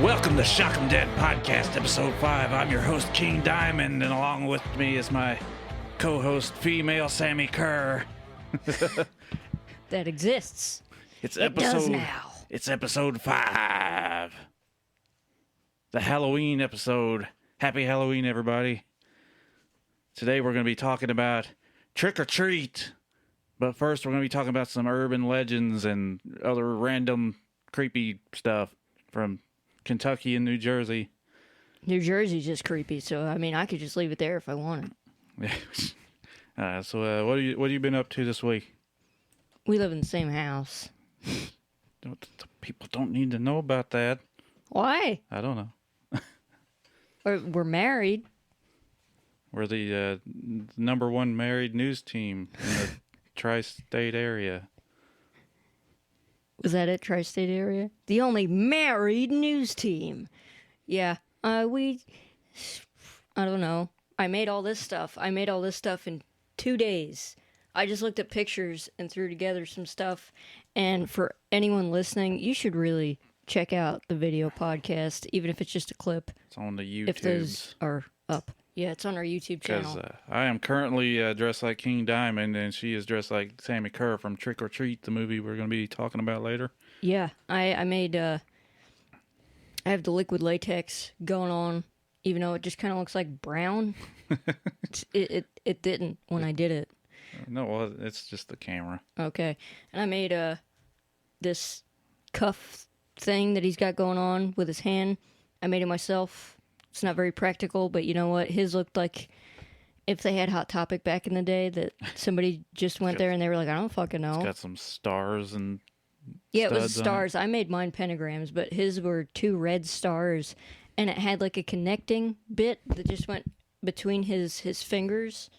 Welcome to Shock 'em Dead Podcast, Episode 5. I'm your host, King Diamond, and along with me is my co-host, female Sammy Kerr. That exists. It does now. It's episode 5. The Halloween episode. Happy Halloween, everybody. Today we're going to be talking about trick or treat. But first we're going to be talking about some urban legends and other random creepy stuff from Kentucky and New Jersey. New Jersey's just creepy, so I mean I could just leave it there if I wanted. So what have you been up to this week? We live in the same house. People don't need to know about that. Why? I don't know. We're married. We're the number one married news team in the tri-state area. Was that it, tri-state area? The only married news team. Yeah. I don't know. I made all this stuff in 2 days. I just looked at pictures and threw together some stuff. And for anyone listening, you should really check out the video podcast, even if it's just a clip. It's on the YouTube. If those are up. Yeah, it's on our YouTube channel. Because I am currently dressed like King Diamond, and she is dressed like Sammy Kerr from Trick or Treat, the movie we're going to be talking about later. Yeah, I made, I have the liquid latex going on, even though it just kind of looks like brown. It didn't when I did it. No, well, it's just the camera. Okay. And I made this cuff thing that he's got going on with his hand. I made it myself. It's not very practical, but you know what? His looked like if they had Hot Topic back in the day, that somebody just went there and they were like, I don't fucking know. It's got some stars and yeah, it was stars. I made mine pentagrams, but his were 2 red stars, and it had like a connecting bit that just went between his fingers.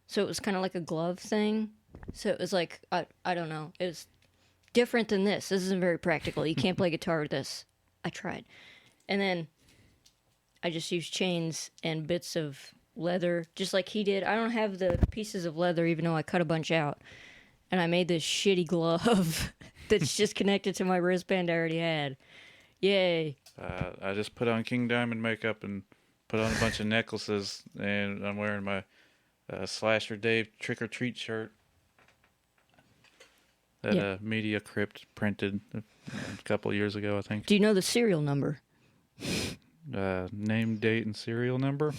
So it was kind of like a glove thing. So it was like, I don't know. It was different than this. This isn't very practical. You can't play guitar with this. I tried. And then I just used chains and bits of leather, just like he did. I don't have the pieces of leather, even though I cut a bunch out. And I made this shitty glove that's just connected to my wristband I already had. Yay. I just put on King Diamond makeup and put on a bunch of necklaces, and I'm wearing my Slasher Dave Trick or Treat shirt that Media Crypt printed a couple years ago, I think. Do you know the serial number? Name, date, and serial number.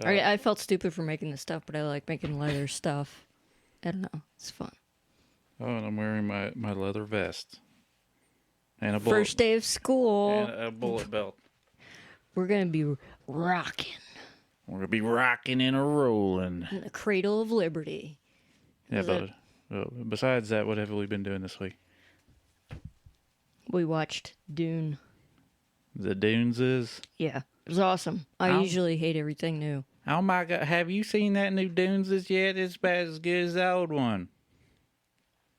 I felt stupid for making this stuff, but I like making leather stuff. I don't know. It's fun. Oh, and I'm wearing my leather vest. And a First day of school. And a bullet belt. We're going to be rocking. We're going to be rocking and a-rolling. In the cradle of liberty. Yeah, but besides that, what have we been doing this week? We watched Dune. The Dunes is? Yeah, it was awesome. I usually hate everything new. Oh my God, have you seen that new Dunes yet? It's about as good as the old one.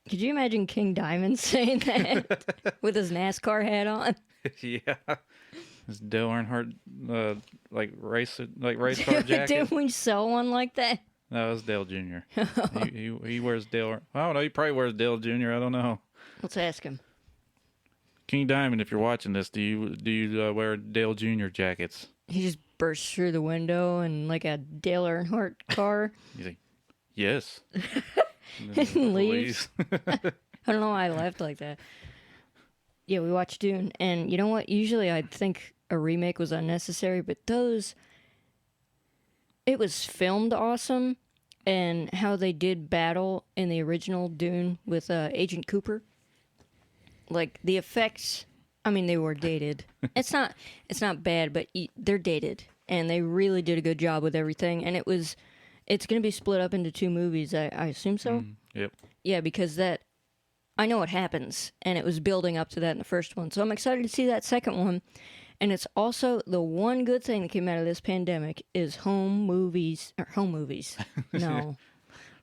Could you imagine King Diamond saying that with his NASCAR hat on? Yeah. His Dale Earnhardt, race car jacket. Didn't we sell one like that? No, it was Dale Jr. he wears Dale. I don't know. He probably wears Dale Jr. I don't know. Let's ask him. King Diamond, if you're watching this, do you wear Dale Jr. jackets? He just bursts through the window in like a Dale Earnhardt car. He's like, yes. And leaves. I don't know why I laughed like that. Yeah, we watched Dune, and you know what? Usually I'd think a remake was unnecessary, but it was filmed awesome, and how they did battle in the original Dune with Agent Cooper. Like, the effects, I mean, they were dated. It's not bad, but they're dated, and they really did a good job with everything, and it's going to be split up into 2 movies, I assume so? Yep. Yeah, because I know what happens, and it was building up to that in the first one, so I'm excited to see that second one. And it's also the one good thing that came out of this pandemic is home movies. No.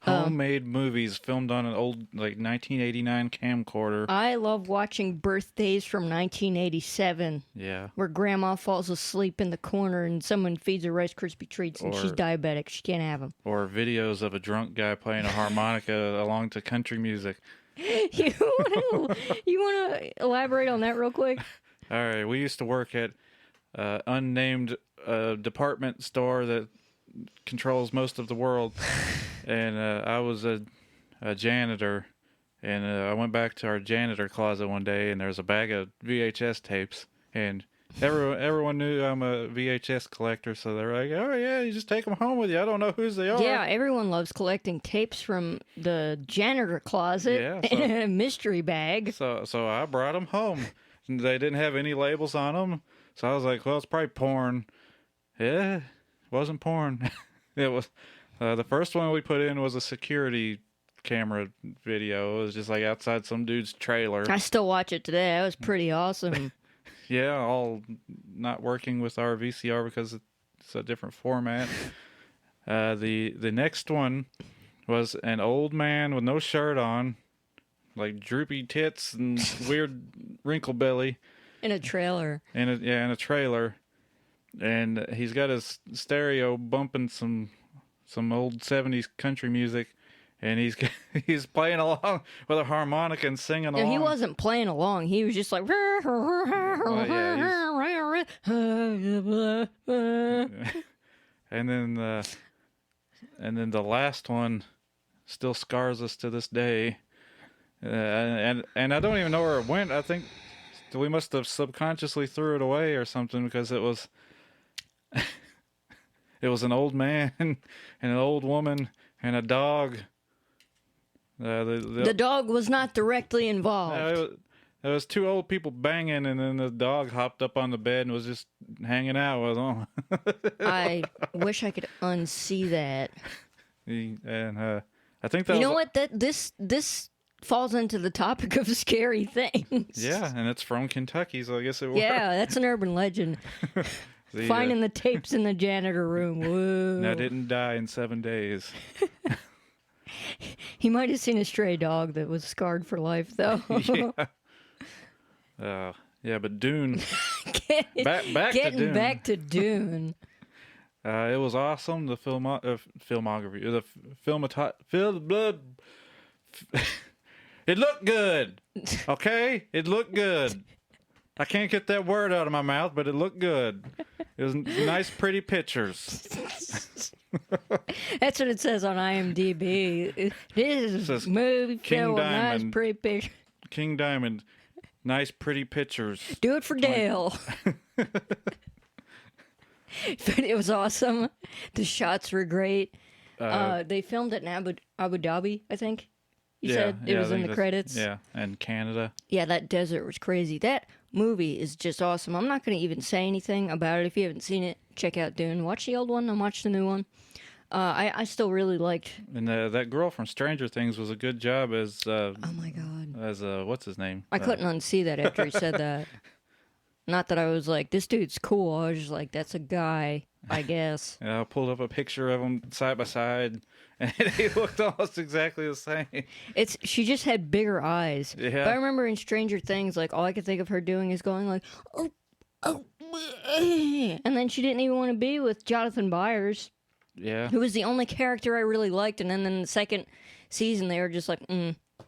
Homemade movies filmed on an old, 1989 camcorder. I love watching birthdays from 1987. Yeah. Where grandma falls asleep in the corner and someone feeds her Rice Krispie treats and she's diabetic. She can't have them. Or videos of a drunk guy playing a harmonica along to country music. You wanna elaborate on that real quick? All right, we used to work at unnamed department store that controls most of the world, and I was a janitor, and I went back to our janitor closet one day, and there was a bag of VHS tapes, and everyone knew I'm a VHS collector, so they're like, "Oh yeah, you just take them home with you. I don't know whose they are." Yeah, everyone loves collecting tapes from the janitor closet in a mystery bag. So I brought them home. They didn't have any labels on them, so I was like, "Well, it's probably porn." Yeah, it wasn't porn. It was the first one we put in was a security camera video. It was just like outside some dude's trailer. I still watch it today. That was pretty awesome. Yeah, all not working with our VCR because it's a different format. The next one was an old man with no shirt on, like droopy tits and weird wrinkle belly. In a trailer. In a trailer. And he's got his stereo bumping some old 70s country music. And he's playing along with a harmonica and singing along. No, he wasn't playing along. He was just like. And then the last one still scars us to this day. And I don't even know where it went. I think we must have subconsciously threw it away or something because it was an old man and an old woman and a dog. The dog was not directly involved. There was two old people banging, and then the dog hopped up on the bed and was just hanging out with them. I wish I could unsee that. And I think that you know what? This falls into the topic of scary things. Yeah, and it's from Kentucky, so I guess it worked. Yeah, that's an urban legend. Finding the tapes in the janitor room. Whoa. Now, didn't die in 7 days. He might have seen a stray dog that was scarred for life, though. Yeah, but Dune. Getting back to Dune. It was awesome. The filmography, it looked good. Okay, it looked good. I can't get that word out of my mouth, but it looked good. It was nice, pretty pictures. That's what it says on IMDb. This is movie film, nice, pretty pictures. King Diamond, nice, pretty pictures. Do it for Dale. But it was awesome. The shots were great. They filmed it in Abu Dhabi, I think. You said it was in the credits. Yeah, and Canada. Yeah, that desert was crazy. That movie is just awesome. I'm not going to even say anything about it. If you haven't seen it, check out Dune. Watch the old one and watch the new one. I still really liked. And that girl from Stranger Things was a good job as. Oh my god. As what's his name? I couldn't unsee that after he said that. Not that I was like, this dude's cool. I was just like, that's a guy, I guess. I pulled up a picture of them side by side, and they looked almost exactly the same. She just had bigger eyes. Yeah. But I remember in Stranger Things, like, all I could think of her doing is going like, oh, and then she didn't even want to be with Jonathan Byers. Yeah. Who was the only character I really liked. And then in the second season, they were just like,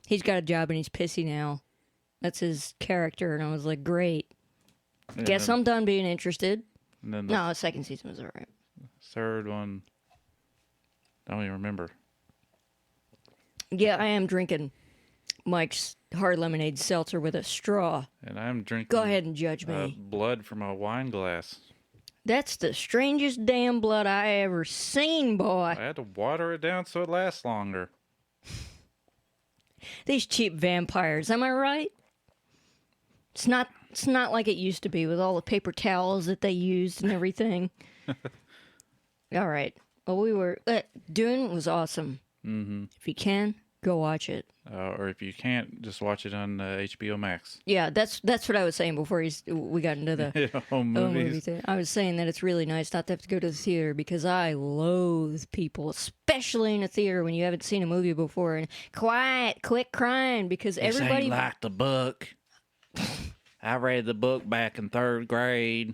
he's got a job and he's pissy now. That's his character. And I was like, great. Guess I'm done being interested. And then the second season was all right. Third one, I don't even remember. Yeah, I am drinking Mike's hard lemonade seltzer with a straw. And I'm drinking. Go ahead and judge me. Blood from a wine glass. That's the strangest damn blood I ever seen, boy. I had to water it down so it lasts longer. These cheap vampires, am I right? It's not like it used to be with all the paper towels that they used and everything. All right. Well, Dune was awesome. Mm-hmm. If you can, go watch it. Or if you can't, just watch it on HBO Max. Yeah, that's what I was saying before we got into the movies. Thing. I was saying that it's really nice not to have to go to the theater because I loathe people, especially in a theater when you haven't seen a movie before, and quit crying because everybody ain't like the book. I read the book back in 3rd grade.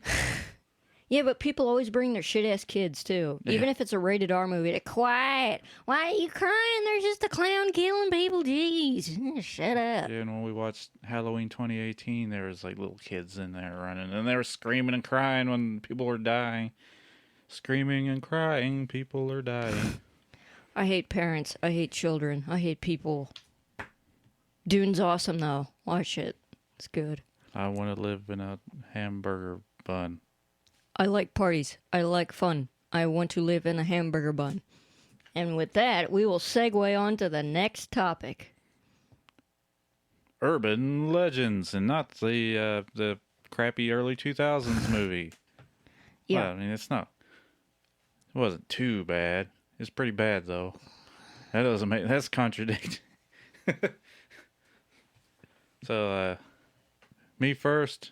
Yeah, but people always bring their shit-ass kids, too. Even if it's a rated R movie. They're quiet. Why are you crying? There's just a clown killing people. Jeez. Shut up. Yeah, and when we watched Halloween 2018, there was like little kids in there running, and they were screaming and crying when people were dying. Screaming and crying, people are dying. I hate parents. I hate children. I hate people. Dune's awesome, though. Watch it. It's good. I want to live in a hamburger bun. I like parties. I like fun. I want to live in a hamburger bun. And with that, we will segue on to the next topic. Urban legends, and not the crappy early 2000s movie. Yeah. Well, I mean, it wasn't too bad. It's pretty bad, though. That's contradicting. So, me first.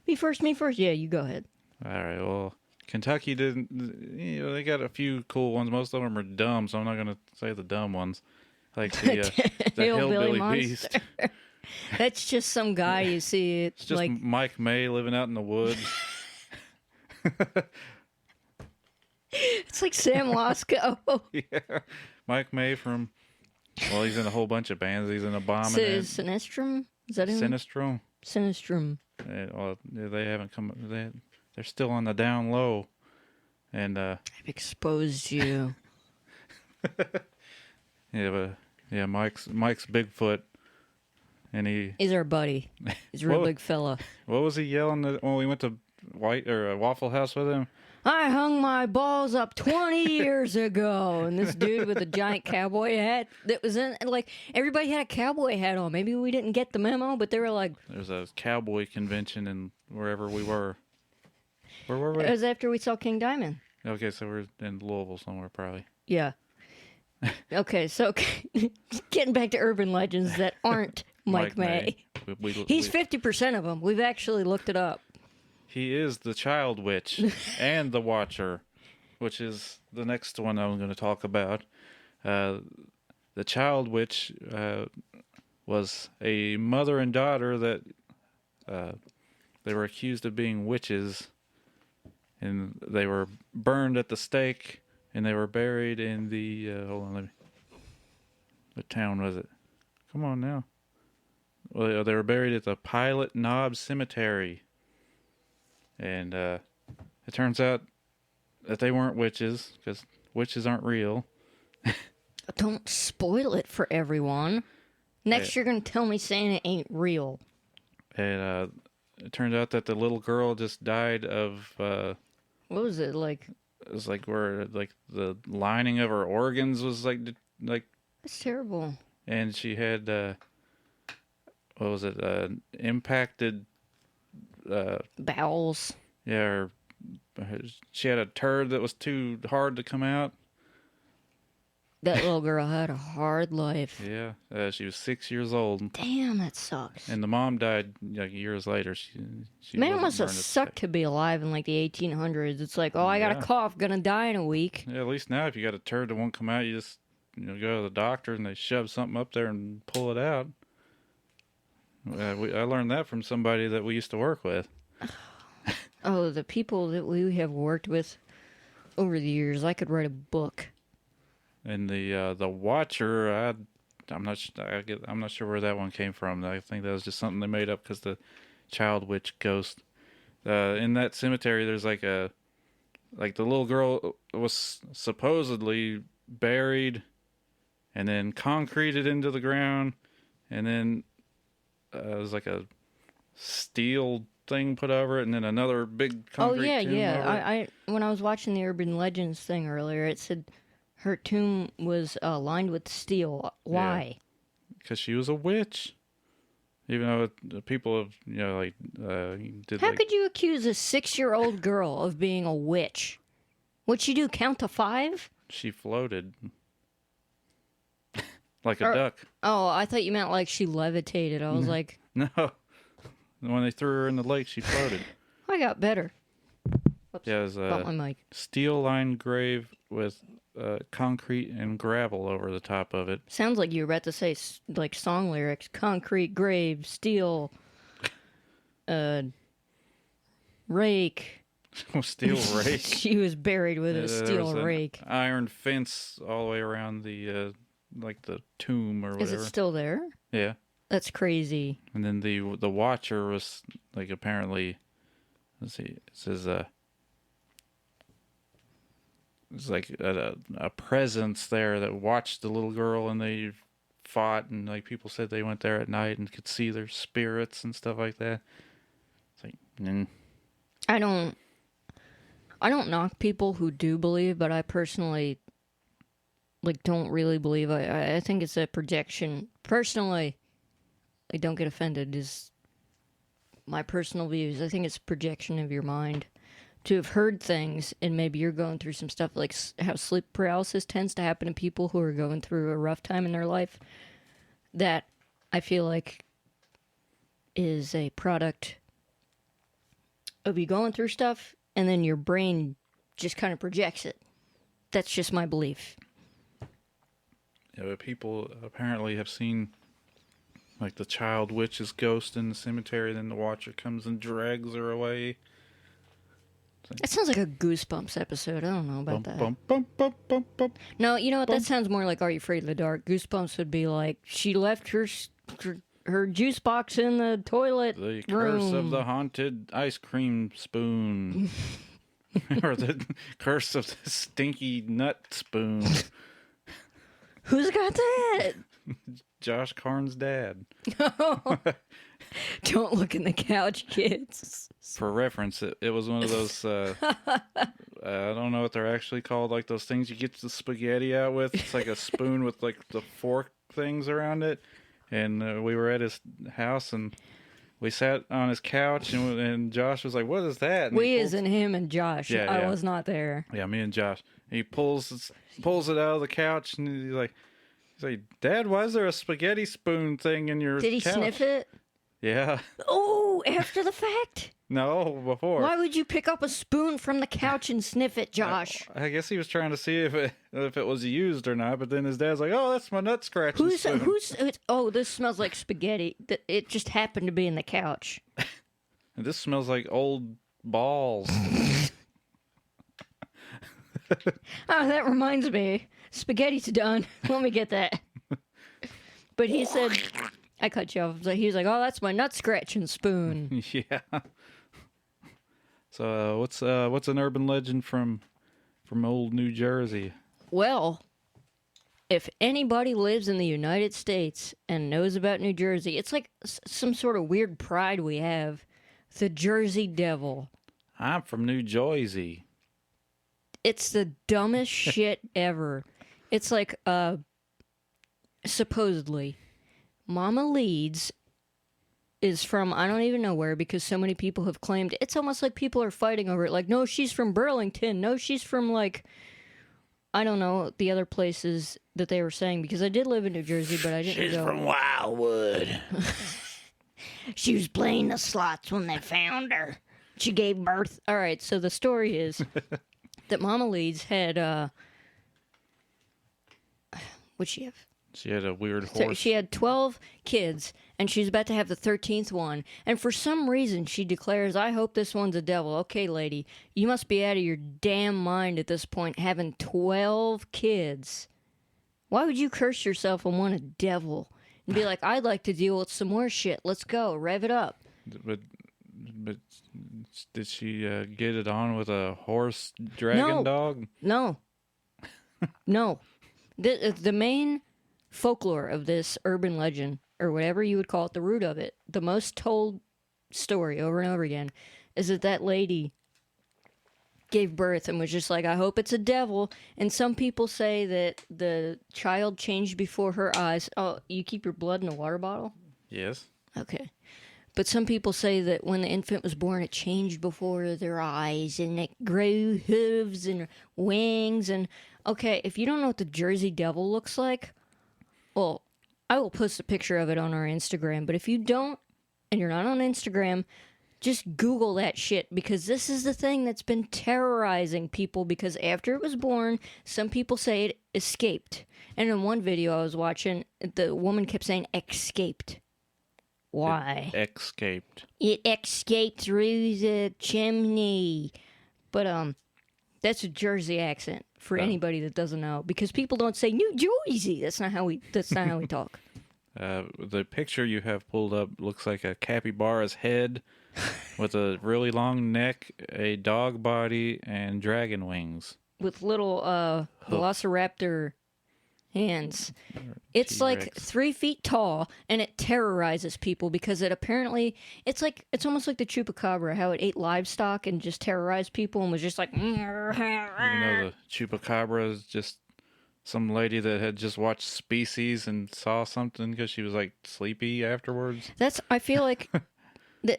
Me first. Yeah, you go ahead. All right, well, Kentucky didn't, they got a few cool ones. Most of them are dumb, so I'm not going to say the dumb ones. Like the Hillbilly Beast. That's just some guy you see. It's just Mike May living out in the woods. It's like Sam Wasco. Yeah. Mike May he's in a whole bunch of bands. He's in Abominant. Sinestrum? Is that him? Sinestrum. Sinestrum. They haven't come. They're still on the down low, and I've exposed you. Mike's Bigfoot, and he's our buddy. He's a real big fella. What was he yelling when we went to Waffle House with him? I hung my balls up 20 years ago. And this dude with a giant cowboy hat that was in, like, everybody had a cowboy hat on. Maybe we didn't get the memo, but they were like... There's a cowboy convention in wherever we were. Where were we? It was after we saw King Diamond. Okay, so we're in Louisville somewhere, probably. Yeah. Okay, so getting back to urban legends that aren't Mike May. He's 50% of them. We've actually looked it up. He is the Child Witch and the Watcher, which is the next one I'm going to talk about. The Child Witch was a mother and daughter that they were accused of being witches, and they were burned at the stake, and they were buried in the what town was it? Come on now. Well, they were buried at the Pilot Knob Cemetery. And it turns out that they weren't witches, because witches aren't real. Don't spoil it for everyone. Next, you're going to tell me Santa ain't real. And it turned out that the little girl just died of... what was it, like? It was like where like the lining of her organs was like... That's terrible. And she had... what was it? Impacted... bowels. Yeah, she had a turd that was too hard to come out. That little girl had a hard life. Yeah, she was 6 years old. Damn, that sucks. And the mom died like years later. She Man, it must have sucked to be alive in like the 1800s. It's like, I got a cough, gonna die in a week. Yeah, at least now if you got a turd that won't come out, you just go to the doctor and they shove something up there and pull it out. I learned that from somebody that we used to work with. Oh, the people that we have worked with over the years. I could write a book. And the Watcher, I'm not sure where that one came from. I think that was just something they made up because the Child Witch ghost. In that cemetery, there's the little girl was supposedly buried, and then concreted into the ground, and then it was like a steel thing put over it, and then another big concrete tomb over it. I when I was watching the urban legends thing earlier, it said her tomb was lined with steel. Why? Because she was a witch. Even though people have, did. How could you accuse a 6-year-old girl of being a witch? What'd she do? Count to 5? She floated like a duck. Oh, I thought you meant like she levitated. I was like, no. When they threw her in the lake, she floated. I got better. Oops, yeah, it was my mic. Steel-lined grave with concrete and gravel over the top of it. Sounds like you were about to say like song lyrics. Concrete grave, steel, rake, Steel rake. She was buried with a There steel was an rake. iron fence all the way around the like the tomb or whatever. Is it still there? Yeah. That's crazy. And then the watcher was like apparently, let's see, it says it's like a presence there that watched the little girl, and they fought, and like people said they went there at night and could see their spirits and stuff like that. It's like, I don't knock people who do believe, but I personally don't really believe. I think it's a projection. Personally, don't get offended, is my personal views. I think it's a projection of your mind to have heard things, and maybe you're going through some stuff, like how sleep paralysis tends to happen to people who are going through a rough time in their life. That I feel like is a product of you going through stuff, and then your brain just kind of projects it. That's just my belief. Yeah, but people apparently have seen like the child witch's ghost in the cemetery, then the watcher comes and drags her away. That sounds like a Goosebumps episode. I don't know about that. Bum, bum, bum, bum, bum. No, you know what? That sounds more like Are You Afraid of the Dark? Goosebumps would be like, she left her juice box in the toilet The room. curse of the haunted ice cream spoon. Or the curse of the stinky nut spoon. Who's got that? Josh Karn's dad. Don't look in the couch, kids. For reference, it was one of those, I don't know what they're actually called, like those things you get the spaghetti out with. It's like a spoon with like the fork things around it. And we were at his house, and we sat on his couch, and Josh was like, "What is that?" And We as in him and Josh. Yeah, I yeah. was not there. Yeah, me and Josh. He pulls it out of the couch, and he's like, "Dad, why is there a spaghetti spoon thing in your Did he couch?" sniff it? Yeah. Oh, after the fact? No, before. Why would you pick up a spoon from the couch and sniff it, Josh? I guess he was trying to see if it was used or not, but then his dad's like, "Oh, that's my nut scratching spoon." Oh, this smells like spaghetti. It just happened to be in the couch. And this smells like old balls. Oh, that reminds me. Spaghetti's done. Let me get that. But he said, I cut you off. He was like, "Oh, that's my nut scratching spoon." Yeah. So what's an urban legend from old New Jersey? Well, if anybody lives in the United States and knows about New Jersey, it's like some sort of weird pride we have. The Jersey Devil. I'm from New Jersey. It's the dumbest shit ever. It's like, supposedly, Mama Leeds is from I don't even know where, because so many people have claimed. It's almost like people are fighting over it. Like, no, she's from Burlington. No, she's from, like, I don't know, the other places that they were saying, because I did live in New Jersey, but I didn't She's go. from Wildwood. She was playing the slots when they found her. She gave birth. All right, so the story is that Mama Leeds had, what'd she have? She had a weird horse. She had 12 kids, and she's about to have the 13th one. And for some reason, she declares, "I hope this one's a devil." Okay, lady, you must be out of your damn mind at this point, having 12 kids. Why would you curse yourself and want a devil? And be like, "I'd like to deal with some more shit. Let's go. Rev it up." But did she get it on with a horse dragon dog? No. No. The main folklore of this urban legend, or whatever you would call it, the root of it, the most told story over and over again, is that lady gave birth and was just like, "I hope it's a devil." And some people say that the child changed before her eyes. Oh, you keep your blood in a water bottle? Yes. Okay. But some people say that when the infant was born, it changed before their eyes, and it grew hooves and wings. And okay, if you don't know what the Jersey Devil looks like, well, I will post a picture of it on our Instagram. But if you don't, and you're not on Instagram, just Google that shit, because this is the thing that's been terrorizing people, because after it was born, some people say it escaped. And in one video I was watching, the woman kept saying escaped. Why? Escaped. It escaped through the chimney. But that's a Jersey accent for Oh. anybody that doesn't know, because people don't say New Jersey. That's not how we talk. The picture you have pulled up looks like a capybara's head with a really long neck, a dog body, and dragon wings. With little velociraptor hands. It's like T-Rex. 3 feet tall, and it terrorizes people because it apparently it's almost like the chupacabra, how it ate livestock and just terrorized people and was just like. Even though the chupacabra is just some lady that had just watched Species and saw something because she was like sleepy afterwards. I feel like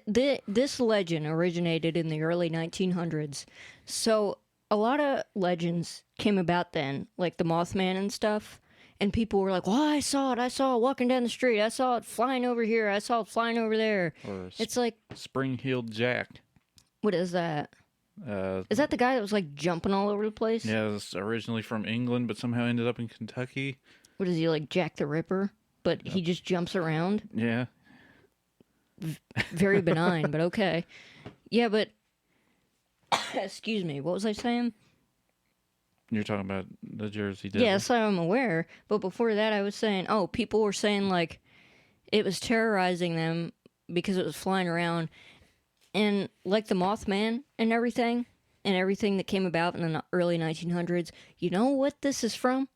this legend originated in the early 1900s. So a lot of legends came about then, like the Mothman and stuff. And people were like, well, I saw it walking down the street. I saw it flying over here. I saw it flying over there. Or It's like, Spring-heeled Jack. what is that? Is that the guy that was like jumping all over the place? Yeah, it's originally from England, but somehow ended up in Kentucky. What is he, like Jack the Ripper? But he just jumps around? Yeah. Very benign, but okay. Yeah, but excuse me, what was I saying? You're talking about the Jersey Devil. Yes, I'm aware. But before that, I was saying, people were saying like it was terrorizing them because it was flying around, and like the Mothman and everything that came about in the early 1900s. You know what this is from?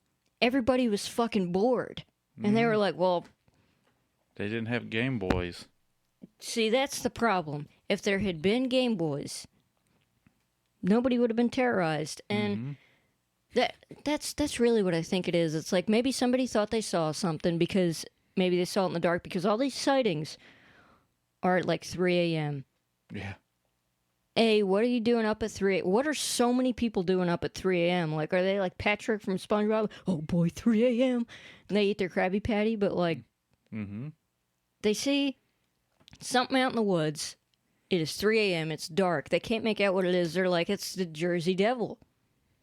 Everybody was fucking bored, and they were like, "Well, They didn't have Game Boys. see, that's the problem. If there had been Game Boys, nobody would have been terrorized." And that's really what I think it is. It's like maybe somebody thought they saw something because maybe they saw it in the dark, because all these sightings are at like 3 a.m. Yeah. Hey, what are you doing up at 3 a.m.? What are so many people doing up at 3 a.m.? Like, are they like Patrick from SpongeBob? Oh boy, 3 a.m. And they eat their Krabby Patty, but like, they see something out in the woods. It is 3 a.m. It's dark. They can't make out what it is. They're like, it's the Jersey Devil.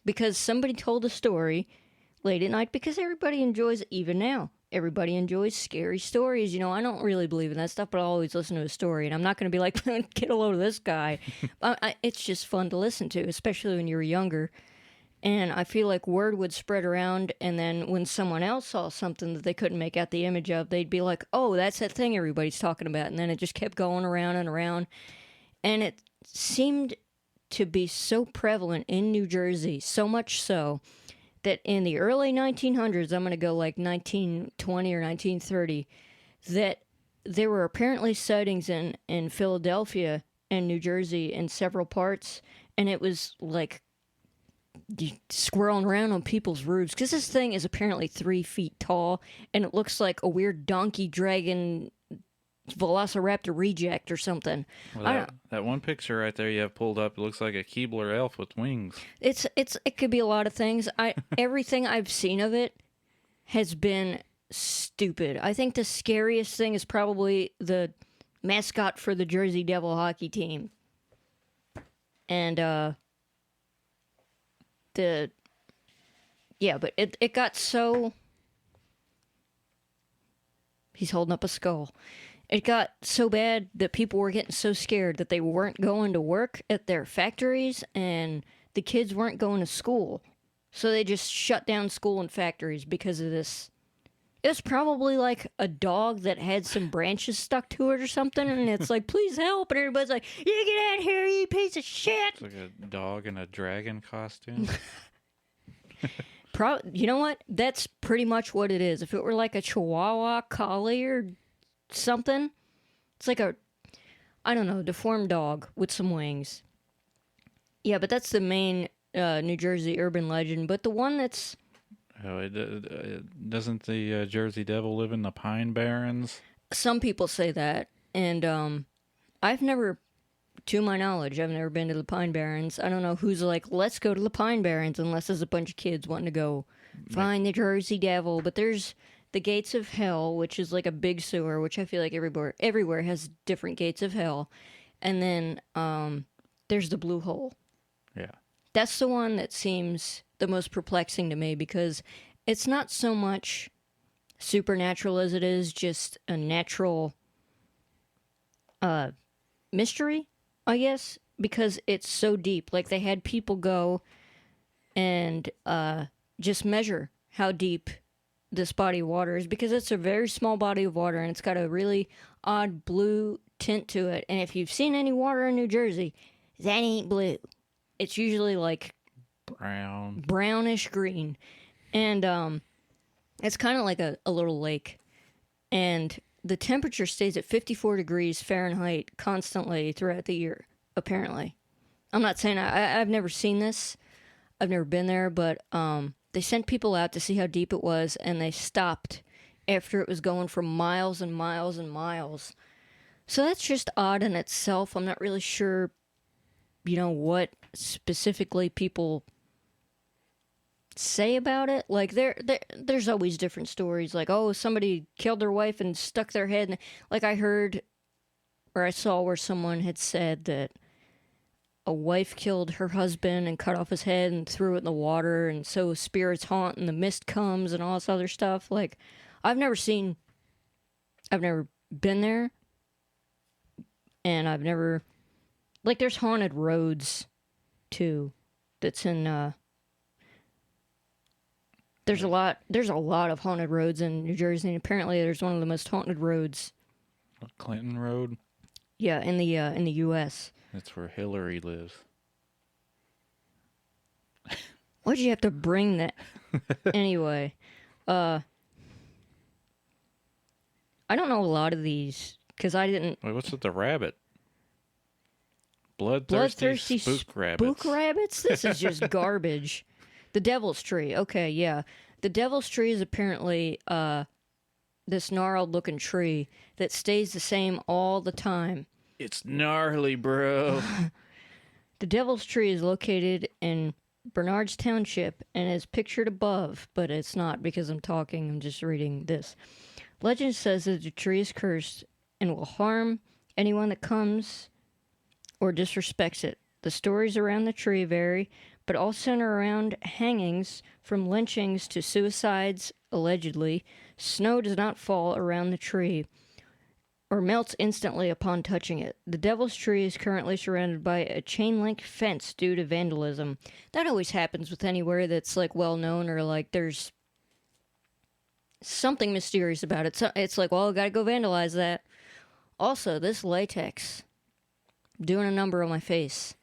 Because somebody told a story late at night, because everybody enjoys, even now, everybody enjoys scary stories. You know, I don't really believe in that stuff, but I'll always listen to a story. And I'm not going to be like, get a load of this guy. It's just fun to listen to, especially when you're younger. And I feel like word would spread around, and then when someone else saw something that they couldn't make out the image of, they'd be like, oh, that's that thing everybody's talking about. And then it just kept going around and around. And it seemed to be so prevalent in New Jersey, so much so that in the early 1900s, I'm going to go like 1920 or 1930, that there were apparently sightings in Philadelphia and New Jersey in several parts, and it was like squirreling around on people's roofs, because this thing is apparently 3 feet tall, and it looks like a weird donkey dragon velociraptor reject or something. Well, that one picture right there you have pulled up, it looks like a Keebler elf with wings. It could be a lot of things. Everything I've seen of it has been stupid. I think the scariest thing is probably the mascot for the Jersey Devil hockey team. And but it got so. He's holding up a skull. It got so bad that people were getting so scared that they weren't going to work at their factories, and the kids weren't going to school. So they just shut down school and factories because of this. It was probably like a dog that had some branches stuck to it or something, and it's like, please help. And everybody's like, you get out of here, you piece of shit. It's like a dog in a dragon costume. You know what? That's pretty much what it is. If it were like a Chihuahua collie or something, it's like a, I don't know, deformed dog with some wings. Yeah, but that's the main New Jersey urban legend. But the one that's... Oh, doesn't the Jersey Devil live in the Pine Barrens? Some people say that. And I've never... To my knowledge, I've never been to the Pine Barrens. I don't know who's like, let's go to the Pine Barrens, unless there's a bunch of kids wanting to go find the Jersey Devil. But there's the Gates of Hell, which is like a big sewer, which I feel like everywhere has different gates of hell. And then there's the Blue Hole. Yeah. That's the one that seems the most perplexing to me, because it's not so much supernatural as it is just a natural mystery, I guess, because it's so deep. Like, they had people go and just measure how deep this body of water is, because it's a very small body of water and it's got a really odd blue tint to it. And if you've seen any water in New Jersey, that ain't blue. It's usually like brownish green. And it's kind of like a little lake. And the temperature stays at 54 degrees Fahrenheit constantly throughout the year, apparently. I'm not saying I've never seen this. I've never been there, but they sent people out to see how deep it was, and they stopped after it was going for miles and miles and miles. So that's just odd in itself. I'm not really sure, what specifically people say about it. Like, there's always different stories. Like, oh, somebody killed their wife and stuck their head. Like, I heard, or I saw where someone had said that a wife killed her husband and cut off his head and threw it in the water, and so spirits haunt and the mist comes and all this other stuff. Like, I've never been there, and I've never, like, there's haunted roads too that's in there's a lot of haunted roads in New Jersey, and apparently there's one of the most haunted roads. Clinton Road? Yeah, in the US. That's where Hillary lives. Why'd you have to bring that? Anyway, I don't know a lot of these because I didn't. Wait, what's with the rabbit? Bloodthirsty spook rabbits. Spook rabbits? This is just garbage. The Devil's Tree. Okay, yeah. The Devil's Tree is apparently this gnarled-looking tree that stays the same all the time. It's gnarly, bro. The Devil's Tree is located in Bernards Township and is pictured above, but it's not because I'm just reading this. Legend says that the tree is cursed and will harm anyone that comes or disrespects it. The stories around the tree vary, but all center around hangings, from lynchings to suicides, allegedly. Snow does not fall around the tree or melts instantly upon touching it. The Devil's Tree is currently surrounded by a chain-link fence due to vandalism. That always happens with anywhere that's, like, well-known, or, like, there's something mysterious about it. So it's like, well, gotta go vandalize that. Also, this latex, doing a number on my face.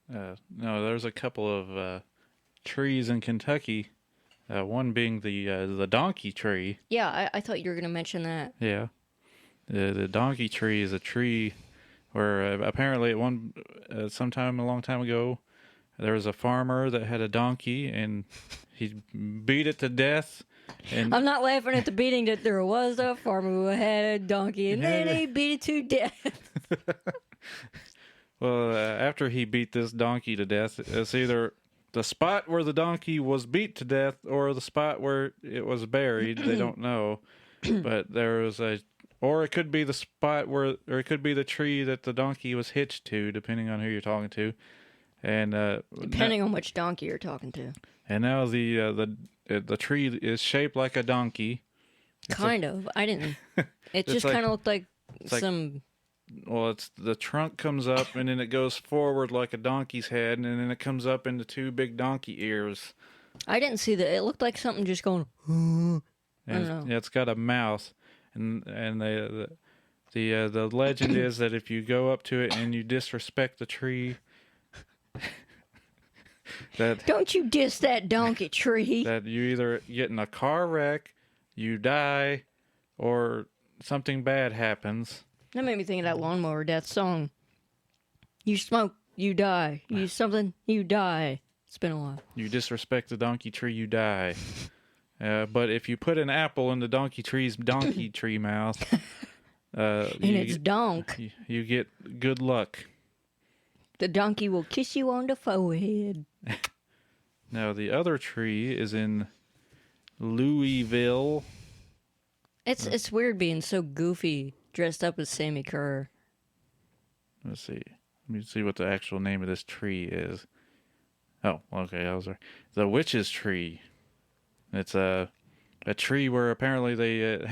No, there's a couple of trees in Kentucky. One being the donkey tree. Yeah, I thought you were going to mention that. Yeah. The donkey tree is a tree where apparently sometime a long time ago, there was a farmer that had a donkey and he beat it to death. And I'm not laughing at the beating that there was a farmer who had a donkey and then he beat it to death. Well, after he beat this donkey to death, it's either the spot where the donkey was beat to death or the spot where it was buried. They don't know. But there was or it could be the spot or it could be the tree that the donkey was hitched to, depending on who you're talking to. And depending on which donkey you're talking to. And now the tree is shaped like a donkey. Kind of. I didn't. It just kind of looked like some. Well, it's the trunk comes up and then it goes forward like a donkey's head, and then it comes up into two big donkey ears. I didn't see that. It looked like something just going. I don't know. Yeah, it's got a mouth, and the legend is that if you go up to it and you disrespect the tree, that don't you diss that donkey tree. That you either get in a car wreck, you die, or something bad happens. That made me think of that Lawnmower Death song. You smoke, you die. You something, you die. It's been a while. You disrespect the donkey tree, you die. But if you put an apple in the donkey tree's donkey tree mouth, you get good luck. The donkey will kiss you on the forehead. Now, the other tree is in Louisville. It's weird being so goofy, dressed up as Sammy Kerr. Let's see. Let me see what the actual name of this tree is. Oh, okay, I was right. The witch's tree. It's a tree where apparently they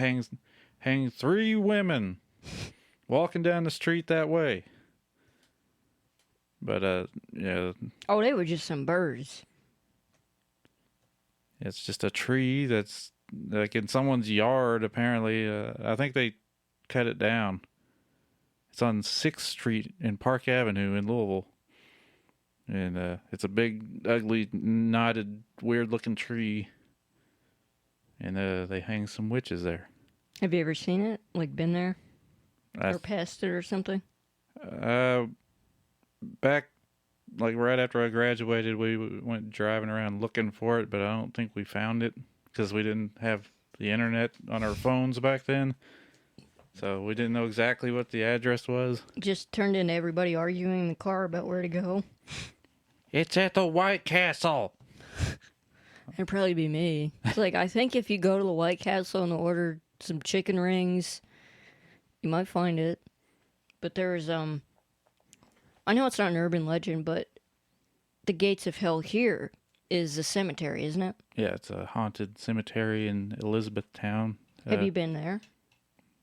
hang 3 women walking down the street that way. But yeah, Oh, they were just some birds. it's just a tree that's like in someone's yard. Apparently, I think they cut it down. It's on 6th Street and Park Avenue in Louisville. And it's a big, ugly, knotted, weird-looking tree. And they hang some witches there. Have you ever seen it? Like, been there? Or passed it or something? Back, like, right after I graduated, we went driving around looking for it, but I don't think we found it because we didn't have the internet on our phones back then. So we didn't know exactly what the address was. Just turned into everybody arguing in the car about where to go. It's at the White Castle. It'd probably be me. It's like, I think if you go to the White Castle and order some chicken rings, you might find it. But there's, I know it's not an urban legend, but the gates of hell here is a cemetery, isn't it? Yeah, it's a haunted cemetery in Elizabethtown. Have you been there?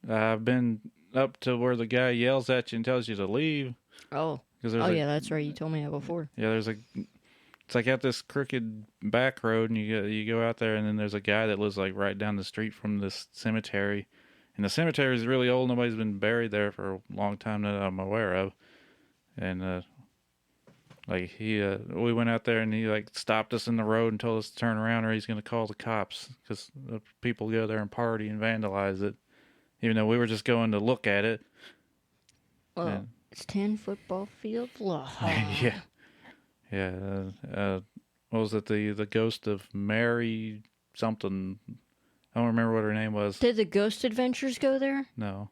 I've been up to where the guy yells at you and tells you to leave. Oh. Yeah, that's right. You told me that before. Yeah, it's like at this crooked back road, and you go out there, and then there's a guy that lives like right down the street from this cemetery, and the cemetery is really old. Nobody's been buried there for a long time that I'm aware of, and like we went out there, and he like stopped us in the road and told us to turn around, or he's gonna call the cops because people go there and party and vandalize it, even though we were just going to look at it. Well, it's 10 football field long. Yeah. Yeah, what was it? The ghost of Mary something. I don't remember what her name was. Did the Ghost Adventures go there? No.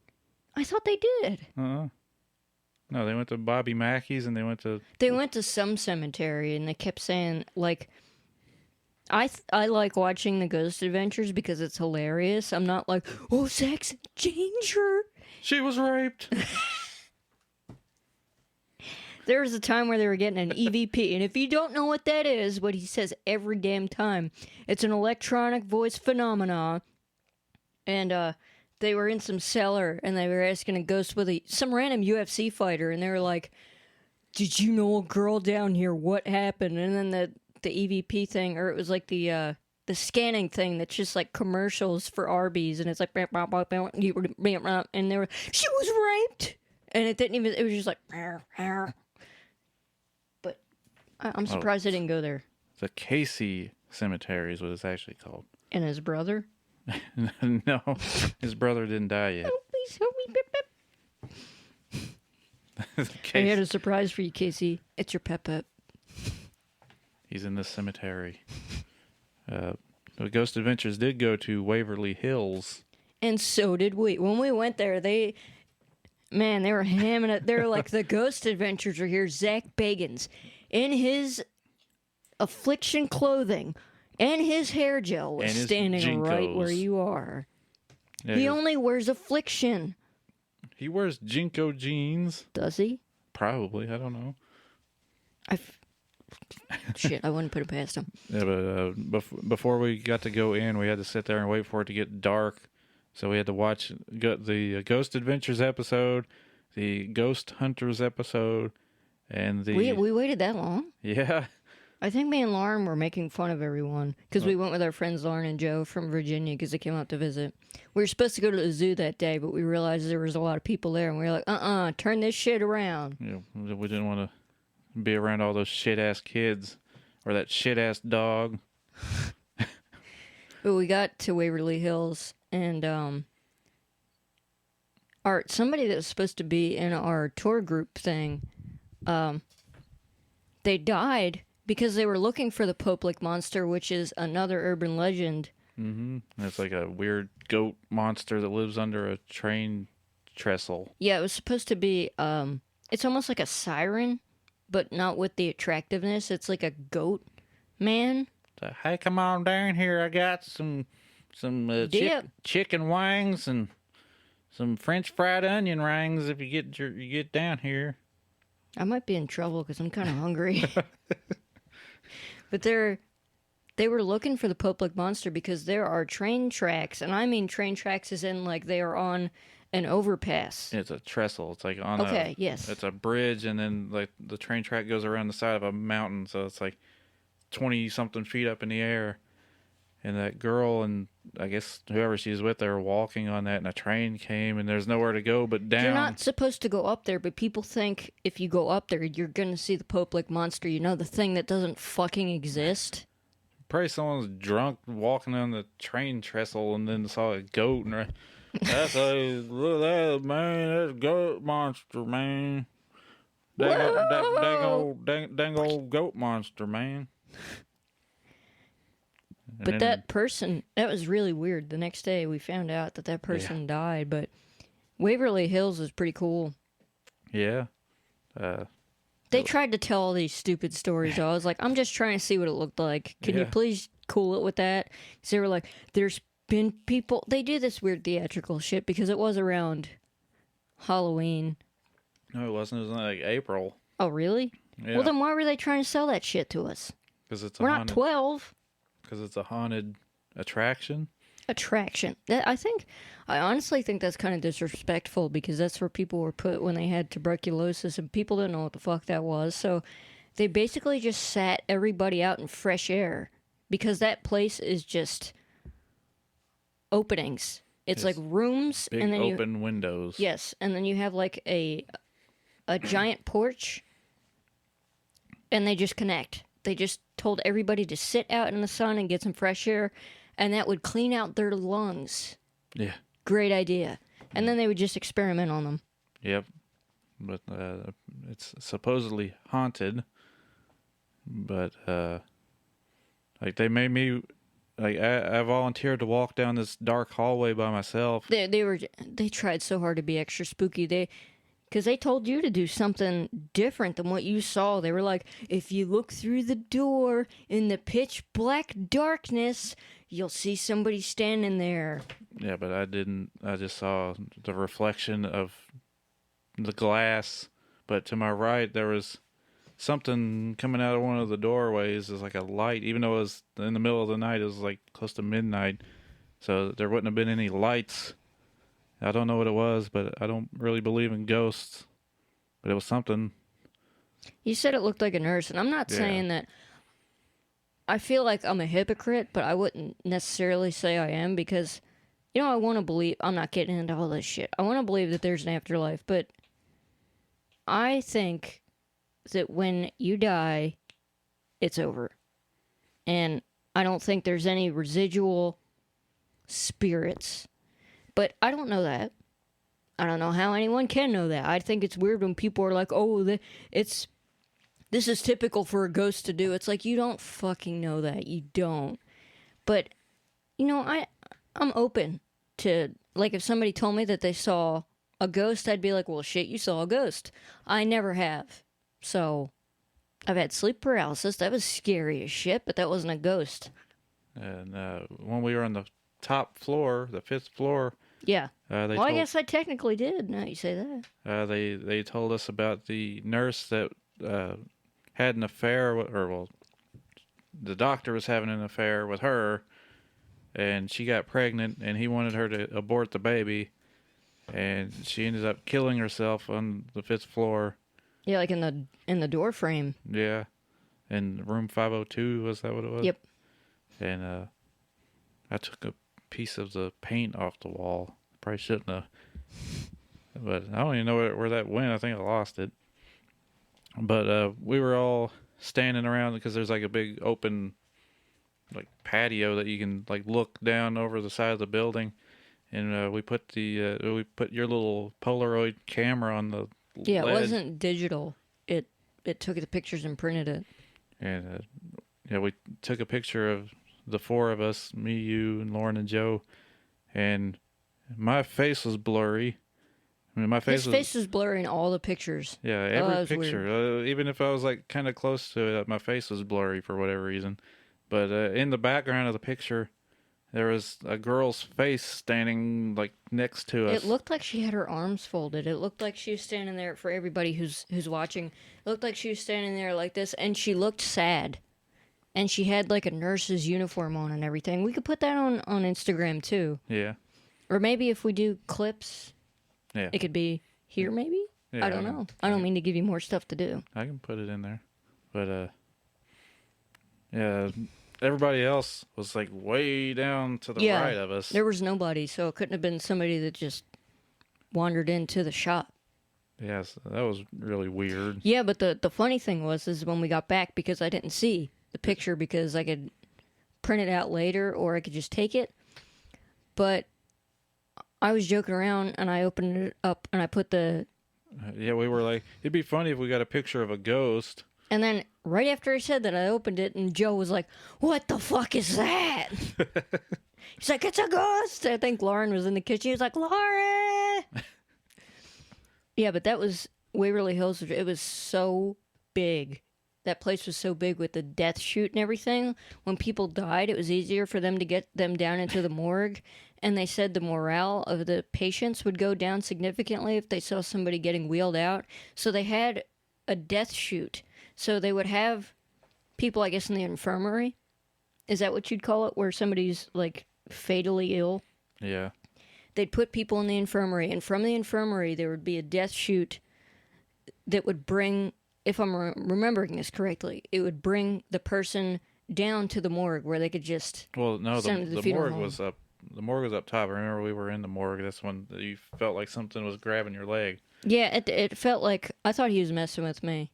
I thought they did. No, they went to Bobby Mackey's and they went to some cemetery, and they kept saying, like, I like watching the Ghost Adventures because it's hilarious. I'm not like, oh, sex, danger. She was raped. There was a time where they were getting an EVP, and if you don't know what that is, what he says every damn time, it's an electronic voice phenomena. And they were in some cellar, and they were asking a ghost with some random UFC fighter, and they were like, "Did you know a girl down here? What happened?" And then the EVP thing, or it was like the scanning thing that's just like commercials for Arby's, and it's like, and they were, she was raped, and it didn't even. It was just like. I'm surprised I didn't go there. The Casey Cemetery is what it's actually called. And his brother? No, his brother didn't die yet. Oh, please help me, Pep Pep. I had a surprise for you, Casey. It's your Pep Pep. He's in this cemetery. The Ghost Adventures did go to Waverly Hills. And so did we. When we went there, they were hamming it. They were like, the Ghost Adventures are here. Zach Bagans. In his affliction clothing and his hair gel was standing right where you are. Yeah, he only wears affliction. He wears Jinko jeans. Does he? Probably. I don't know. Shit, I wouldn't put it past him. Yeah, but before we got to go in, we had to sit there and wait for it to get dark. So we had to watch the Ghost Adventures episode, the Ghost Hunters episode, and the... We waited that long? Yeah. I think me and Lauren were making fun of everyone because we went with our friends Lauren and Joe from Virginia because they came out to visit. We were supposed to go to the zoo that day, but we realized there was a lot of people there, and we were like, turn this shit around. Yeah, we didn't want to be around all those shit-ass kids or that shit-ass dog. But we got to Waverly Hills, and somebody that was supposed to be in our tour group thing, they died because they were looking for the Pope-like monster, which is another urban legend. Mm-hmm. It's like a weird goat monster that lives under a train trestle. Yeah, it was supposed to be, it's almost like a siren, but not with the attractiveness. It's like a goat man. So, hey, come on down here. I got some chicken wings and some French fried onion rings if you get down here. I might be in trouble because I'm kind of hungry. But they were looking for the Pope-like monster because there are train tracks, and I mean train tracks as in like they are on an overpass. It's a trestle. It's like on Okay, yes. It's a bridge, and then like the train track goes around the side of a mountain, so it's like 20-something feet up in the air. And that girl and I guess whoever she's with, they were walking on that, and a train came, and there's nowhere to go but down. You're not supposed to go up there, but people think if you go up there, you're going to see the Pope-like monster. You know, the thing that doesn't fucking exist? Probably someone's drunk walking on the train trestle and then saw a goat, and that's a look at that, man. That's a goat monster, man. Dang old goat monster, man. But then, that person, that was really weird. The next day we found out that person died, but Waverly Hills is pretty cool. Yeah. They tried to tell all these stupid stories. I was like, I'm just trying to see what it looked like. Can you please cool it with that? Because they were like, there's been people... They do this weird theatrical shit because it was around Halloween. No, it wasn't. It was like April. Oh, really? Yeah. Well, then why were they trying to sell that shit to us? Because it's We're not 12. Because it's a haunted attraction. I honestly think that's kind of disrespectful because that's where people were put when they had tuberculosis and people didn't know what the fuck that was. So they basically just sat everybody out in fresh air because that place is just openings. It's like rooms big and then open windows. Yes, and then you have like a giant porch and they just connect. They just told everybody to sit out in the sun and get some fresh air, and that would clean out their lungs. Yeah. Great idea. And then they would just experiment on them. Yep. But it's supposedly haunted. But like they made me like I volunteered to walk down this dark hallway by myself. They tried so hard to be extra spooky. Because they told you to do something different than what you saw. They were like, if you look through the door in the pitch black darkness, you'll see somebody standing there. Yeah, but I didn't. I just saw the reflection of the glass. But to my right, there was something coming out of one of the doorways. It was like a light. Even though it was in the middle of the night, it was like close to midnight. So there wouldn't have been any lights. I don't know what it was, but I don't really believe in ghosts. But it was something. You said it looked like a nurse, and I'm not saying that. I feel like I'm a hypocrite, but I wouldn't necessarily say I am because, I want to believe. I'm not getting into all this shit. I want to believe that there's an afterlife, but I think that when you die, it's over. And I don't think there's any residual spirits. But I don't know that. I don't know how anyone can know that. I think it's weird when people are like, oh, this is typical for a ghost to do. It's like, you don't fucking know that. You don't. But, I'm open to, like, if somebody told me that they saw a ghost, I'd be like, well, shit, you saw a ghost. I never have. So, I've had sleep paralysis. That was scary as shit, but that wasn't a ghost. And when we were on the top floor, the 5th floor... Yeah. I guess I technically did, now you say that. They told us about the nurse that had an affair, the doctor was having an affair with her, and she got pregnant, and he wanted her to abort the baby, and she ended up killing herself on the 5th floor. Yeah, like in the door frame. Yeah. In room 502, was that what it was? Yep. And I took a piece of the paint off the wall. Probably shouldn't have. But I don't even know where that went. I think I lost it. But we were all standing around because there's like a big open like patio that you can like look down over the side of the building. And we put your little Polaroid camera on the Yeah, ledge. It wasn't digital. It took the pictures and printed it. And we took a picture of the 4 of us, me, you, and Lauren and Joe, and my face was blurry. I mean, His face was blurry in all the pictures. Yeah, every picture. Even if I was like kind of close to it, my face was blurry for whatever reason. But in the background of the picture, there was a girl's face standing like next to us. It looked like she had her arms folded. It looked like she was standing there for everybody who's watching. It looked like she was standing there like this, and she looked sad. And she had like a nurse's uniform on and everything. We could put that on Instagram too. Yeah. Or maybe if we do clips Yeah. It could be here, maybe? Yeah, I don't know. I don't mean to give you more stuff to do. I can put it in there. But, yeah, everybody else was like way down to the right of us. There was nobody, so it couldn't have been somebody that just wandered into the shop. Yes, that was really weird. Yeah, but the funny thing is when we got back, because I didn't see the picture because I could print it out later or I could just take it. But I was joking around and I opened it up and I put the... Yeah, we were like, it'd be funny if we got a picture of a ghost. And then right after I said that, I opened it and Joe was like, "What the fuck is that?" He's like, "It's a ghost." I think Lauren was in the kitchen. He was like, "Lauren!" Yeah, but that was Waverly Hills. It was so big. That place was so big with the death chute and everything. When people died, it was easier for them to get them down into the morgue. And they said the morale of the patients would go down significantly if they saw somebody getting wheeled out. So they had a death chute. So they would have people, I guess, in the infirmary. Is that what you'd call it? Where somebody's, like, fatally ill? Yeah. They'd put people in the infirmary, and from the infirmary there would be a death chute that would bring, if I'm remembering this correctly, it would bring the person down to the morgue where they could just Well, no, send them to the funeral morgue home. was up. The morgue was up top. I remember we were in the morgue. That's when you felt like something was grabbing your leg. Yeah, it felt like, I thought he was messing with me.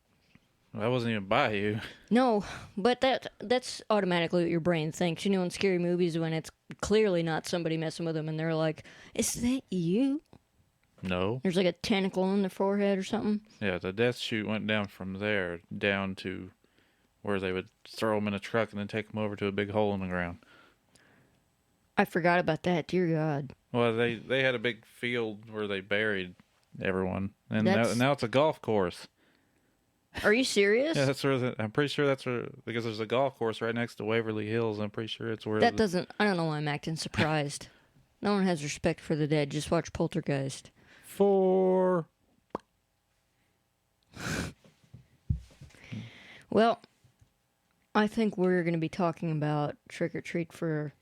Well, I wasn't even by you. No, but that's automatically what your brain thinks. You know, in scary movies when it's clearly not somebody messing with them and they're like, "Is that you?" No. There's like a tentacle on their forehead or something. Yeah, the death chute went down from there down to where they would throw them in a truck and then take them over to a big hole in the ground. I forgot about that. Dear God. Well, they had a big field where they buried everyone, and That's- now it's a golf course. Are you serious? Yeah, that's where I'm pretty sure that's where, because there's a golf course right next to Waverly Hills. I'm pretty sure it's where That doesn't... I don't know why I'm acting surprised. No one has respect for the dead. Just watch Poltergeist. for. Well, I think we're going to be talking about Trick or Treat for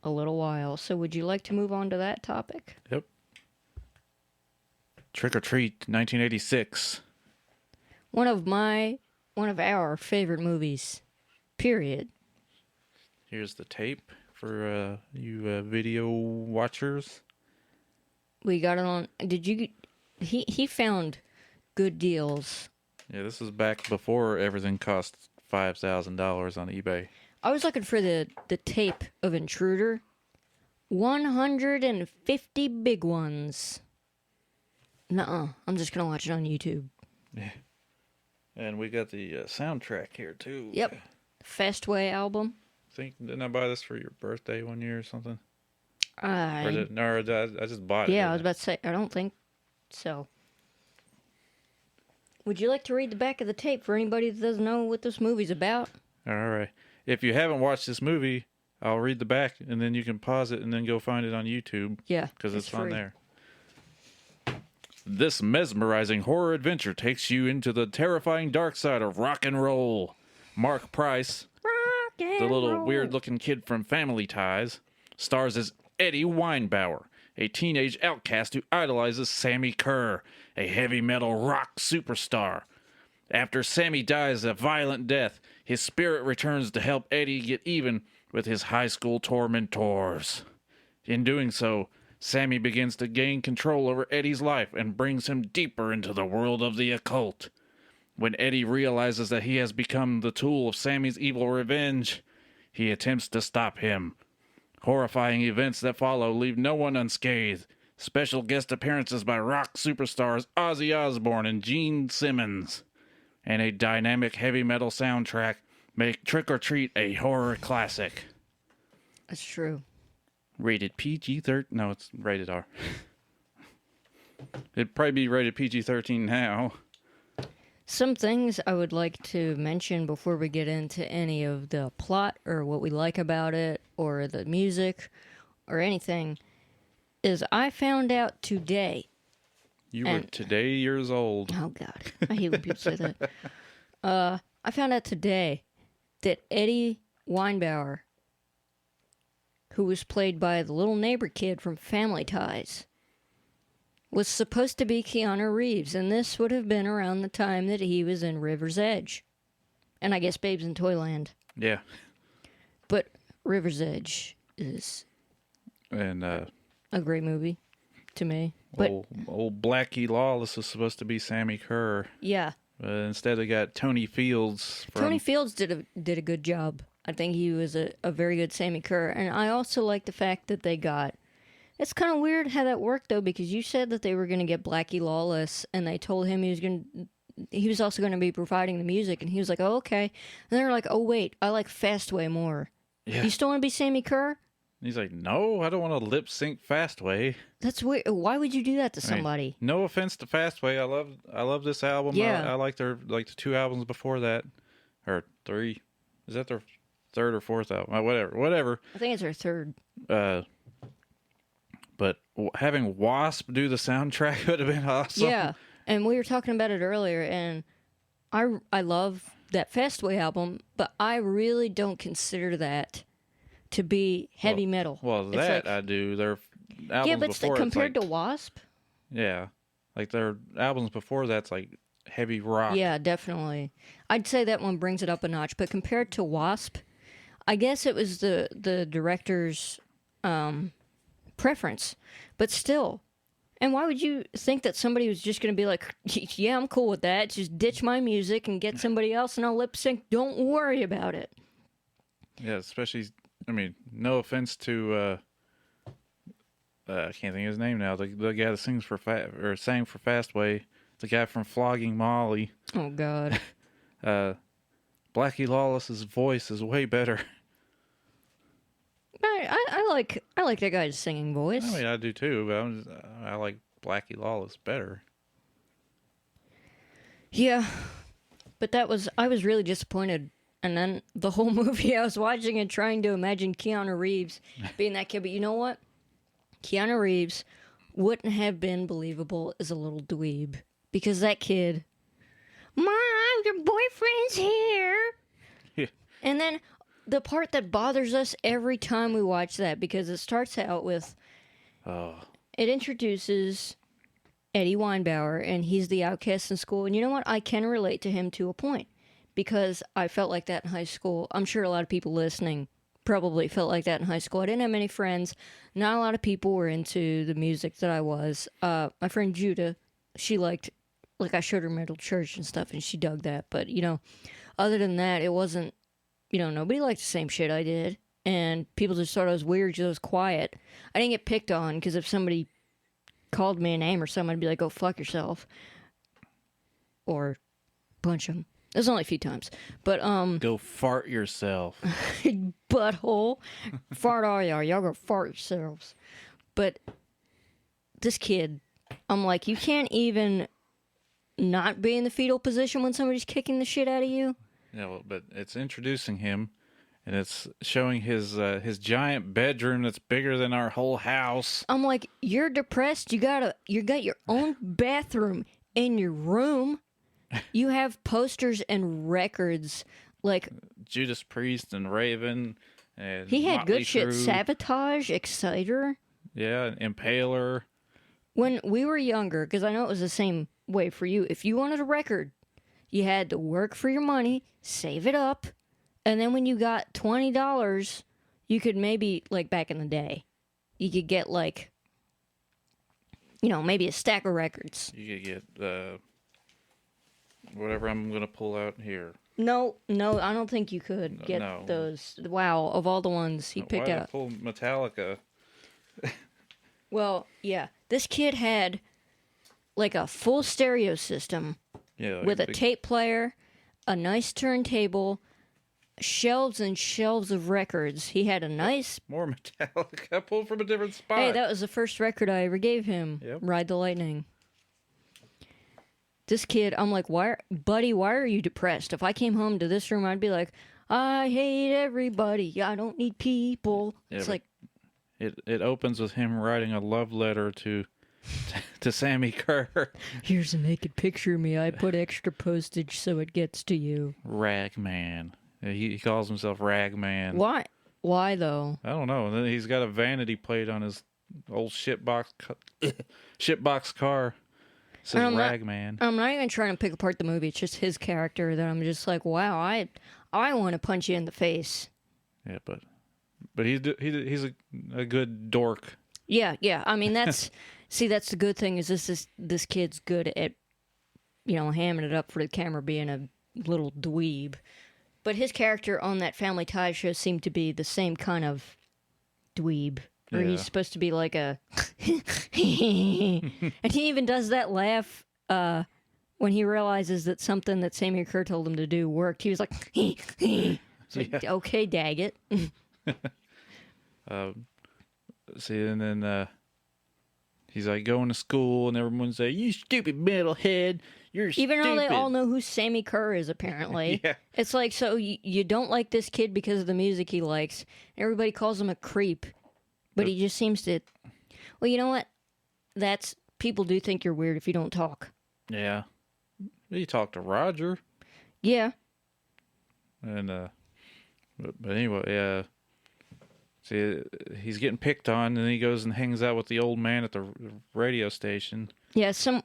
a little while. So would you like to move on to that topic? Yep. Trick or Treat, 1986. One of our favorite movies. Period. Here's the tape for you video watchers. We got it on... Did you... He found good deals. Yeah, this is back before everything cost $5,000 on eBay. I was looking for the tape of Intruder. 150 big ones. Nuh-uh. I'm just going to watch it on YouTube. Yeah. And we got the soundtrack here, too. Yep. Fastway album. Didn't I buy this for your birthday one year or something? I just bought it. Yeah, I was about to say, I don't think so. Would you like to read the back of the tape for anybody that doesn't know what this movie's about? All right. If you haven't watched this movie, I'll read the back, and then you can pause it and then go find it on YouTube. Yeah. Because it's on free. there. This mesmerizing horror adventure takes you into the terrifying dark side of rock and roll. Mark Price, Rock and the little roll. weird-looking kid from Family Ties, stars as Eddie Weinbauer, a teenage outcast who idolizes Sammy Kerr, a heavy metal rock superstar. After Sammy dies a violent death, his spirit returns to help Eddie get even with his high school tormentors. In doing so, Sammy begins to gain control over Eddie's life and brings him deeper into the world of the occult. When Eddie realizes that he has become the tool of Sammy's evil revenge, he attempts to stop him. Horrifying events that follow leave no one unscathed. Special guest appearances by rock superstars Ozzy Osbourne and Gene Simmons, and a dynamic heavy metal soundtrack make Trick or Treat a horror classic. That's true. Rated PG-13. No, it's rated R. It'd probably be rated PG-13 now. Some things I would like to mention before we get into any of the plot or what we like about it or the music or anything is I found out today. You were today years old. Oh, God. I hate when people say that. I found out today that Eddie Weinbauer, who was played by the little neighbor kid from Family Ties, was supposed to be Keanu Reeves, and this would have been around the time that he was in River's Edge. And I guess Babes in Toyland. Yeah. But River's Edge is And a great movie to me. But old Blackie Lawless was supposed to be Sammy Kerr. yeah. But instead they got Tony Fields. Tony Fields did a good job. I think he was a very good Sammy Kerr. And I also like the fact that they got... It's kind of weird how that worked, though, because you said that they were going to get Blackie Lawless, and they told him he was also going to be providing the music, and he was like, oh, okay. And they were like, oh, wait, I like Fastway more. Yeah. You still want to be Sammy Kerr? He's like, no, I don't want to lip sync Fastway. That's weird. Why would you do that to somebody? I mean, no offense to Fastway, I love this album. Yeah. I like the 2 albums before that, or 3. Is that their 3rd or 4th album? Whatever. I think it's our 3rd. But having Wasp do the soundtrack would have been awesome. Yeah, and we were talking about it earlier, and I love that Fastway album, but I really don't consider that to be heavy metal. Well, It's that like, I do. Their albums yeah, but before compared it's to Wasp, yeah, like their albums before that's like heavy rock. yeah, definitely. I'd say that one brings it up a notch, but compared to Wasp, I guess it was the director's preference, but still. And why would you think that somebody was just going to be like, yeah, I'm cool with that, just ditch my music and get somebody else and I'll lip sync, don't worry about it. Yeah, especially, I mean, no offense to I can't think of his name now, the guy that sang for Fastway, the guy from Flogging Molly. Oh God. Blackie Lawless's voice is way better. I like that guy's singing voice. I mean, I do too, but I like Blackie Lawless better. Yeah, but I was really disappointed. And then the whole movie I was watching and trying to imagine Keanu Reeves being that kid. But you know what? Keanu Reeves wouldn't have been believable as a little dweeb. Because that kid, Mom, your boyfriend's here. Yeah. And then the part that bothers us every time we watch that, because it starts out with, it introduces Eddie Weinbauer, and he's the outcast in school. And you know what? I can relate to him to a point, because I felt like that in high school. I'm sure a lot of people listening probably felt like that in high school. I didn't have many friends. Not a lot of people were into the music that I was. My friend Judah, she liked, like I showed her Metal Church and stuff, and she dug that. But, other than that, it wasn't, nobody liked the same shit I did. And people just thought I was weird because I was quiet. I didn't get picked on, because if somebody called me a name or something, I'd be like, go fuck yourself. Or punch them. There's only a few times. But, Go fart yourself. butthole. Fart all y'all. Y'all go fart yourselves. But this kid, I'm like, you can't even not be in the fetal position when somebody's kicking the shit out of you. Yeah, well, but it's introducing him, and it's showing his giant bedroom that's bigger than our whole house. I'm like, you're depressed. You got your own bathroom in your room. You have posters and records like Judas Priest and Raven, and he had Motley good shit. Crue. Sabotage, Exciter. Yeah, Impaler. When we were younger, because I know it was the same way for you. If you wanted a record, you had to work for your money, save it up, and then when you got $20, you could maybe, like back in the day, you could get like, maybe a stack of records. You could get whatever I'm going to pull out here. No, I don't think you could get those. Wow, of all the ones he picked Why out. pull Metallica? Well, yeah, this kid had like a full stereo system. Yeah, like with a tape player, a nice turntable, shelves and shelves of records. He had a nice... More Metallica. I pulled from a different spot. Hey, that was the first record I ever gave him. Yep. Ride the Lightning. This kid, I'm like, buddy, why are you depressed? If I came home to this room, I'd be like, I hate everybody. I don't need people. Yeah, it's like... It opens with him writing a love letter to Sammy Kerr. Here's a naked picture of me. I put extra postage so it gets to you. Ragman. He calls himself Ragman. Why? Why though? I don't know. And then he's got a vanity plate on his old shitbox car. Says Ragman. I'm not even trying to pick apart the movie. It's just his character that I'm just like, wow, I want to punch you in the face. Yeah, but he's a good dork. Yeah. I mean, that's that's the good thing is this kid's good at, hamming it up for the camera, being a little dweeb. But his character on that Family Ties show seemed to be the same kind of dweeb. Or he's supposed to be like a... and he even does that laugh when he realizes that something that Sammy Kerr told him to do worked. He was like, like, okay, Daggett. See, and then he's like going to school, and everyone's like, "You stupid metalhead, you're Even stupid." though they all know who Sammy Kerr is, apparently. Yeah. It's like, so you don't like this kid because of the music he likes. Everybody calls him a creep. But he just seems to... Well, you know what? People do think you're weird if you don't talk. Yeah. He talked to Roger. Yeah. And, but anyway, yeah. See, he's getting picked on, and he goes and hangs out with the old man at the radio station. Yeah, I think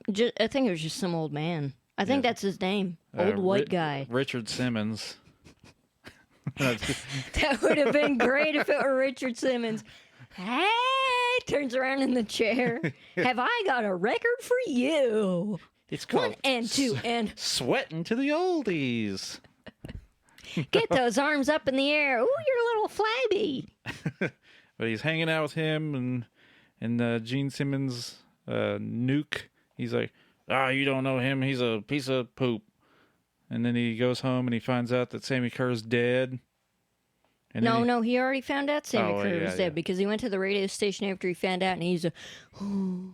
it was just some old man. I think that's his name. Old white guy. Richard Simmons. That would have been great if it were Richard Simmons. Hey, turns around in the chair. Have I got a record for you? It's called 1 and 2 and... Sweating to the Oldies. Get those arms up in the air. Ooh, you're a little flabby. But he's hanging out with him and Gene Simmons, Nuke. He's like, you don't know him. He's a piece of poop. And then he goes home and he finds out that Sammy Kerr's dead. And no, he already found out Sammy Kerr was dead yeah. because he went to the radio station after he found out, and he's yeah,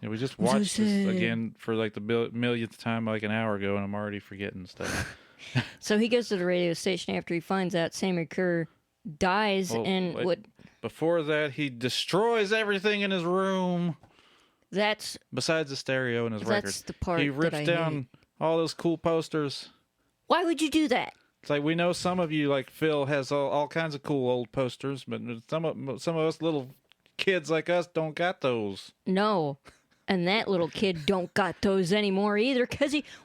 we just watched this again for like the millionth time like an hour ago, and I'm already forgetting stuff. So he goes to the radio station after he finds out Sammy Kerr dies, Before that, he destroys everything in his room. Besides the stereo and his record. That's the part he rips down all those cool posters. Why would you do that? It's like, we know some of you, like Phil, has all kinds of cool old posters, but some of us little kids like us don't got those. No, and that little kid don't got those anymore either.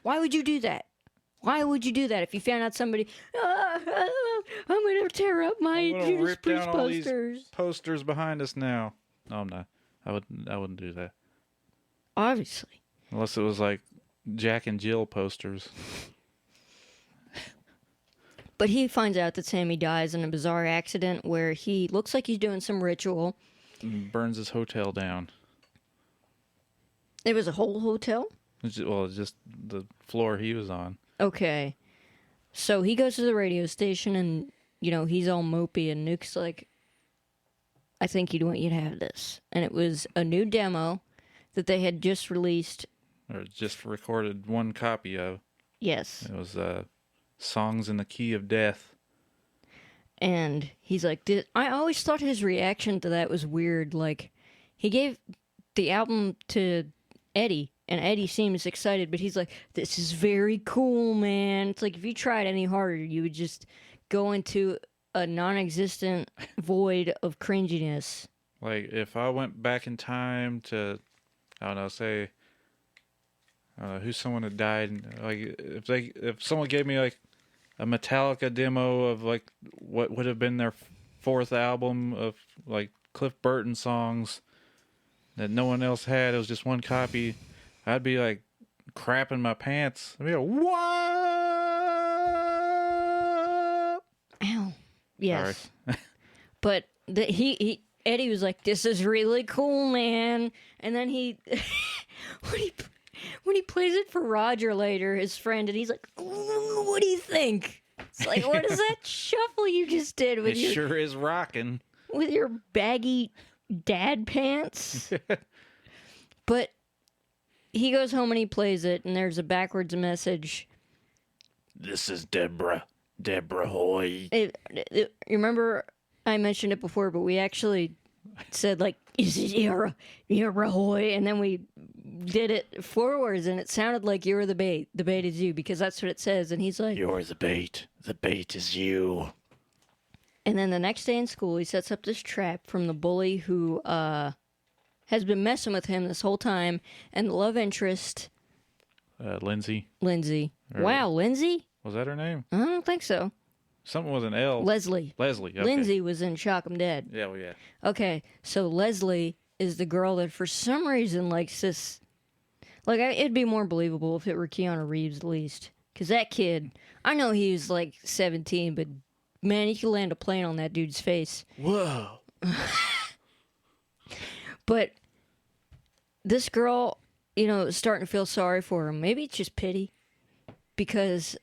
Why would you do that? Why would you do that if you found out somebody? I'm gonna tear up my Judas Priest all posters. These posters behind us now. No, I'm not. I wouldn't do that. Obviously, unless it was like Jack and Jill posters. But he finds out that Sammy dies in a bizarre accident where he looks like he's doing some ritual. And burns his hotel down. It was a whole hotel? It's just the floor he was on. Okay. So he goes to the radio station and, he's all mopey, and Nuke's like, I think he'd want you to have this. And it was a new demo that they had just released. Or just recorded one copy of. Yes. It was Songs in the Key of Death. And he's like, I always thought his reaction to that was weird. Like, he gave the album to Eddie, and Eddie seems excited, but he's like, this is very cool, man. It's like, if you tried any harder, you would just go into a non-existent void of cringiness. Like, if I went back in time to, I don't know, say, who's someone that died, like, if someone gave me, like, a Metallica demo of, like, what would have been their fourth album of, like, Cliff Burton songs that no one else had, it was just one copy, I'd be, like, crapping my pants. I'd be like, what? Ow. Yes. But Eddie was like, this is really cool, man. And then when he plays it for Roger later, his friend, and he's like, what do you think? It's like, what is that shuffle you just did with it sure is rocking. With your baggy dad pants? But he goes home and he plays it, and there's a backwards message. This is Deborah Hoy. You remember I mentioned it before, but we actually said, like, is it Deborah Hoy? And then we did it forwards, and it sounded like you're the bait. The bait is you, because that's what it says. And he's like, you're the bait. The bait is you. And then the next day in school, he sets up this trap from the bully who has been messing with him this whole time, and the love interest, Lindsay. Wow, Lindsay? Was that her name? I don't think so. Something with an L. Leslie. Okay. Lindsay was in Shock 'em Dead. Yeah, well, yeah. Okay, so Leslie is the girl that for some reason likes this. Like, it'd be more believable if it were Keanu Reeves at least. Because that kid, I know he was like 17, but man, he could land a plane on that dude's face. Whoa. But this girl, you know, is starting to feel sorry for him. Maybe it's just pity. Because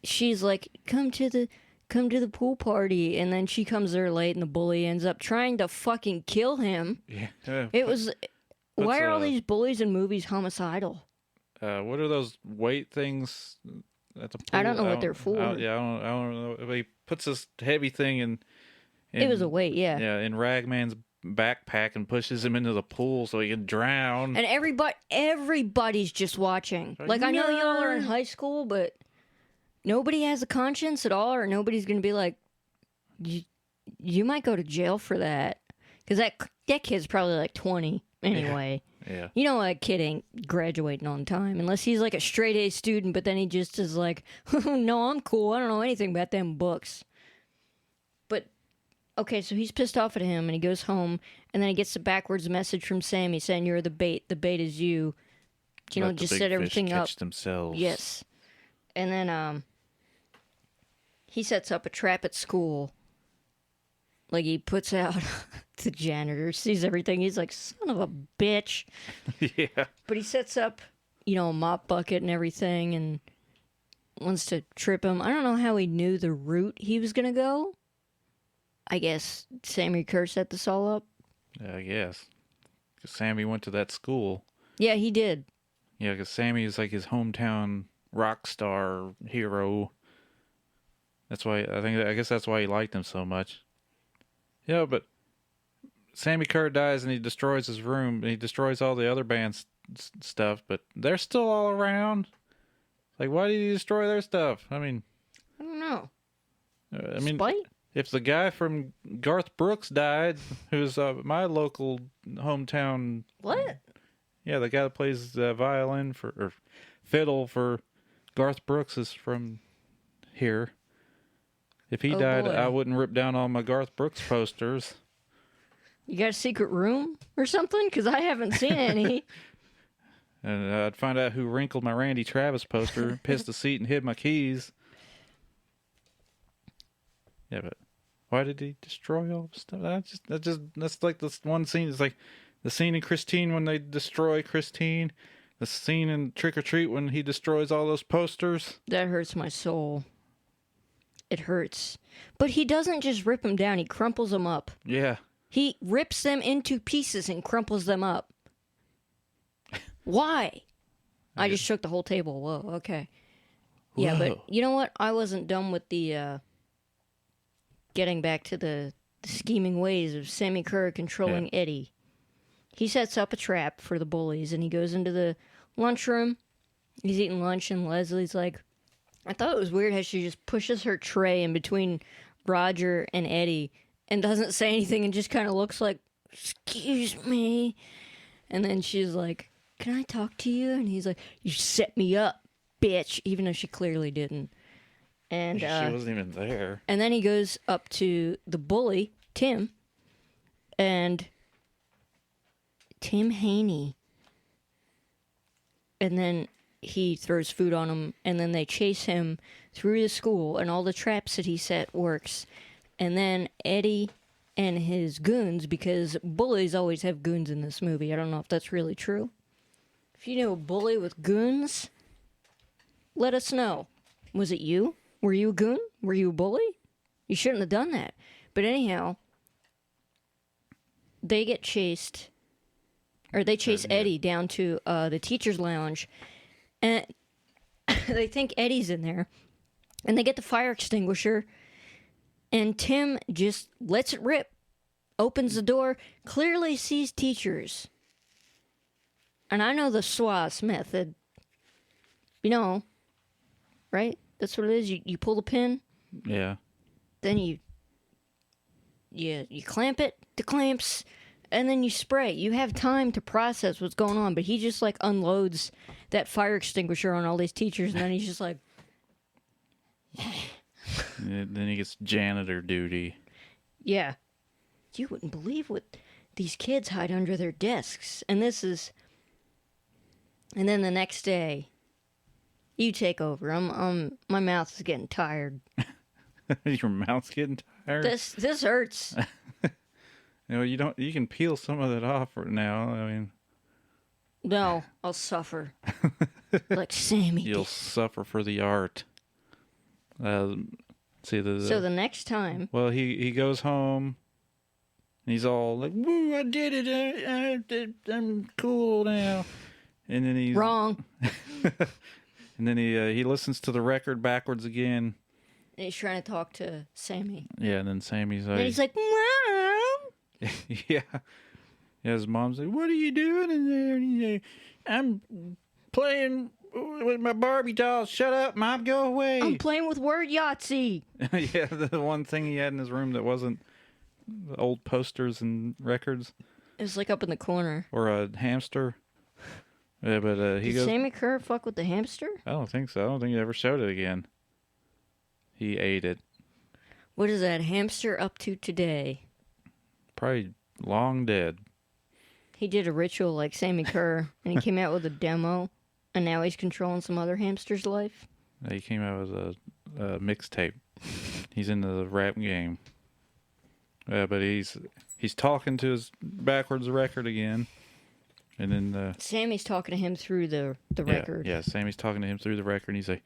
she's like, come to the pool party, and then she comes there late, and the bully ends up trying to fucking kill him. Yeah. It was. Why are all these bullies in movies homicidal? What are those weight things at the pool? I don't know what they're for. I don't know. He puts this heavy thing in. It was a weight, yeah. Yeah, in Ragman's backpack and pushes him into the pool so he can drown. And everybody's just watching. Like, I know y'all are in high school, but nobody has a conscience at all, or nobody's going to be like, you might go to jail for that. Because that kid's probably like 20 anyway. Yeah. You know, a kid ain't graduating on time unless he's like a straight A student, but then he just is like, no, I'm cool. I don't know anything about them books. But, okay, so he's pissed off at him, and he goes home, and then he gets a backwards message from Sammy saying, you're the bait. The bait is you. You know, Let the just big set everything fish up. catch themselves. Yes. And then he sets up a trap at school. Like, he puts out the janitor, sees everything. He's like, son of a bitch. Yeah. But he sets up, you know, a mop bucket and everything and wants to trip him. I don't know how he knew the route he was going to go. I guess Sammy Kerr set this all up. Yeah, I guess. 'Cause Sammy went to that school. Yeah, he did. Yeah, because Sammy is like his hometown rock star hero. That's why, I guess that's why he liked him so much. Yeah, but Sammy Kerr dies and he destroys his room. And he destroys all the other band's stuff, but they're still all around. Like, why did he destroy their stuff? I mean, I don't know. Spite? If the guy from Garth Brooks died, who's my local hometown. What? Yeah, the guy that plays violin or fiddle for Garth Brooks is from here. If he died, boy. I wouldn't rip down all my Garth Brooks posters. You got a secret room or something? Because I haven't seen any. And I'd find out who wrinkled my Randy Travis poster, pissed the seat, and hid my keys. Yeah, but why did he destroy all the stuff? That's like this one scene. It's like the scene in Christine when they destroy Christine. The scene in Trick or Treat when he destroys all those posters. That hurts my soul. It hurts. But he doesn't just rip them down. He crumples them up. Yeah. He rips them into pieces and crumples them up. Why? I just shook the whole table. Whoa, okay. Yeah, Whoa. but you know what? I wasn't done with the getting back to the scheming ways of Sammy Kerr controlling Eddie. He sets up a trap for the bullies, and he goes into the lunchroom. He's eating lunch, and Leslie's like, I thought it was weird how she just pushes her tray in between Roger and Eddie and doesn't say anything and just kind of looks like, excuse me. And then she's like, can I talk to you? And he's like, you set me up, bitch, even though she clearly didn't. And she wasn't even there. And then he goes up to the bully, Tim, and Tim Haney. And then he throws food on him, and then they chase him through the school, and all the traps that he set works. And then Eddie and his goons, because bullies always have goons in this movie. I don't know if that's really true. If you know a bully with goons, let us know. Was it you? Were you a goon? Were you a bully? You shouldn't have done that. But anyhow, they get chased, or they chase Eddie down to the teacher's lounge, and they think Eddie's in there, and they get the fire extinguisher, and Tim just lets it rip, opens the door, clearly sees teachers. And I know the SWAS method. You know, right? That's what it is. You pull the pin. Yeah. Then you clamp it, the clamps, and then you spray. You have time to process what's going on, but he just like unloads that fire extinguisher on all these teachers, and then he's just like, Then he gets janitor duty. yeah. You wouldn't believe what these kids hide under their desks. And then the next day, you take over. My mouth is getting tired. Your mouth's getting tired. This hurts. You can peel some of that off now. I mean, No, I'll suffer. Like Sammy. You'll suffer for the art. So the next time. Well, he goes home. And he's all like, "Woo! I did it! I'm cool now." And then he's Wrong. And then he listens to the record backwards again. And he's trying to talk to Sammy. Yeah, and then Sammy's like, And he's like, Mom. yeah. His mom's like, "What are you doing in there?" And he's like, "I'm playing with my Barbie dolls. Shut up, Mom. Go away." I'm playing with word Yahtzee. Yeah, the one thing he had in his room that wasn't the old posters and records. It was like up in the corner. Or a hamster. Yeah, but he Did goes. Sammy Kerr fuck with the hamster? I don't think so. I don't think he ever showed it again. He ate it. What is that hamster up to today? Probably long dead. He did a ritual like Sammy Kerr, and he came out with a demo, and now he's controlling some other hamster's life. He came out with a mixtape. He's into the rap game. But he's talking to his backwards record again. And then Sammy's talking to him through the record. Yeah, Sammy's talking to him through the record, and he's like,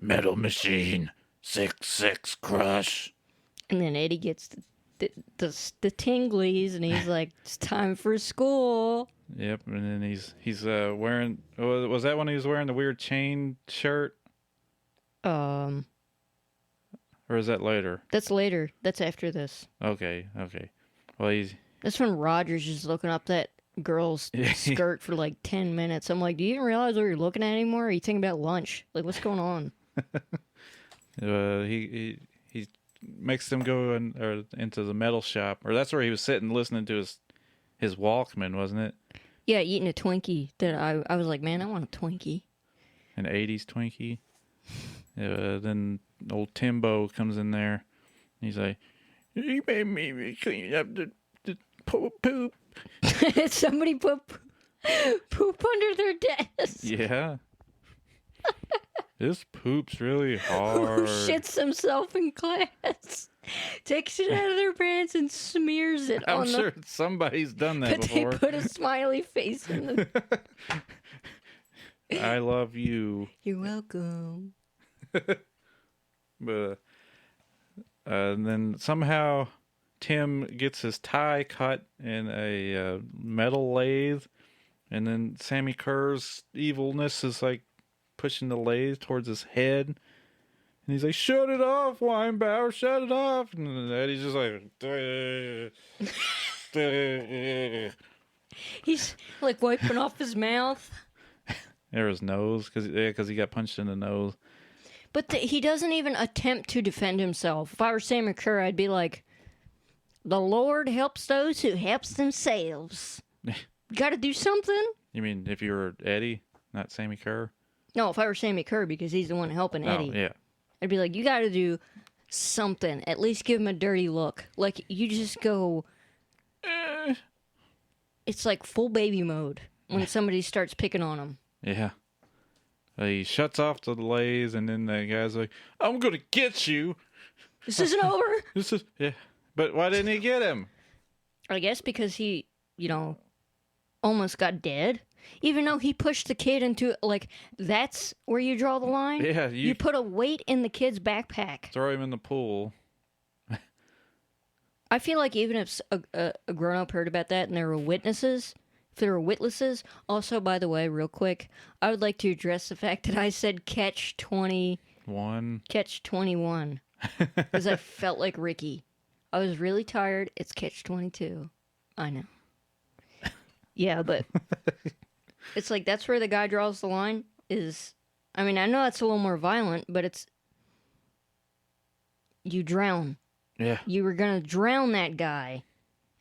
"Metal Machine, 6-6 crush." And then Eddie gets the tinglies, and he's like, "It's time for school." Yep, and then he's wearing. Was that when he was wearing the weird chain shirt? Or is that later? That's later. That's after this. Okay. Well, That's when Roger's just looking up that girl's skirt for like 10 minutes. I'm like, do you even realize what you're looking at anymore? Or are you thinking about lunch? Like, what's going on? He makes them go into the metal shop, or that's where he was sitting listening to his Walkman, wasn't it? Yeah, eating a Twinkie. That I was like, man, I want a Twinkie. An 80s Twinkie. Then old Timbo comes in there. And he's like, "You made me clean up the poop." Somebody put poop under their desk. Yeah. This poop's really hard. Who shits himself in class, takes it out of their pants and smears it I'm sure somebody's done that before. They put a smiley face in the... I love you. You're welcome. But and then somehow Tim gets his tie cut in a metal lathe, and then Sammy Kerr's evilness is like pushing the lathe towards his head, and he's like, "Shut it off, Weinbauer, shut it off!" And Eddie's just like, he's like wiping off his mouth. Or his nose, because he got punched in the nose. But he doesn't even attempt to defend himself. If I were Sammy Kerr, I'd be like, "The Lord helps those who helps themselves." Got to do something. You mean if you were Eddie, not Sammy Kerr? No, if I were Sammy Kerr, because he's the one helping Eddie. Oh, yeah. I'd be like, you got to do something. At least give him a dirty look. Like, you just go... It's like full baby mode when somebody starts picking on him. Yeah. He shuts off the lathe, and then the guy's like, "I'm going to get you." This isn't over. Yeah. But why didn't he get him? I guess because he, almost got dead. Even though he pushed the kid into, like, that's where you draw the line? Yeah. You put a weight in the kid's backpack. Throw him in the pool. I feel like even if a grown-up heard about that and there were witnesses, if there were witnesses... Also, by the way, real quick, I would like to address the fact that I said catch 21. Catch 21. Because I felt like Ricky. I was really tired. It's catch 22. I know. Yeah, but... It's like, that's where the guy draws the line, is... I mean, I know that's a little more violent, but it's... You drown. Yeah. You were gonna drown that guy.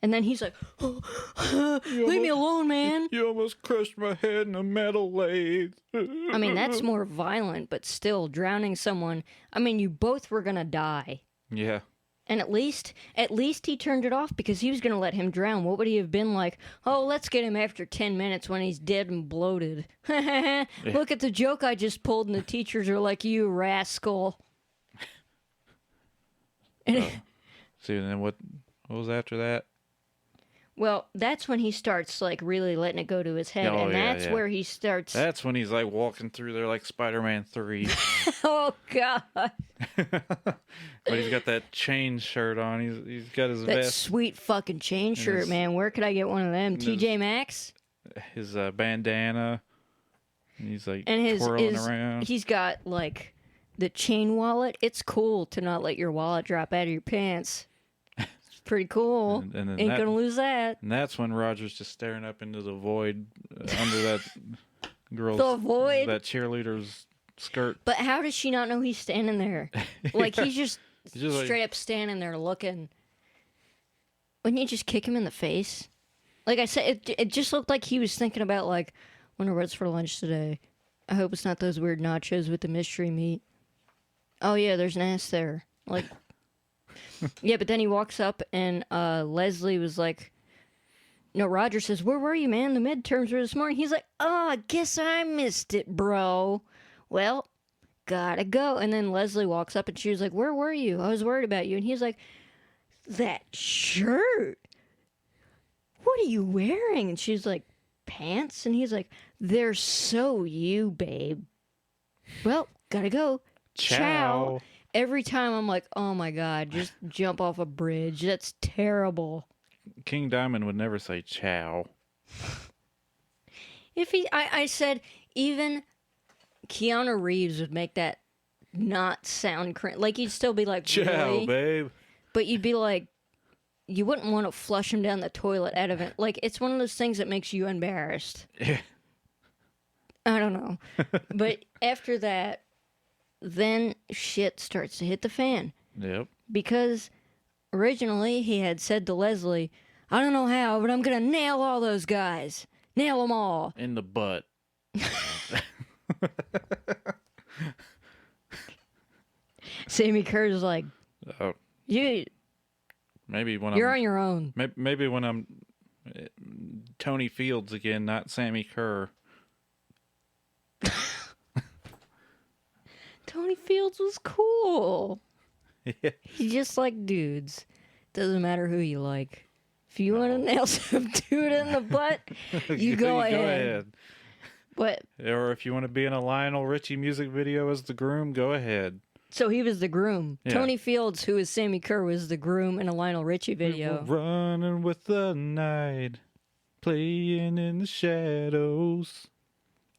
And then he's like, oh, leave me alone, man. You almost crushed my head in a metal lathe. I mean, that's more violent, but still, drowning someone, I mean, you both were going to die. Yeah. And at least he turned it off because he was going to let him drown. What would he have been like? Oh, let's get him after 10 minutes when he's dead and bloated. Look at the joke I just pulled, and the teachers are like, you rascal. See, and then what was after that? Well, that's when he starts, like, really letting it go to his head. Oh, and yeah, that's yeah. where he starts... That's when he's, like, walking through there like Spider-Man 3. Oh, God. But he's got that chain shirt on. He's got his That vest. sweet fucking chain shirt, man. Where could I get one of them? TJ Maxx? His bandana. And he's, like, And twirling around. he's got, like, the chain wallet. It's cool to not let your wallet drop out of your pants. It's pretty cool. And then Ain't gonna lose that. And that's when Roger's just staring up into the void under that girl's... The void? That cheerleader's skirt. But how does she not know he's standing there? Like, he's just just straight up standing there looking. Wouldn't you just kick him in the face? Like I said, it just looked like he was thinking about, like, wonder what's for lunch today. I hope it's not those weird nachos with the mystery meat. Oh, yeah, there's an ass there. Like, yeah, but then he walks up and Leslie was like, no, Roger says, where were you, man? The midterms were this morning. He's like, oh, I guess I missed it, bro. Well, gotta go. And then Leslie walks up and she was like, where were you? I was worried about you. And he's like, that shirt. What are you wearing? And she's like, pants? And he's like, they're so you, babe. Well, gotta go. Ciao. Every time I'm like, oh my God, just jump off a bridge. That's terrible. King Diamond would never say ciao. I said, even Keanu Reeves would make that not sound cringe. Like, you'd still be like, Ciao, really? babe. But you'd be like, you wouldn't want to flush him down the toilet out of it. Like, it's one of those things that makes you embarrassed. Yeah. I don't know. But after that, then shit starts to hit the fan. Yep. Because originally he had said to Leslie, I don't know how, but I'm going to nail all those guys. Nail them all. In the butt. Sammy Kerr's like, Oh, maybe when you're I'm... on your own. Maybe when I'm Tony Fields again, not Sammy Kerr. Tony Fields was cool. Yeah. He just like dudes. Doesn't matter who you like. If you want to nail some dude in the butt, you go ahead. But Or if you want to be in a Lionel Richie music video as the groom, go ahead. so he was the groom. Yeah. Tony Fields, who is Sammy Kerr, was the groom in a Lionel Richie video. We were running with the night, playing in the shadows.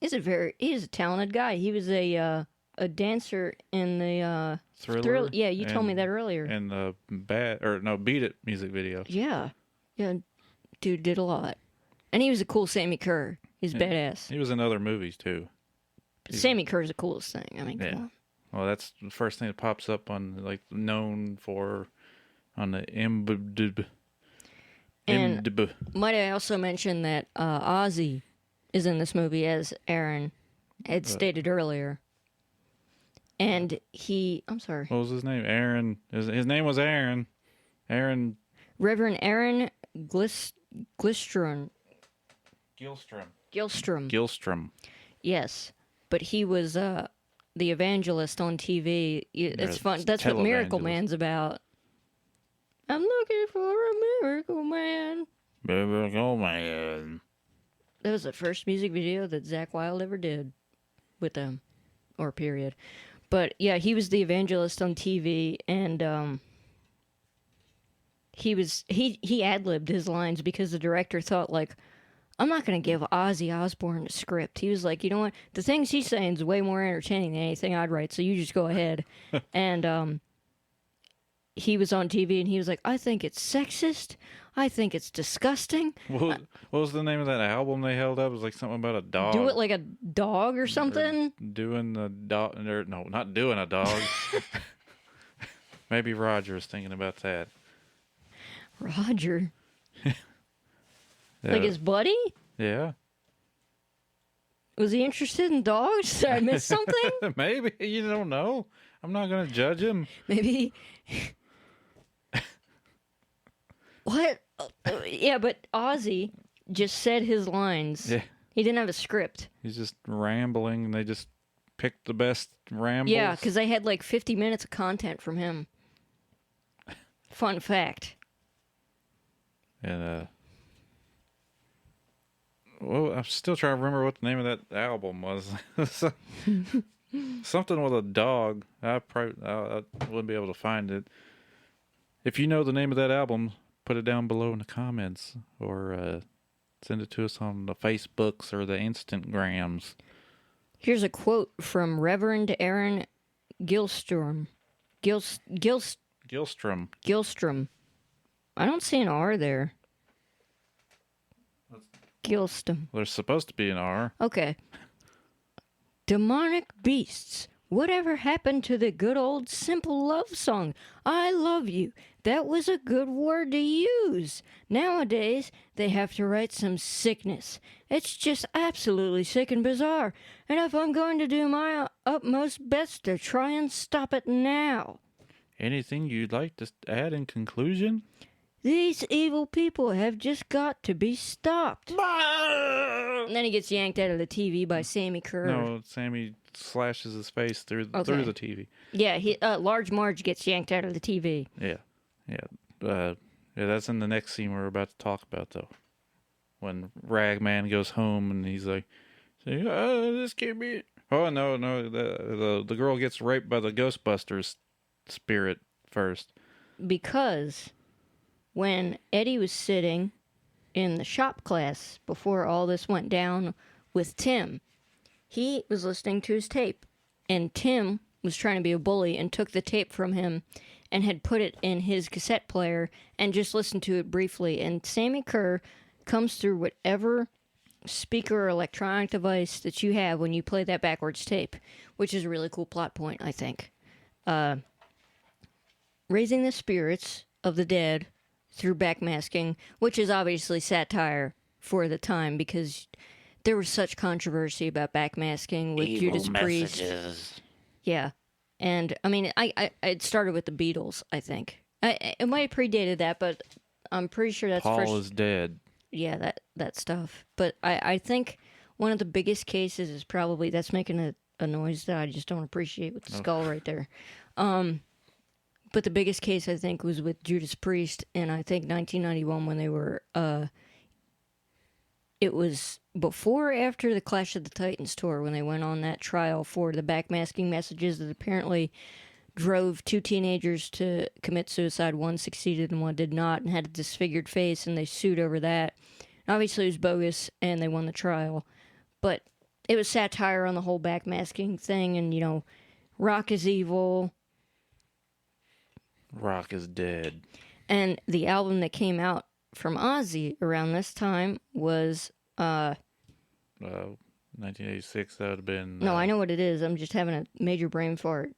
He's a talented guy. He was a dancer in the Thriller. Yeah, you told me that earlier. And the Beat It music video. Yeah, dude did a lot, and he was a cool Sammy Kerr. He's badass. He was in other movies too. Sammy Kerr's the coolest thing. I mean, Yeah. come on. Well, that's the first thing that pops up on, like, known for on the IMDb. And IMDb. might I also mention that Ozzy is in this movie as Aaron had stated earlier. And I'm sorry. What was his name? Aaron. His name was Aaron. Aaron Reverend Aaron Glistrom. Gilstrom. Yes. But he was the evangelist on TV. It's fun. That's what Miracle televangelist. Man's about. I'm looking for a miracle man. Miracle Man. That was the first music video that Zakk Wylde ever did with them, or period. But yeah, he was the evangelist on TV, and he ad-libbed his lines because the director thought, like, I'm not going to give Ozzy Osbourne a script. He was like, you know what? The things he's saying is way more entertaining than anything I'd write, so you just go ahead. And he was on TV, and he was like, I think it's sexist. I think it's disgusting. What was the name of that album they held up? It was like something about a dog. Do it like a dog or something? Doing the dog. No, not doing a dog. Maybe Roger's thinking about that. Roger. Like his buddy? Yeah. Was he interested in dogs? Did I miss something? Maybe. You don't know. I'm not going to judge him. Maybe. What? Yeah, but Ozzy just said his lines. Yeah. He didn't have a script. He's just rambling, and they just picked the best rambles. Yeah, because they had like 50 minutes of content from him. Fun fact. And, well, I'm still trying to remember what the name of that album was. Something with a dog. I wouldn't be able to find it. If you know the name of that album, put it down below in the comments, or send it to us on the Facebooks or the Instagrams. Here's a quote from Reverend Aaron Gilstrom. Gilstrom. I don't see an R there. Gilstrom. There's supposed to be an R. Okay. Demonic beasts. Whatever happened to the good old simple love song? I love you. That was a good word to use. Nowadays, they have to write some sickness. It's just absolutely sick and bizarre. And if I'm going to do my utmost best to try and stop it now. Anything you'd like to add in conclusion? These evil people have just got to be stopped. And then he gets yanked out of the TV by Sammy Kerr. No, Sammy slashes his face through the TV. Yeah, Large Marge gets yanked out of the TV. Yeah. Yeah, that's in the next scene we're about to talk about, though. When Ragman goes home and he's like, this can't be it. Oh, no, the girl gets raped by the Ghostbusters spirit first. Because when Eddie was sitting in the shop class before all this went down with Tim, he was listening to his tape, and Tim was trying to be a bully and took the tape from him and had put it in his cassette player and just listened to it briefly. And Sammy Kerr comes through whatever speaker or electronic device that you have when you play that backwards tape, which is a really cool plot point, I think. Raising the spirits of the dead through backmasking, which is obviously satire for the time because there was such controversy about backmasking with Evil Judas Priest. messages. Yeah. And, I mean, it started with the Beatles, I think. It might have predated that, but I'm pretty sure that's Paul is dead. Yeah, that stuff. But I think one of the biggest cases is probably, that's making a noise that I just don't appreciate with the skull right there. But the biggest case, I think, was with Judas Priest, and I think 1991 when they were, it was before or after the Clash of the Titans tour when they went on that trial for the backmasking messages that apparently drove two teenagers to commit suicide. One succeeded and one did not and had a disfigured face, and they sued over that. And obviously it was bogus, and they won the trial. But it was satire on the whole backmasking thing, and, you know, rock is evil. Rock is dead. And the album that came out from Ozzy around this time was 1986. That would have been. No, I know what it is. I'm just having a major brain fart.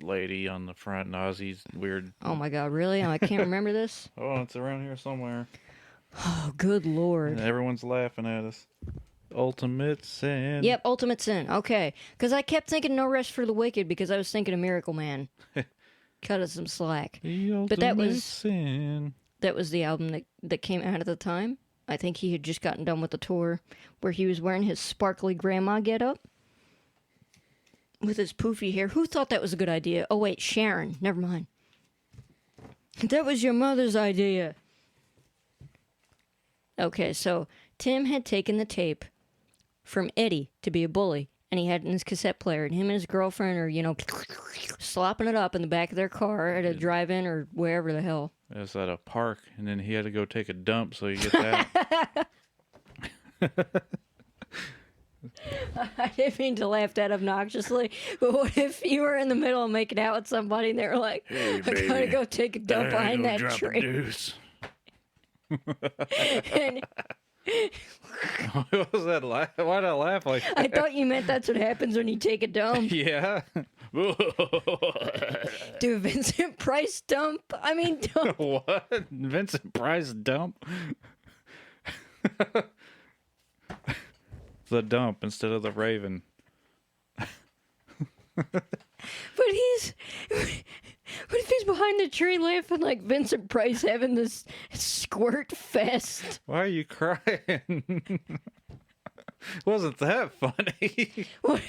Lady on the front, and Ozzy's weird. Oh my God, really? I can't remember this. Oh, it's around here somewhere. Oh, good Lord. And everyone's laughing at us. Ultimate Sin. Yep, Ultimate Sin. Okay. Because I kept thinking No Rest for the Wicked because I was thinking of Miracle Man. Cut us some slack. But that was Sin. That was the album that came out at the time. I think he had just gotten done with the tour where he was wearing his sparkly grandma getup with his poofy hair. Who thought that was a good idea? Oh, wait, Sharon. Never mind. That was your mother's idea. Okay, so Tim had taken the tape from Eddie to be a bully, and he had it in his cassette player, and him and his girlfriend are, you know, slopping it up in the back of their car at a drive-in or wherever the hell. It was at a park, and then he had to go take a dump, so you get that. I didn't mean to laugh that obnoxiously, but what if you were in the middle of making out with somebody and they were like, hey, I gotta go take a dump behind that tree. What was that laugh? Why did I laugh like that? I thought you meant that's what happens when you take a dump. Yeah. Do Vincent Price dump? I mean, dump. What? Vincent Price dump? The dump instead of the raven. But what if he's behind the tree laughing like Vincent Price having this squirt fest? Why are you crying? Wasn't that funny? What?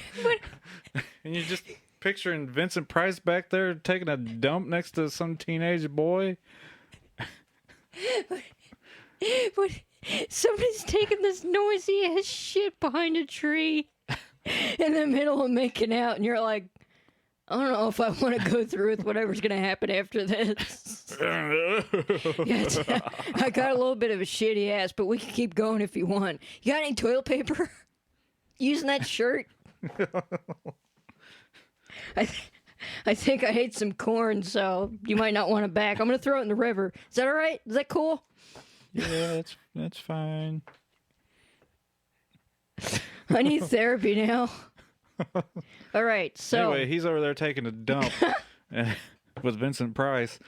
And you're just picturing Vincent Price back there taking a dump next to some teenage boy? What? Somebody's taking this noisy ass shit behind a tree in the middle of making out, and you're like, I don't know if I want to go through with whatever's going to happen after this. Yeah, I got a little bit of a shitty ass, but we can keep going if you want. You got any toilet paper? Using that shirt? I think I ate some corn, so you might not want it back. I'm going to throw it in the river. Is that all right? Is that cool? Yeah, that's fine. I need therapy now. All right, so anyway, he's over there taking a dump with Vincent Price,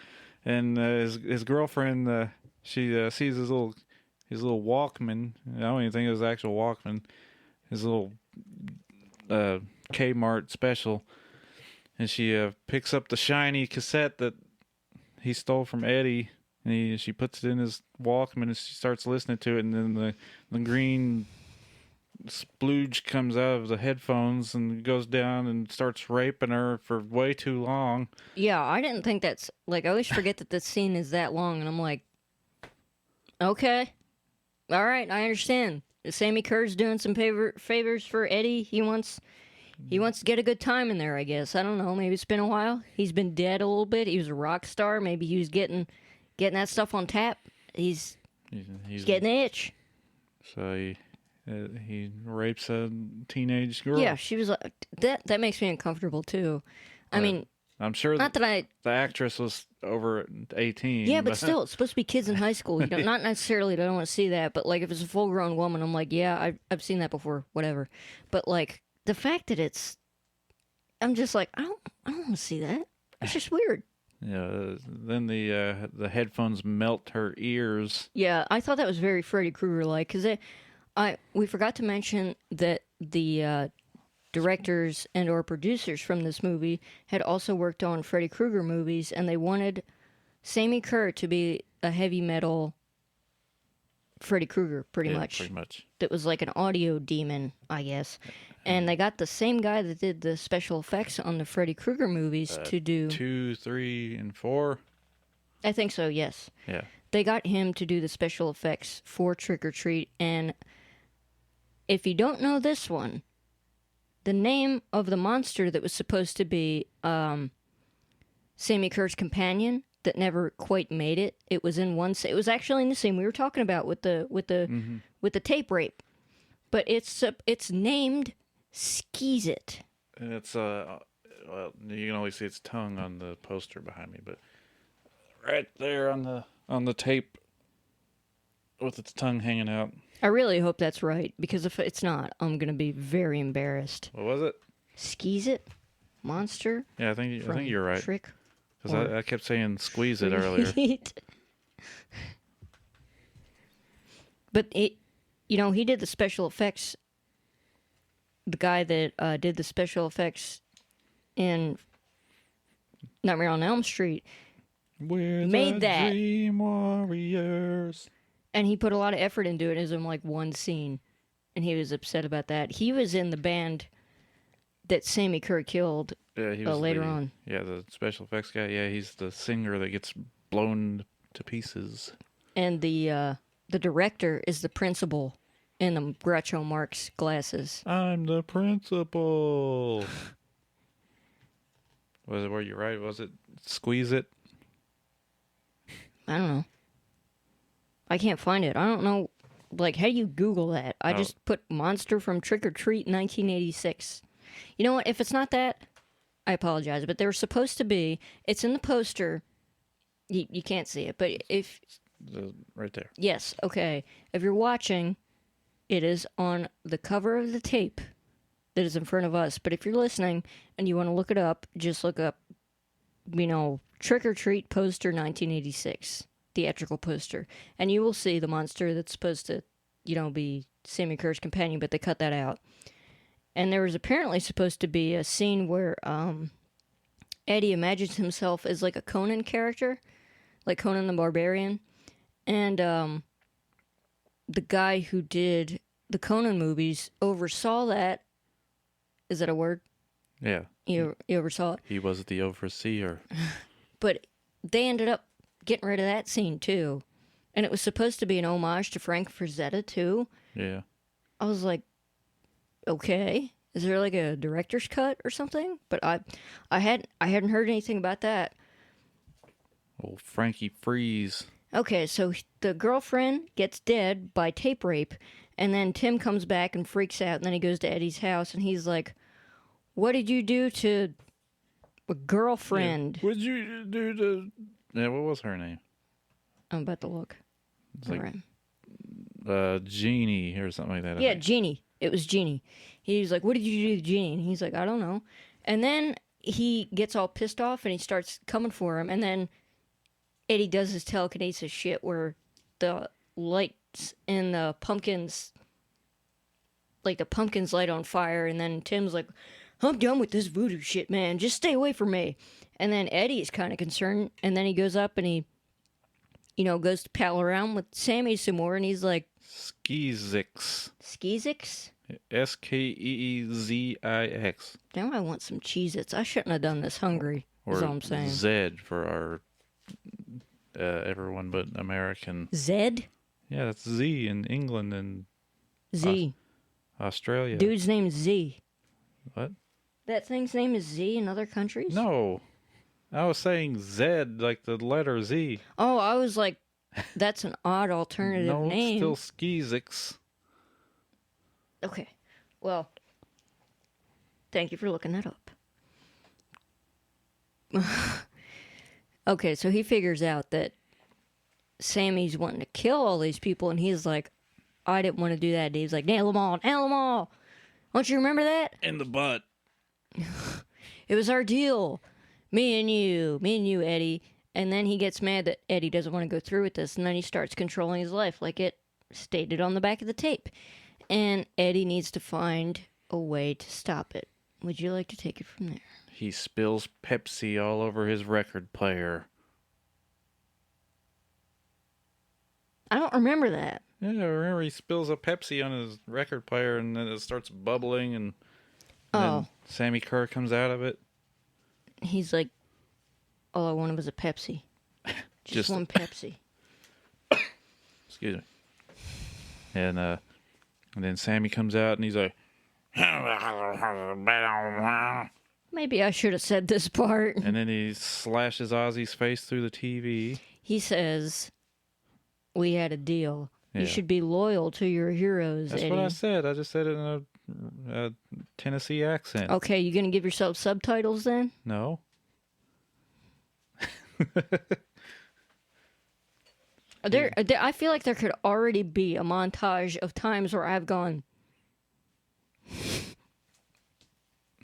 and his girlfriend she sees his little Walkman. I don't even think it was actual Walkman. His little Kmart special, and she picks up the shiny cassette that he stole from Eddie. And she puts it in his Walkman and she starts listening to it, and then the green splooge comes out of the headphones and goes down and starts raping her for way too long. Yeah, I didn't think that's like, I always forget that this scene is that long, and I'm like, okay, all right, I understand. Sammy Kerr's doing some favors for Eddie. He wants to get a good time in there, I guess. I don't know. Maybe it's been a while. He's been dead a little bit. He was a rock star. Maybe he was getting that stuff on tap. He's getting the itch. So he rapes a teenage girl. Yeah, she was like, that makes me uncomfortable too. I mean, I'm sure not that the actress was over 18. Yeah, but still, it's supposed to be kids in high school. You know, not necessarily that I don't want to see that, but like if it's a full grown woman, I'm like, yeah, I've seen that before, whatever. But like the fact that I'm just like, I don't want to see that. It's just weird. Yeah, then the headphones melt her ears. Yeah, I thought that was very Freddy Krueger like, because we forgot to mention that the directors and or producers from this movie had also worked on Freddy Krueger movies, and they wanted Sammy Kerr to be a heavy metal Freddy Krueger, pretty much. That was like an audio demon, I guess. And they got the same guy that did the special effects on the Freddy Krueger movies to do 2, 3, and 4. I think so, yes. Yeah. They got him to do the special effects for Trick or Treat, and if you don't know this one, the name of the monster that was supposed to be Sammy Kerr's companion that never quite made it. It was in one. It was actually in the scene we were talking about with the tape rape, but it's named Skeez-It. And it's well, you can only see its tongue on the poster behind me, but right there on the tape with its tongue hanging out. I really hope that's right, because if it's not, I'm gonna be very embarrassed. What was it? Skeez-It, monster. Yeah, I think you're right. Trick. Because I kept saying squeeze it earlier. But he did the special effects. The guy that did the special effects in Nightmare on Elm Street made that. Dream Warriors. And he put a lot of effort into it as in like one scene. And he was upset about that. He was in the band that Sammy Kerr killed later on. Yeah, the special effects guy. Yeah, he's the singer that gets blown to pieces. And the director is the principal in the Groucho Marx glasses. I'm the principal. Were you right? Was it Squeeze It? I don't know. I can't find it. I don't know. Like, how do you Google that? I just put monster from Trick or Treat 1986. You know what? If it's not that, I apologize. But they were supposed to be. It's in the poster. You can't see it. But if right there. Yes, okay. If you're watching, it is on the cover of the tape that is in front of us. But if you're listening and you want to look it up, just look up, Trick or Treat poster 1986, theatrical poster. And you will see the monster that's supposed to, be Sammy Kerr's companion, but they cut that out. And there was apparently supposed to be a scene where Eddie imagines himself as like a Conan character, like Conan the Barbarian. And the guy who did the Conan movies oversaw that. Is that a word? Yeah. You oversaw it? He was the overseer. But they ended up getting rid of that scene, too. And it was supposed to be an homage to Frank Frazetta, too. Yeah. I was like, okay. Is there like a director's cut or something? But I hadn't heard anything about that. Old Frankie Freeze. Okay, so the girlfriend gets dead by tape rape, and then Tim comes back and freaks out, and then he goes to Eddie's house, and he's like, what did you do to a girlfriend? Yeah. What'd you do to... Yeah, what was her name? I'm about to look. It's like Jeannie or something like that. Yeah, Jeannie. It was Jeannie. He's like, what did you do to Jeannie? And he's like, I don't know. And then he gets all pissed off, and he starts coming for him, and then Eddie does his telekinesis shit where the lights in the pumpkins, like the pumpkins light on fire, and then Tim's like, I'm done with this voodoo shit, man. Just stay away from me. And then Eddie's kind of concerned, and then he goes up and he, goes to pal around with Sammy some more, and he's like... Skeezix. Skeezix? Skeezix. Now I want some Cheez-Its. I shouldn't have done this hungry, is all I'm saying. Zed for our... everyone but American. Zed? Yeah, that's Z in England and Z. Australia. Dude's name's Z. What? That thing's name is Z in other countries? No. I was saying Zed, like the letter Z. Oh, I was like, that's an odd alternative name. No, it's still Skeezix. Okay. Well, thank you for looking that up. Okay, so he figures out that Sammy's wanting to kill all these people, and he's like, I didn't want to do that. He's like, nail them all, nail them all. Don't you remember that? In the butt. It was our deal. Me and you, Eddie. And then he gets mad that Eddie doesn't want to go through with this, and then he starts controlling his life like it stated on the back of the tape. And Eddie needs to find a way to stop it. Would you like to take it from there? He spills Pepsi all over his record player. I don't remember that. Yeah, I remember he spills a Pepsi on his record player, and then it starts bubbling, and then Sammy Kerr comes out of it. He's like, all I wanted was a Pepsi. Just one Pepsi. Excuse me. And then Sammy comes out, and he's like... Maybe I should have said this part. And then he slashes Ozzy's face through the TV. He says, we had a deal. Yeah. You should be loyal to your heroes, That's Eddie. what I said. I just said it in a Tennessee accent. Okay, you going to give yourself subtitles then? No. I feel like there could already be a montage of times where I've gone...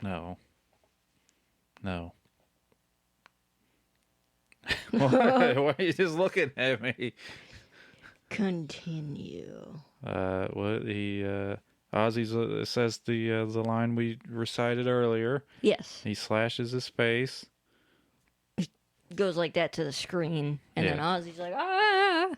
No. Why are you just looking at me? Continue. Ozzy says the line we recited earlier. Yes. He slashes his face. Goes like that to the screen, and then Ozzy's like, ah!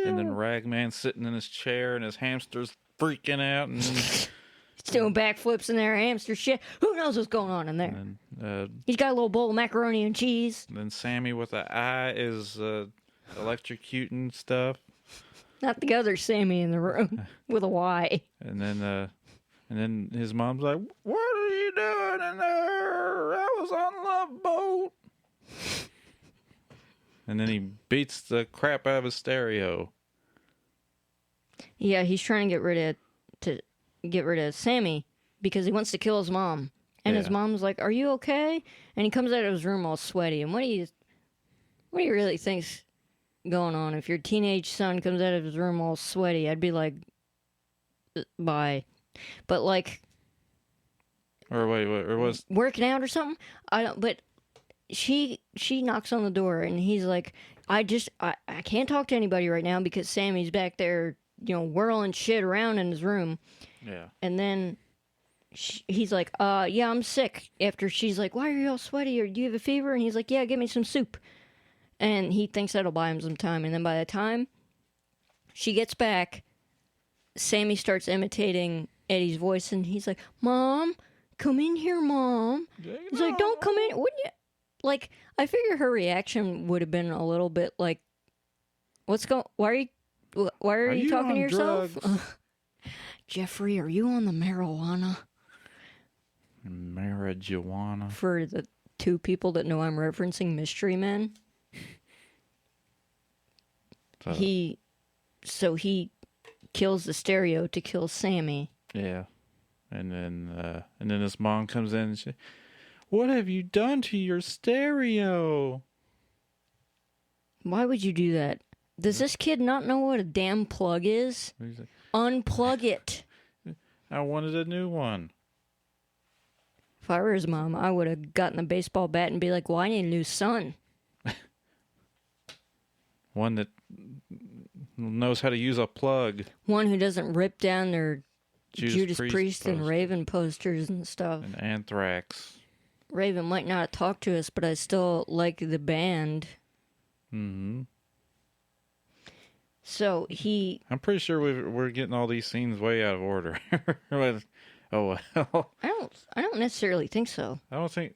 And then Ragman's sitting in his chair, and his hamster's freaking out, and he's doing backflips in there, hamster shit. Who knows what's going on in there? And, he's got a little bowl of macaroni and cheese. And then Sammy with the eye is electrocuting stuff. Not the other Sammy in the room with a Y. And then his mom's like, "What are you doing in there? I was on Love Boat." And then he beats the crap out of his stereo. Yeah, he's trying to get rid of Sammy because he wants to kill his mom. And his mom's like, "Are you okay?" And he comes out of his room all sweaty. And what do you really think's going on? If your teenage son comes out of his room all sweaty, I'd be like, bye. But like, or wait, or was working out or something? I don't. But she knocks on the door, and he's like, I can't talk to anybody right now because Sammy's back there, whirling shit around in his room. Yeah. And then he's like, yeah, I'm sick. After she's like, why are you all sweaty? Or do you have a fever? And he's like, yeah, give me some soup. And he thinks that'll buy him some time. And then by the time she gets back, Sammy starts imitating Eddie's voice. And he's like, Mom, come in here, Mom. He's like, don't come in. Wouldn't you? Like, I figure her reaction would have been a little bit like, why are you talking to yourself? Jeffrey, are you on the marijuana? Marijuana. For the two people that know I'm referencing Mystery Men. He kills the stereo to kill Sammy. Yeah. And then his mom comes in and she, what have you done to your stereo? Why would you do that? Does this kid not know what a damn plug is? Like, unplug it. I wanted a new one. If I were his mom, I would have gotten a baseball bat and be like, well, I need a new son. One that knows how to use a plug. One who doesn't rip down their Judas Priest and poster. Raven posters and stuff. And Anthrax. Raven might not talk to us, but I still like the band. Mm-hmm. So I'm pretty sure we're getting all these scenes way out of order. Oh well. I don't necessarily think so. I think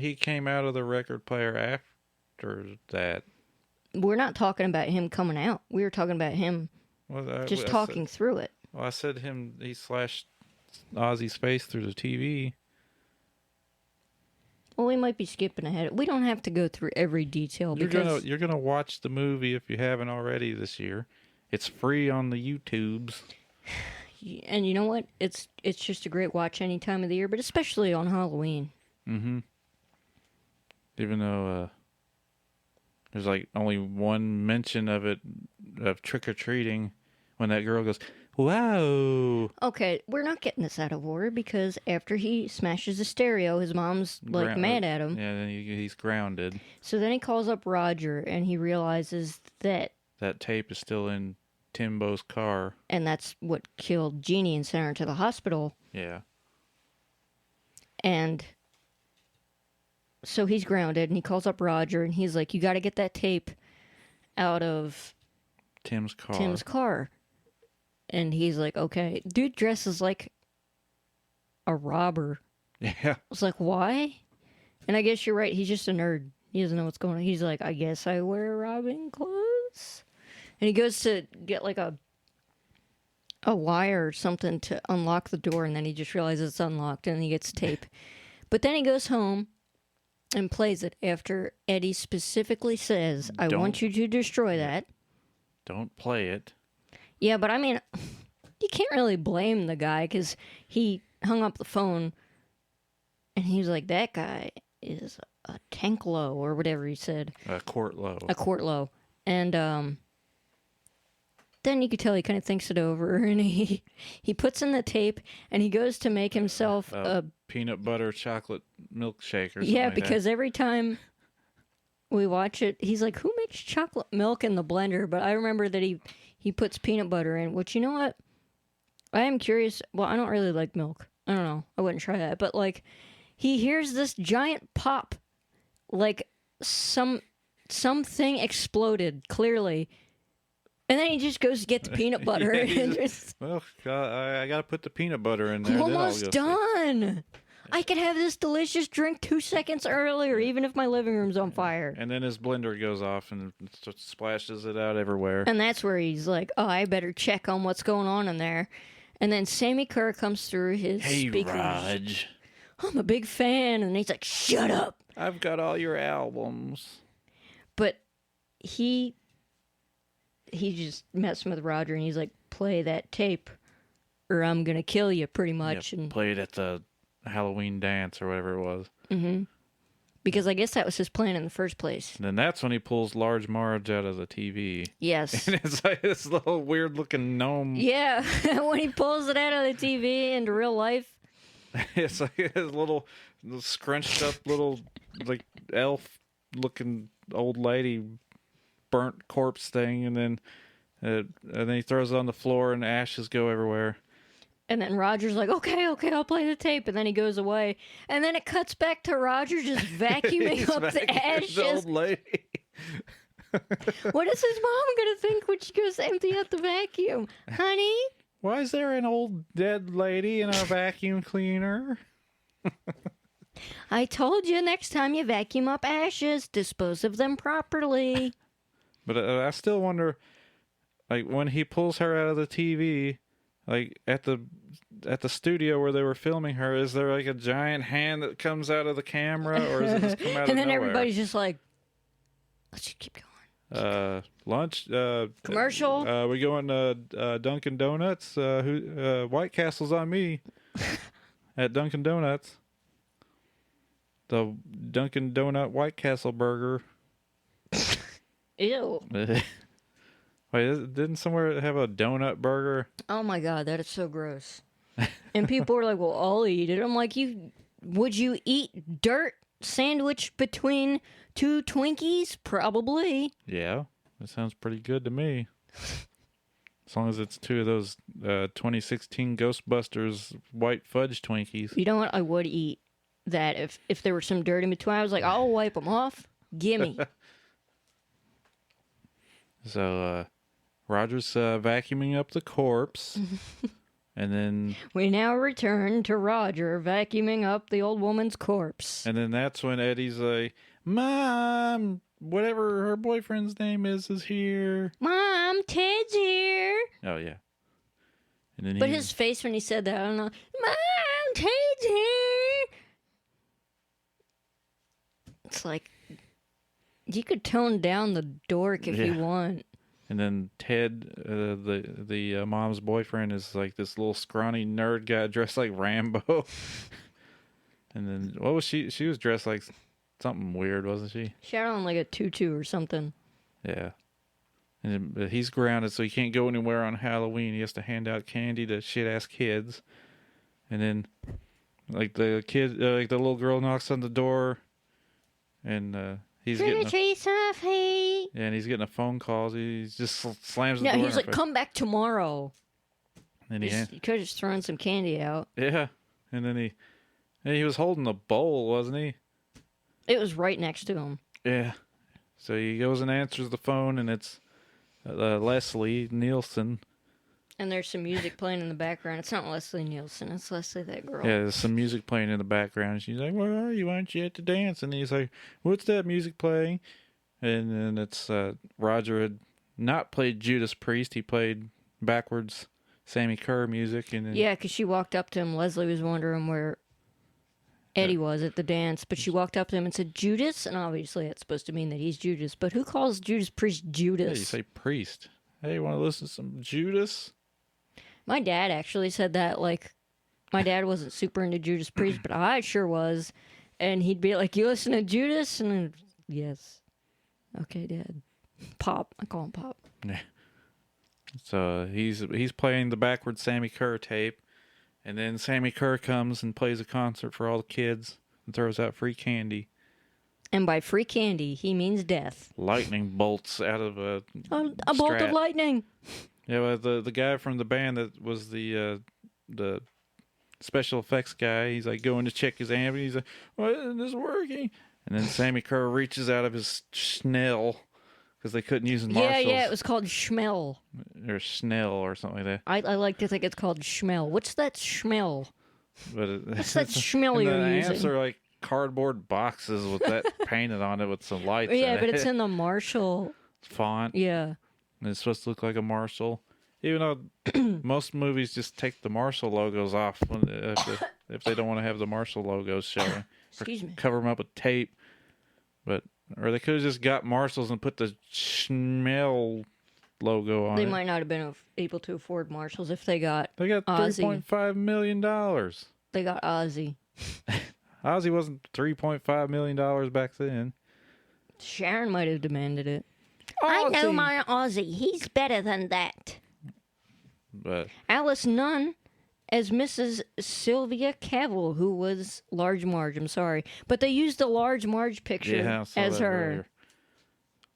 he came out of the record player after that. We're not talking about him coming out. We were talking about him just talking through it. Well, I said he slashed Ozzy's face through the TV. Well, we might be skipping ahead. We don't have to go through every detail because you're gonna watch the movie if you haven't already this year. It's free on the YouTubes. And you know what? It's just a great watch any time of the year, but especially on Halloween. Mm-hmm. Even though there's like only one mention of trick or treating when that girl goes, "Wow." Okay, we're not getting this out of order because after he smashes the stereo, his mom's like mad at him. Yeah, then he's grounded. So then he calls up Roger and he realizes that tape is still in Timbo's car. And that's what killed Jeannie and sent her to the hospital. Yeah. And so he's grounded and he calls up Roger and he's like, you got to get that tape out of Tim's car. And he's like, okay. Dude dresses like a robber. Yeah. I was like, why? And I guess you're right. He's just a nerd. He doesn't know what's going on. He's like, I guess I wear robbing clothes. And he goes to get like a wire or something to unlock the door. And then he just realizes it's unlocked and he gets tape. But then he goes home and plays it after Eddie specifically says, I want you to destroy that. Don't play it. Yeah, but I mean, you can't really blame the guy because he hung up the phone and he was like, that guy is a tank low or whatever he said. A quart low. A quart low. And then you could tell he kind of thinks it over and he puts in the tape and he goes to make himself a peanut butter chocolate milkshake or something. Yeah, like because that. every time we watch it, he's like, who makes chocolate milk in the blender? But I remember that he puts peanut butter in, which, you know what? I am curious. Well, I don't really like milk. I don't know. I wouldn't try that. But, like, he hears this giant pop. Like, something exploded, clearly. And then he just goes to get the peanut butter. Well, I got to put the peanut butter in there. I'm almost done. I could have this delicious drink 2 seconds earlier, even if my living room's on fire. And then his blender goes off and splashes it out everywhere. And that's where he's like, oh, I better check on what's going on in there. And then Sammy Kerr comes through his speakers. Hey, Raj. I'm a big fan. And he's like, shut up. I've got all your albums. But he just messing with Roger, and he's like, play that tape or I'm going to kill you, pretty much. Yeah, and play it at Halloween dance or whatever it was. Mm-hmm. Because I guess that was his plan in the first place. And then that's when he pulls Large Marge out of the TV. Yes. And it's like this little weird looking gnome. Yeah, when he pulls it out of the TV into real life. It's like his little scrunched up little like elf looking old lady burnt corpse thing, and then he throws it on the floor and ashes go everywhere. And then Roger's like, okay, I'll play the tape. And then he goes away. And then it cuts back to Roger just vacuuming up the ashes. The old lady. What is his mom going to think when she goes to empty out the vacuum? Honey? Why is there an old dead lady in our vacuum cleaner? I told you next time you vacuum up ashes, dispose of them properly. But I still wonder, like, when he pulls her out of the TV, like, at the studio where they were filming her, is there, like, a giant hand that comes out of the camera, or does it just come out of nowhere? And then everybody's just like, let's just keep going. Lunch. Commercial. We going to Dunkin' Donuts. White Castle's on me at Dunkin' Donuts. The Dunkin' Donut White Castle burger. Ew. Wait, didn't somewhere have a donut burger? Oh my God, that is so gross. And people were like, well, I'll eat it. I'm like, would you eat dirt sandwiched between two Twinkies? Probably. Yeah, that sounds pretty good to me. As long as it's two of those 2016 Ghostbusters white fudge Twinkies. You know what? I would eat that if there were some dirt in between. I was like, I'll wipe them off. Gimme. So, Roger's vacuuming up the corpse. And then... We now return to Roger vacuuming up the old woman's corpse. And then that's when Eddie's like, Mom, whatever her boyfriend's name is here. Mom, Ted's here. Oh, yeah. And then but his face when he said that, I don't know. Mom, Ted's here. It's like, you could tone down the dork if you want. And then Ted, the mom's boyfriend, is like this little scrawny nerd guy dressed like Rambo. And then what was she? She was dressed like something weird, wasn't she? She had on like a tutu or something. Yeah. And but he's grounded, so he can't go anywhere on Halloween. He has to hand out candy to shit-ass kids. And then, like the kid, like the little girl knocks on the door, and he's getting and he's getting a phone call. He just slams the door. Yeah, he's like, "Come back tomorrow." And he could have just thrown some candy out. Yeah, and then he was holding a bowl, wasn't he? It was right next to him. Yeah. So he goes and answers the phone, and it's Leslie Nielsen. And there's some music playing in the background. It's not Leslie Nielsen. It's Leslie, that girl. Yeah, there's some music playing in the background. She's like, "Where are you? Why aren't you at the dance?" And he's like, "What's that music playing?" And then it's Roger had not played Judas Priest. He played backwards Sammy Kerr music. And then, yeah, because she walked up to him. Leslie was wondering where Eddie was at the dance. But she walked up to him and said, Judas? And obviously that's supposed to mean that he's Judas. But who calls Judas Priest Judas? Yeah, you say priest. Hey, you want to listen to some Judas? My dad actually said that, like, my dad wasn't super into Judas Priest, but I sure was. And he'd be like, you listen to Judas? And then, yes. Okay, Dad. Pop. I call him Pop. Yeah. So he's playing the backwards Sammy Kerr tape. And then Sammy Kerr comes and plays a concert for all the kids and throws out free candy. And by free candy, he means death. Lightning bolts out of a bolt of lightning. Yeah, well, the guy from the band that was the special effects guy, he's like going to check his amp, and he's like, "Why isn't this working?" And then Sammy Kerr reaches out of his Schnell because they couldn't use Marshalls. Yeah, it was called Schmell. Or Schnell or something like that. I like to think it's called Schmell. What's that Schmell? What's that Schmell you're the using? amps are like cardboard boxes with that painted on it with some lights. Yeah, in but it. it's in the Marshall font. Yeah. And it's supposed to look like a Marshall. Even though most movies just take the Marshall logos off if they don't want to have the Marshall logos showing. Excuse me. Cover them up with tape. Or they could have just got Marshalls and put the Schmell logo on it. They might not have been able to afford Marshalls if they got $3.5 million. They got Ozzy. Ozzy wasn't $3.5 million back then. Sharon might have demanded it. Ozzy. I know my Ozzy. He's better than that. But Alice Nunn as Mrs. Sylvia Cavill, who was Large Marge. I'm sorry. But they used the Large Marge picture yeah, I saw as that her earlier.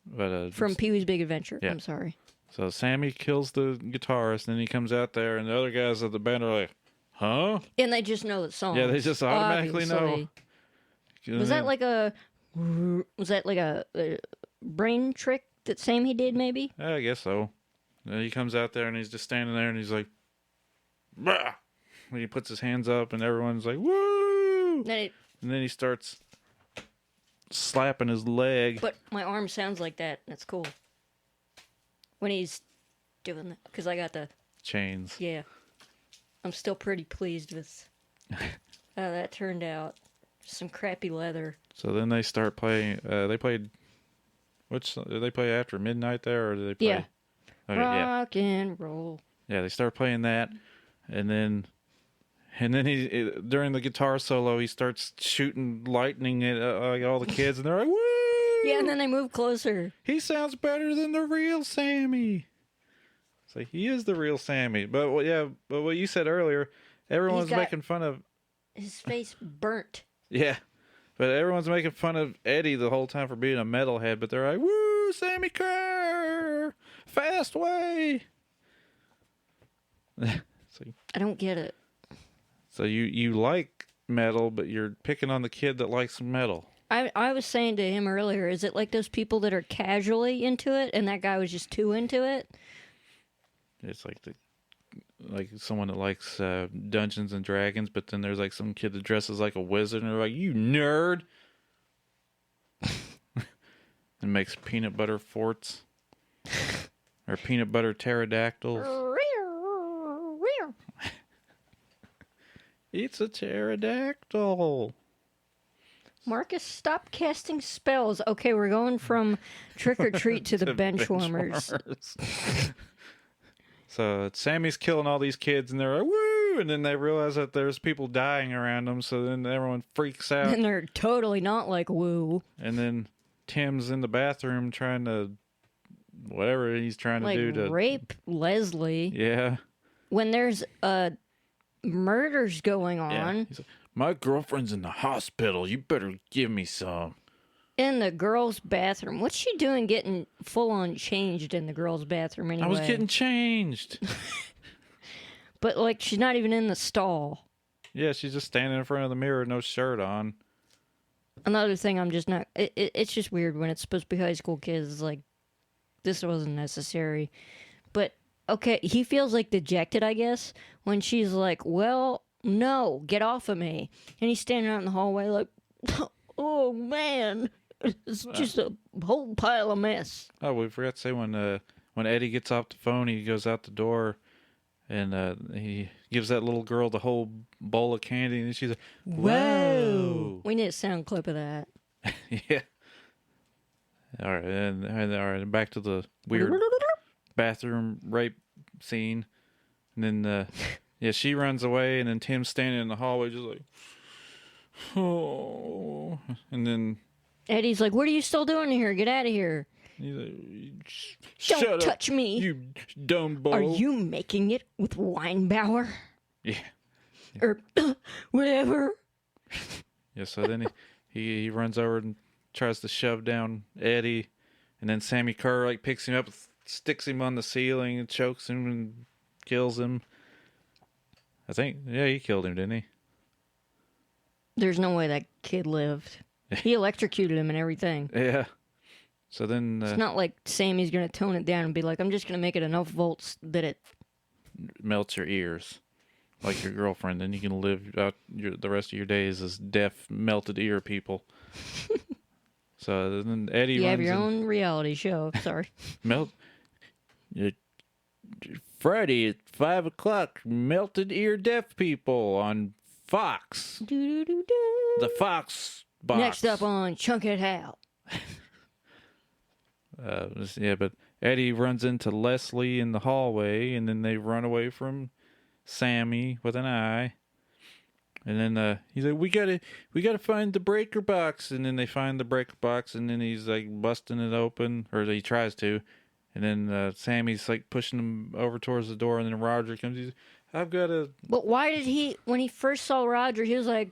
But from Pee-wee's Big Adventure. Yeah. I'm sorry. So Sammy kills the guitarist, and then he comes out there, and the other guys at the band are like, huh? And they just know the song. Yeah, they just automatically know. Was that like a brain trick that Sammy did, maybe? I guess so. And he comes out there, and he's just standing there, and he's like, bah! And he puts his hands up, and everyone's like, woo! And then he starts slapping his leg. But my arm sounds like that. That's cool. When he's doing that. Because I got the... Chains. Yeah. I'm still pretty pleased with how that turned out. Some crappy leather. So then they start playing. They played. Did they play after midnight there, or did they play? Yeah. Okay, Rock and roll. Yeah, they start playing that, and then he during the guitar solo he starts shooting lightning at all the kids, and they're like, "Woo!" Yeah, and then they move closer. He sounds better than the real Sammy. So he is the real Sammy. But what you said earlier, everyone's making fun of his face burnt. Yeah, but everyone's making fun of Eddie the whole time for being a metalhead. But they're like, "Woo, Sammy Kerr, fast way." So, I don't get it. so you like metal, but you're picking on the kid that likes metal. I was saying to him earlier, is it like those people that are casually into it, and that guy was just too into it? It's like someone that likes Dungeons and Dragons, but then there's like some kid that dresses like a wizard, and they're like, "You nerd!" And makes peanut butter forts or peanut butter pterodactyls. It's a pterodactyl. Marcus, stop casting spells. Okay, we're going from trick or treat to the benchwarmers. So Sammy's killing all these kids, and they're like, "Woo!" And then they realize that there's people dying around them, so then everyone freaks out. And they're totally not like woo. And then Tim's in the bathroom trying to, whatever he's trying to do to rape Leslie. Yeah. When there's murders going on. Yeah. He's like, "My girlfriend's in the hospital. You better give me some." In the girls' bathroom. What's she doing getting full-on changed in the girls' bathroom anyway? I was getting changed. But, like, she's not even in the stall. Yeah, she's just standing in front of the mirror, no shirt on. Another thing I'm just not... It's just weird when it's supposed to be high school kids. It's like, this wasn't necessary. But, okay, he feels, like, dejected, I guess, when she's like, "Well, no, get off of me." And he's standing out in the hallway like, "Oh, man. It's just a whole pile of mess." Oh, we forgot to say when Eddie gets off the phone, he goes out the door, and he gives that little girl the whole bowl of candy, and she's like, "Whoa!" We need a sound clip of that. Yeah. All right, and all right, back to the weird bathroom rape scene, and then yeah, she runs away, and then Tim's standing in the hallway, just like, oh, and then Eddie's like, "What are you still doing here? Get out of here. He's like, Don't touch me. You dumb boy." Are you making it with Weinbauer?" Yeah. Or whatever. Yeah, so then he runs over and tries to shove down Eddie, and then Sammy Kerr like picks him up, sticks him on the ceiling, and chokes him and kills him. I think, yeah, he killed him, didn't he? There's no way that kid lived. He electrocuted him and everything. Yeah. So then... it's not like Sammy's going to tone it down and be like, "I'm just going to make it enough volts that it... melts your ears. Like your girlfriend. Then you can live out the rest of your days as deaf, melted ear people. So then Eddie You have runs your own reality show. Sorry. Friday at 5 o'clock, melted ear deaf people on Fox. The Fox box. Next up on Chunk It Out. Yeah, but Eddie runs into Leslie in the hallway, and then they run away from Sammy with an eye. And then he's like, we gotta find the breaker box. And then they find the breaker box, and then he's like busting it open, or he tries to. And then Sammy's like pushing him over towards the door, and then Roger comes. He's, I've got a. But why did he, when he first saw Roger, he was like,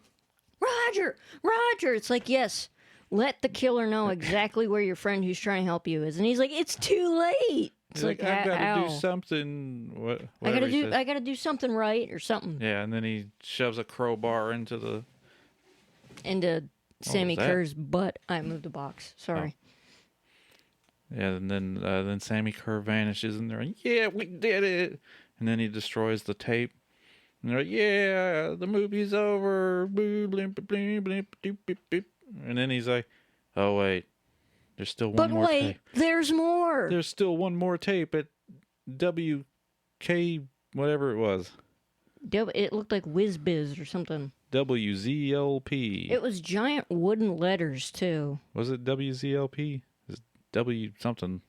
Roger, Roger. It's like, yes, let the killer know exactly where your friend who's trying to help you is. And he's like, it's too late. It's He's like, I've got to do something. I gotta do something right or something. Yeah, and then he shoves a crowbar into Sammy Kerr's butt. I moved the box. Sorry. Oh. Yeah, and then Sammy Kerr vanishes, and they're like, yeah, we did it. And then he destroys the tape. And they're like, yeah, the movie's over. Boo, blimp, blimp, blimp, doop, beep, beep. And then he's like, oh, wait. There's still one more tape. There's more. There's still one more tape at WK, whatever it was. It looked like Whiz Biz or something. WZLP. It was giant wooden letters, too. Was it WZLP? Is W something?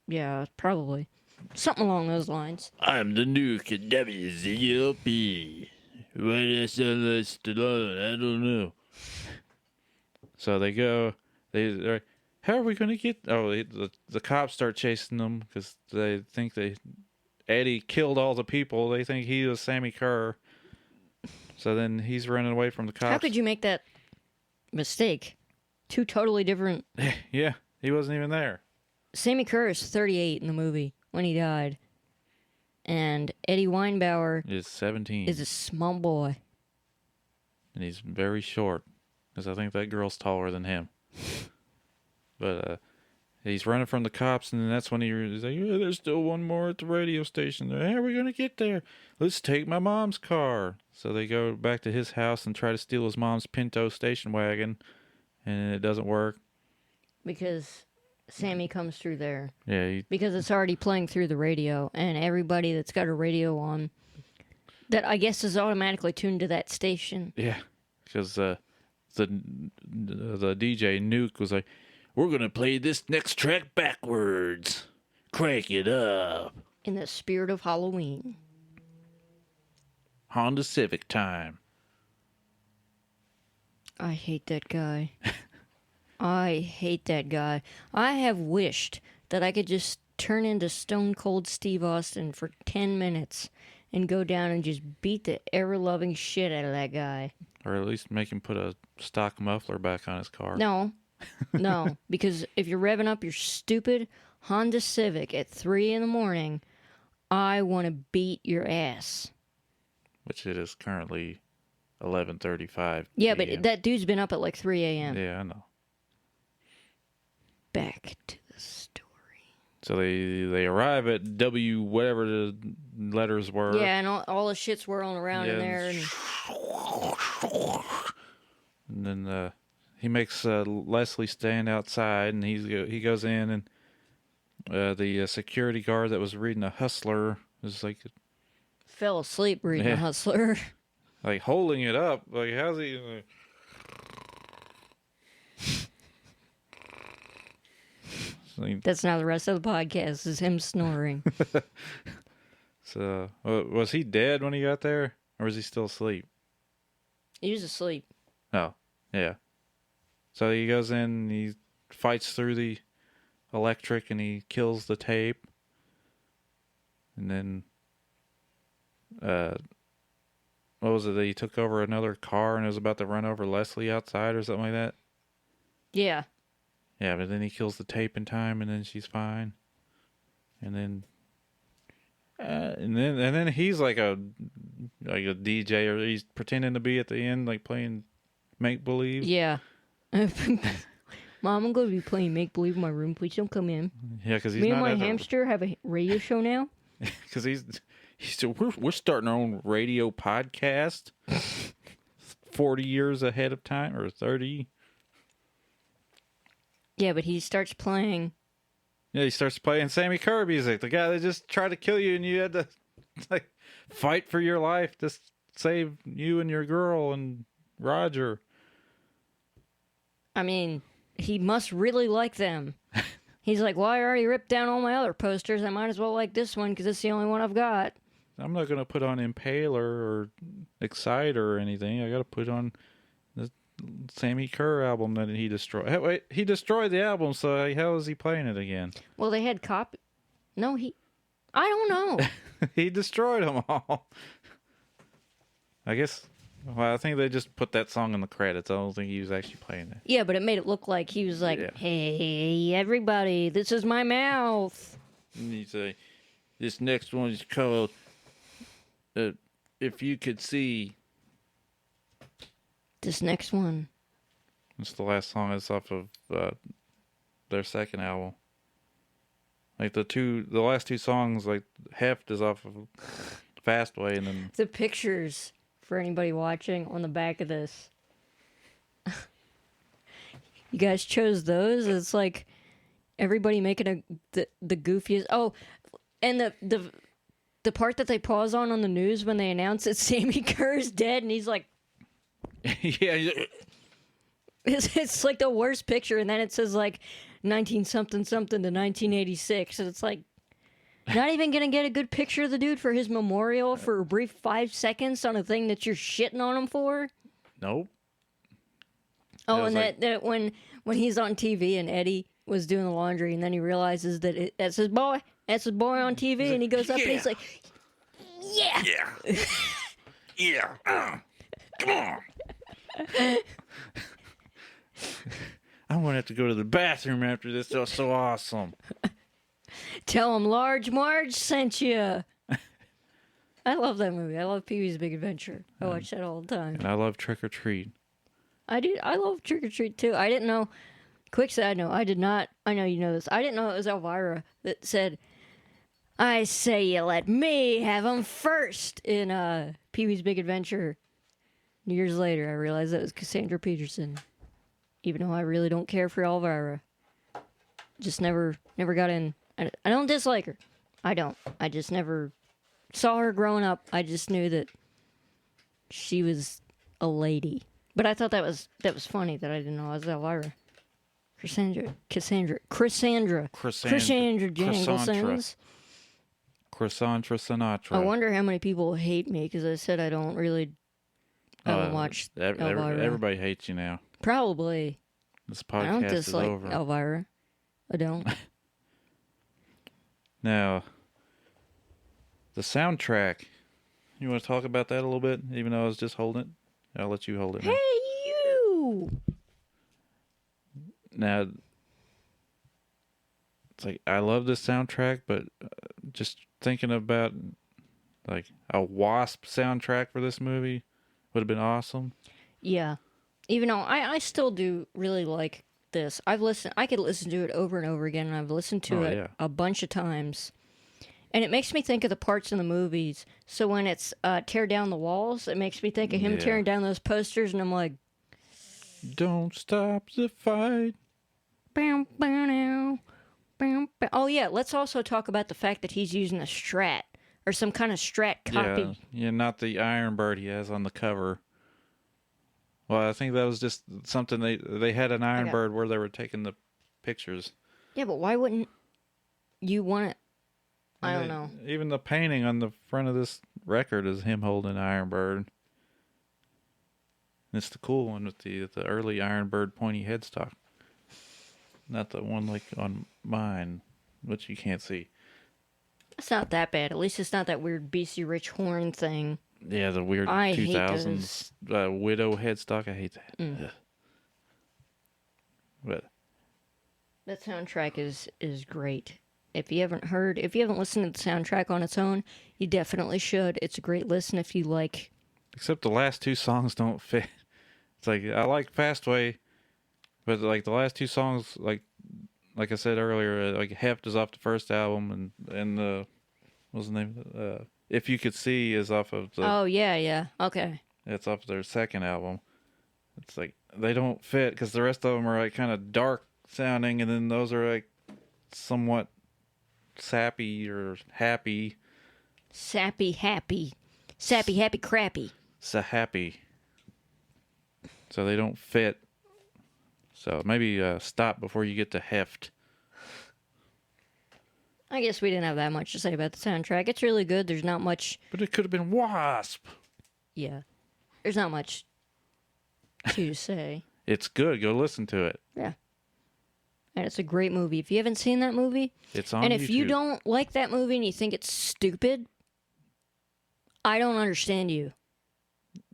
Yeah, probably. Something along those lines. I'm the nuke at WZLP. What is this? I don't know. So they go. They're like, how are we going to get... Oh, the cops start chasing them because they think Eddie killed all the people. They think he was Sammy Kerr. So then he's running away from the cops. How could you make that mistake? Two totally different... Yeah, he wasn't even there. Sammy Kerr is 38 in the movie when he died. And Eddie Weinbauer... is 17. Is a small boy. And he's very short because I think that girl's taller than him. But he's running from the cops, and then that's when he's like, yeah, there's still one more at the radio station. How are we going to get there? Let's take my mom's car. So they go back to his house and try to steal his mom's Pinto station wagon, and it doesn't work. Because Sammy comes through there. Yeah. Because it's already playing through the radio, and everybody that's got a radio on, that I guess is automatically tuned to that station. Yeah, because the DJ Nuke was like, we're going to play this next track backwards. Crank it up. In the spirit of Halloween. Honda Civic time. I hate that guy. I hate that guy. I have wished that I could just turn into Stone Cold Steve Austin for 10 minutes and go down and just beat the ever-loving shit out of that guy. Or at least make him put a stock muffler back on his car. No, because if you're revving up your stupid Honda Civic at 3 a.m, I want to beat your ass. Which it is currently 11:35. Yeah, but that dude's been up at like 3 a.m. Yeah, I know. Back to the story. So they arrive at W, whatever the letters were. Yeah, and all the shit's whirling around in there. And then he makes Leslie stand outside, and he goes in, and the security guard that was reading a Hustler is like... Fell asleep reading a Hustler. Like holding it up. Like, how's he... That's now the rest of the podcast, is him snoring. So, was he dead when he got there? Or was he still asleep? He was asleep. Oh, yeah. So he goes in, and he fights through the electric, and he kills the tape. And then, what was it? He took over another car and was about to run over Leslie outside or something like that? Yeah. Yeah, but then he kills the tape in time, and then she's fine. And then he's like a DJ, or he's pretending to be at the end, like playing make believe. Yeah. Mom, I'm going to be playing make believe in my room. Please don't come in. Yeah, because me and my hamster have a radio show now. Because we're starting our own radio podcast. 40 years ahead of time, or 30. Yeah, but he starts playing. Yeah, he starts playing Sammy Kerr music. The guy that just tried to kill you, and you had to like fight for your life to save you and your girl and Roger. I mean, he must really like them. He's like, well, I already ripped down all my other posters. I might as well like this one because it's the only one I've got. I'm not gonna put on Impaler or Exciter or anything. I gotta put on the Sammy Kerr album that he destroyed. Hey, wait, he destroyed the album, so how is he playing it again? Well, they had copy. No, I don't know. He destroyed them all. I guess. Well, I think they just put that song in the credits. I don't think he was actually playing it. Yeah, but it made it look like he was like, Yeah. "Hey, everybody, this is my mouth." And you say, this next one is called If You Could See. This next one. It's the last song that's off of their second album. Like the last two songs, like Heft is off of Fastway, and then The pictures for anybody watching on the back of this. You guys chose those? It's like everybody making the goofiest. Oh, and the part that they pause on the news when they announce that Sammy Kerr's dead, and he's like, yeah, it's like the worst picture, and then it says like 19 something something to 1986, and it's like not even gonna get a good picture of the dude for his memorial for a brief 5 seconds on a thing that you're shitting on him for. nope. Oh, and like- that when he's on TV and Eddie was doing the laundry, and then he realizes that that's his boy. That's his boy on TV, and he goes up and he's like, "Yeah, Yeah, yeah, come on." I'm gonna have to go to the bathroom after this. That was so awesome. tell him Large Marge sent you." I love that movie. I love Pee-wee's Big Adventure. I watch that all the time. And I love Trick or Treat. I do. I love Trick or Treat too. I didn't know. Quick side note: I did not. I know you know this. I didn't know it was Elvira that said, "I say you let me have him first" in Pee-wee's Big Adventure. Years later, I realized that was Cassandra Peterson. Even though I really don't care for Elvira, just never got in. I don't dislike her. I don't. I just never saw her growing up. I just knew that she was a lady. But I thought that was funny that I didn't know it was Elvira. Cassandra Janglesons. Cassandra Sinatra. I wonder how many people hate me because I said I don't really. I haven't watched Elvira. Everybody hates you now. Probably. This I don't podcast is dislike over. Elvira. I don't. Now, the soundtrack. You want to talk about that a little bit? Even though I was just holding it, I'll let you hold it. Hey, you! Now, it's like I love this soundtrack, but just thinking about like a Wasp soundtrack for this movie would have been awesome. Yeah. Even though I still do really like this. I could listen to it over and over again, and I've listened to it a bunch of times. And it makes me think of the parts in the movies. So when it's Tear Down the Walls, it makes me think of him tearing down those posters, and I'm like, don't stop the fight. bam, bam, bam, bam. Oh, yeah, let's also talk about the fact that he's using a Strat, or some kind of Strat copy. Yeah, not the Iron Bird he has on the cover. Well, I think that was just something they had an Iron Bird where they were taking the pictures. Yeah, but why wouldn't you want it? I don't know. Even the painting on the front of this record is him holding Iron Bird. It's the cool one with the early Iron Bird pointy headstock. Not the one like on mine, which you can't see. It's not that bad. At least it's not that weird BC Rich horn thing. Yeah, the weird I 2000s widow headstock. I hate that. Ugh. But that soundtrack is great. If you haven't listened to the soundtrack on its own, you definitely should. It's a great listen if you like. Except the last two songs don't fit. It's like I like Fastway, but like the last two songs, like I said earlier, like Heft is off the first album, and the what's the name? If You Could See is off of the. Oh yeah, okay. It's off their second album. It's like they don't fit because the rest of them are like kind of dark sounding, and then those are like somewhat sappy or happy. Sappy happy crappy. So happy. So they don't fit. So maybe stop before you get to Heft. I guess we didn't have that much to say about the soundtrack. It's really good. There's not much. But it could have been Wasp. Yeah. There's not much to say. It's good. Go listen to it. Yeah. And it's a great movie. If you haven't seen that movie, it's on and YouTube. if you don't like that movie and you think it's stupid, I don't understand you.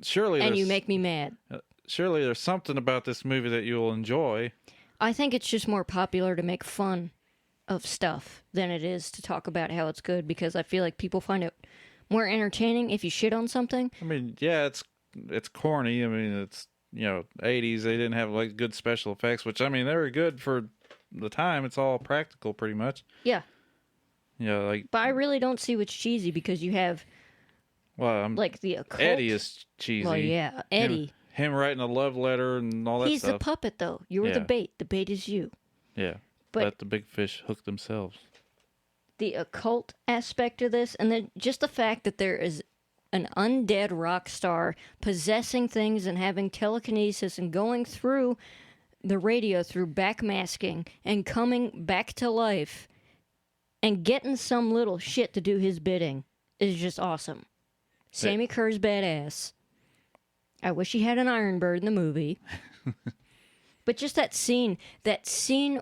Surely and you make me mad. Surely there's something about this movie that you'll enjoy. I think it's just more popular to make fun of stuff than it is to talk about how it's good, because I feel like people find it more entertaining if you shit on something. I mean, yeah, it's corny. I mean, it's, 80s. They didn't have like good special effects, which, I mean, they were good for the time. It's all practical pretty much. Yeah. Like. But I really don't see what's cheesy, because you have like the occult. Eddie is cheesy. Well, yeah, Eddie. Him writing a love letter and all that stuff. He's the puppet, though. You're the bait. The bait is you. Yeah. But let the big fish hook themselves. The occult aspect of this, and then just the fact that there is an undead rock star possessing things and having telekinesis and going through the radio through backmasking and coming back to life and getting some little shit to do his bidding is just awesome. Sammy Kerr's badass. I wish he had an Iron Bird in the movie. But just that scene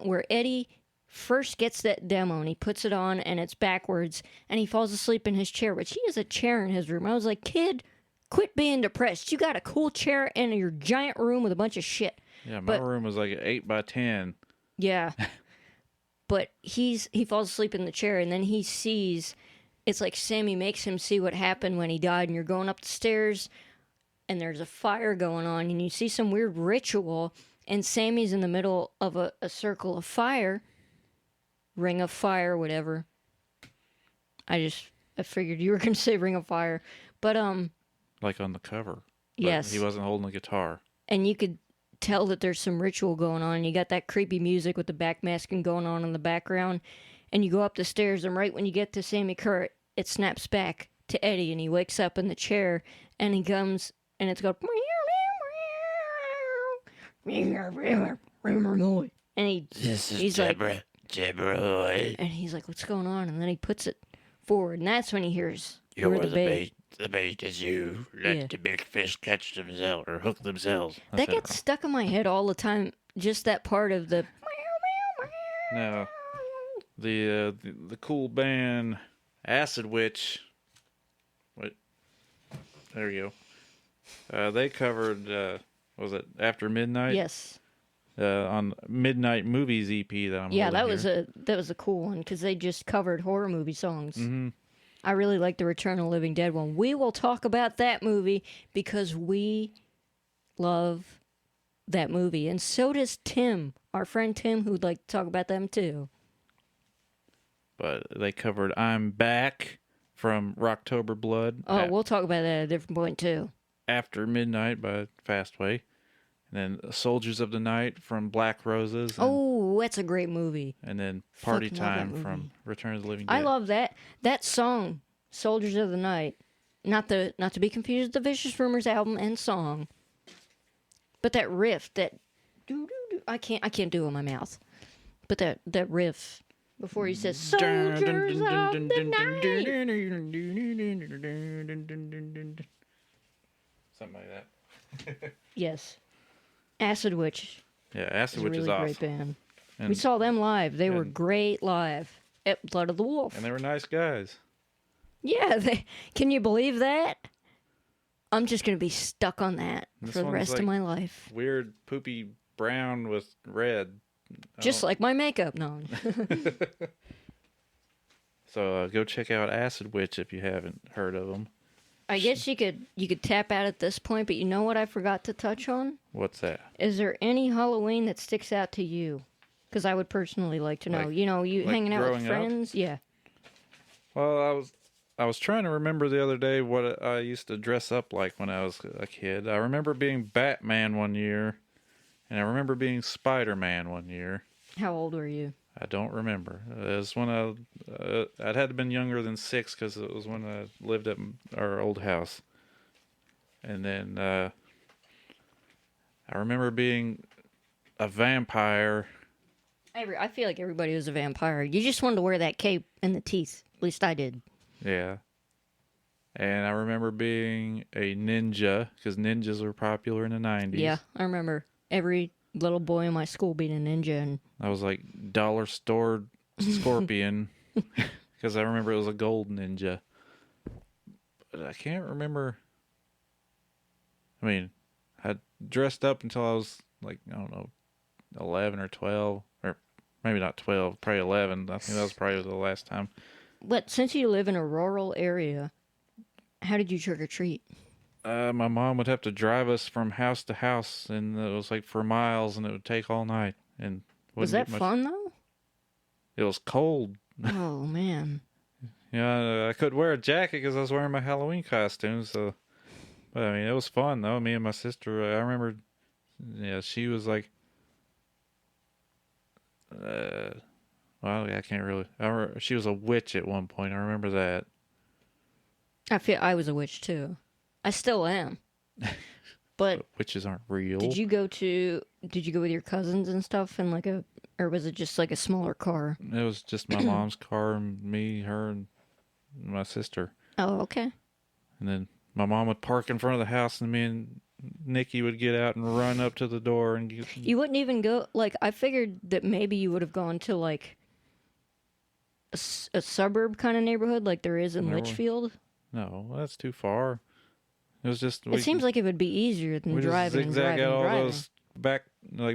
where Eddie first gets that demo and he puts it on and it's backwards and he falls asleep in his chair, which he has a chair in his room. I was like, kid, quit being depressed. You got a cool chair in your giant room with a bunch of shit. Yeah, my room was like 8 by 10. Yeah. But he falls asleep in the chair, and then he sees, it's like Sammy makes him see what happened when he died, and you're going up the stairs and there's a fire going on and you see some weird ritual, and Sammy's in the middle of a circle of fire. Ring of Fire, whatever. I figured you were going to say Ring of Fire. But, like on the cover. Yes. But he wasn't holding a guitar. And you could tell that there's some ritual going on. You got that creepy music with the backmasking going on in the background. And you go up the stairs, and right when you get to Sammy Kerr, it snaps back to Eddie, and he wakes up in the chair, and he comes, and it's going, and he's like, and he's like, what's going on? And then he puts it forward, and that's when he hears, you're the bait. The bait is you. Let the big fish catch themselves or hook themselves. That gets stuck in my head all the time. Just that part of the. No, the cool band Acid Witch. What? There you go. They covered. Was it After Midnight? Yes. On Midnight Movies EP that I'm. Yeah, that here. was a cool one, because they just covered horror movie songs. Mm-hmm. I really like the Return of the Living Dead one. We will talk about that movie because we love that movie, and so does Tim, our friend Tim, who'd like to talk about them too. But they covered "I'm Back" from Rocktober Blood. Oh, we'll talk about that at a different point too. After Midnight by Fastway. And then Soldiers of the Night from Black Roses. Oh, that's a great movie. And then Party Fucking love that Time movie. from Return of the Living Dead. I love that song, Soldiers of the Night. Not to be confused with the Vicious Rumors album and song. But that riff, that I can't do it in my mouth. But that riff before he says Soldiers of the Night. Something like that. Yes. Acid Witch. Yeah, Acid Witch Really is awesome. great band. And, We saw them live. They were great live at Blood of the Wolf. and they were nice guys. Yeah, can you believe that? I'm just going to be stuck on that This for the one's rest of like my life. Weird, poopy brown with red. Just like my makeup. No. So go check out Acid Witch if you haven't heard of them. I guess you could tap out at this point, but you know what I forgot to touch on? What's that? Is there any Halloween that sticks out to you? Because I would personally like to know. Like- you like hanging out with growing up? friends? Yeah. Well, I was trying to remember the other day what I used to dress up like when I was a kid. I remember being Batman one year, and I remember being Spider-Man one year. How old were you? I don't remember. It was when I'd had to have been younger than 6 because it was when I lived at our old house. And then I remember being a vampire. I feel like everybody was a vampire. You just wanted to wear that cape and the teeth. At least I did. Yeah. And I remember being a ninja, because ninjas were popular in the 90s. Yeah, I remember every little boy in my school being a ninja. And I was like dollar store scorpion, because I remember it was a gold ninja. But I can't remember. I mean, I dressed up until I was like, I don't know, 11 or 12. Or maybe not 12, probably 11. I think that was probably the last time. But since you live in a rural area, how did you trick or treat? My mom would have to drive us from house to house, and it was like for miles, and it would take all night. And Was that fun though? It was cold. Oh man. Yeah, I couldn't wear a jacket because I was wearing my Halloween costume. So, but I mean, it was fun though. Me and my sister. I remember. Yeah, she was like. Well, I can't really. She was a witch at one point. I remember that. I feel I was a witch too. I still am. But witches aren't real. Did you go with your cousins and stuff in or was it just like a smaller car? It was just my mom's car and me, her, and my sister. Oh, okay. And then my mom would park in front of the house, and me and Nikki would get out and run up to the door and get... You wouldn't even go, I figured that maybe you would have gone to a suburb kind of neighborhood like there is in Litchfield. No, that's too far. It was just... It seems like it would be easier than driving and driving out and all driving. those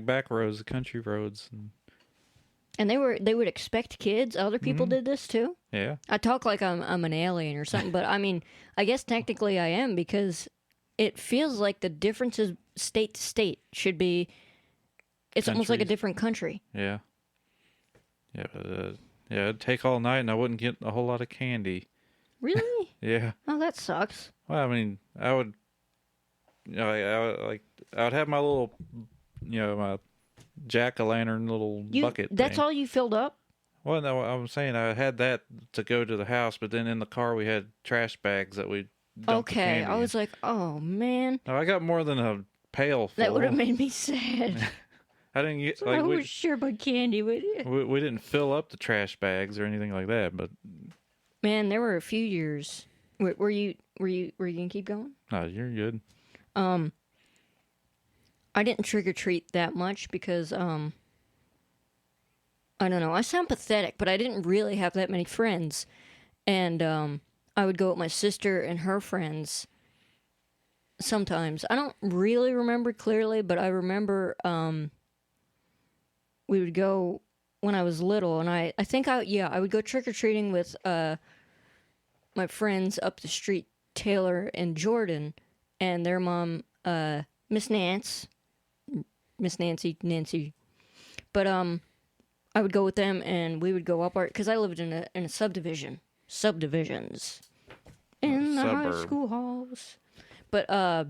back roads, the country roads. And they would expect kids. Other people did this too. Yeah. I talk like I'm an alien or something, but I mean, I guess technically I am, because it feels like the differences state to state should be... It's almost like a different country. Yeah. Yeah, but, it'd take all night, and I wouldn't get a whole lot of candy. Really? Yeah. Oh, that sucks. Well, I mean, I would have my little, my jack-o'-lantern little bucket That's thing. all you filled up? Well, no, I'm saying I had that to go to the house, but then in the car we had trash bags that we dumped the candy I was in. like, oh, man. No, I got more than a pail full. That would have made me sad. I didn't get... I was sure about candy with it. We didn't fill up the trash bags or anything like that, but... Man, there were a few years. Were you gonna keep going? No, you're good. I didn't trick or treat that much because I don't know. I sound pathetic, but I didn't really have that many friends, and I would go with my sister and her friends. Sometimes I don't really remember clearly, but I remember we would go when I was little, and I think I would go trick or treating with my friends up the street, Taylor and Jordan, and their mom, Miss Nancy. But I would go with them, and we would go up because I lived in a subdivisions in the high school halls. But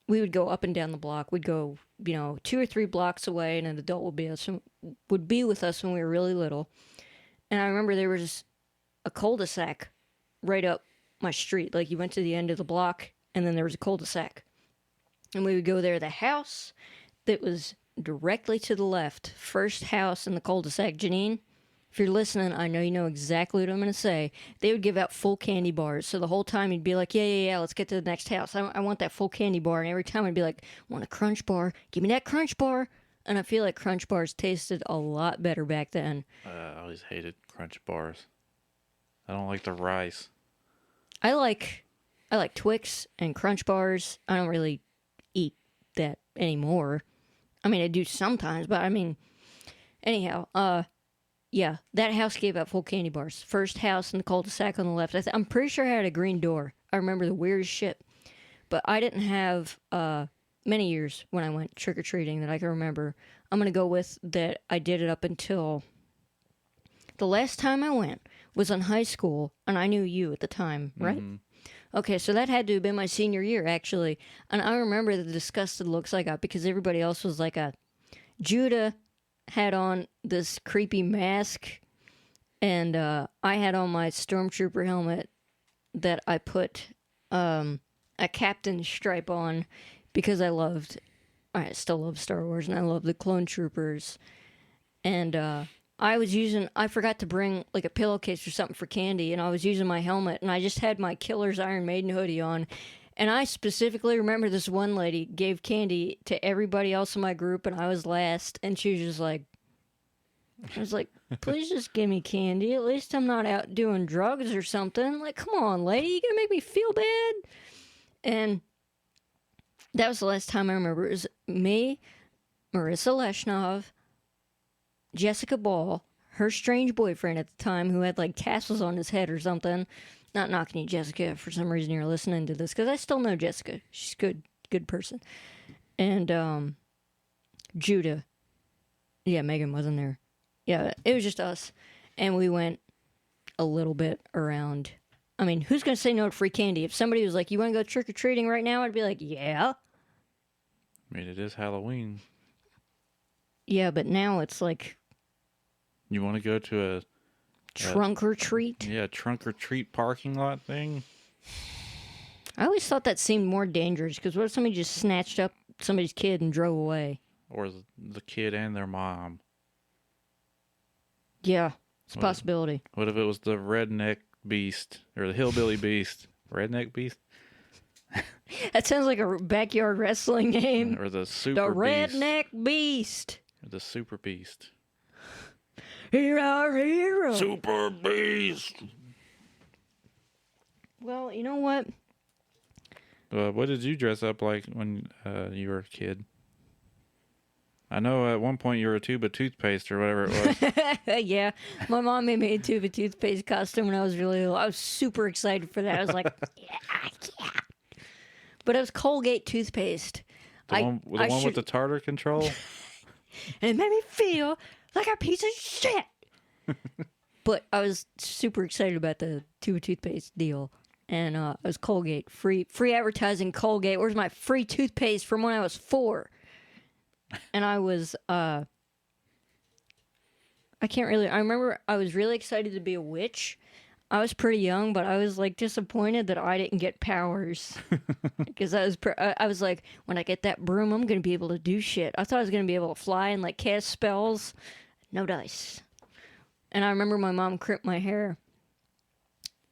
we would go up and down the block. We'd go 2 or 3 blocks away, and an adult would be with us when we were really little. And I remember there was a cul-de-sac right up my street. Like, you went to the end of the block, and then there was a cul-de-sac. And we would go there. The house that was directly to the left, first house in the cul-de-sac, Janine, if you're listening, I know you know exactly what I'm going to say. They would give out full candy bars. So the whole time you'd be like, yeah, let's get to the next house. I want that full candy bar. And every time I'd be like, want a crunch bar? Give me that crunch bar. And I feel like crunch bars tasted a lot better back then. I always hated crunch bars. I don't like the rice. I like Twix and crunch bars. I don't really eat that anymore. I mean, I do sometimes, but I mean, anyhow, yeah, that house gave out full candy bars. First house in the cul-de-sac on the left. I'm pretty sure I had a green door. I remember the weirdest shit. But I didn't have many years when I went trick-or-treating that I can remember. I'm going to go with that I did it up until the last time I went was in high school, and I knew you at the time, right? Mm-hmm. Okay, so that had to have been my senior year, actually. And I remember the disgusted looks I got because everybody else was like Judah had on this creepy mask, and I had on my stormtrooper helmet that I put a captain's stripe on because I still love Star Wars, and I love the clone troopers. And I forgot to bring like a pillowcase or something for candy, and I was using my helmet, and I just had my Killer's Iron Maiden hoodie on. And I specifically remember this one lady gave candy to everybody else in my group, and I was last, and she was just like, I was like, please just give me candy. At least I'm not out doing drugs or something. Like, come on, lady, you gonna make me feel bad? And that was the last time I remember. It was me, Marissa Leshnov, Jessica Ball, her strange boyfriend at the time who had like tassels on his head or something. Not knocking you, Jessica. For some reason, you're listening to this because I still know Jessica. She's good person. And Judah. Yeah, Megan wasn't there. Yeah, it was just us, and we went a little bit around. I mean, who's gonna say no to free candy? If somebody was like, "You want to go trick or treating right now?" I'd be like, "Yeah." I mean, it is Halloween. Yeah, but now it's like You want to go to a trunk or treat. Yeah, trunk or treat parking lot thing. I always thought that seemed more dangerous because what if somebody just snatched up somebody's kid and drove away? Or the kid and their mom. Yeah, it's a possibility. What if it was the redneck beast or the hillbilly beast? Redneck beast? That sounds like a backyard wrestling game. Or the super the beast. redneck beast. Or the super beast. Here our hero. Super beast. Well, you know what? What did you dress up like when you were a kid? I know at one point you were a tube of toothpaste or whatever it was. Yeah, my mom made me a tube of toothpaste costume when I was really little. I was super excited for that. I was like, yeah. But it was Colgate toothpaste. The one with the tartar control? And it made me feel like a piece of shit. But I was super excited about the tube of toothpaste deal. And it was Colgate. Free advertising Colgate. Where's my free toothpaste from when I was 4? And I was, I remember I was really excited to be a witch. I was pretty young, but I was like disappointed that I didn't get powers. Because I was like, when I get that broom, I'm going to be able to do shit. I thought I was going to be able to fly and like cast spells. No dice. And I remember my mom crimped my hair.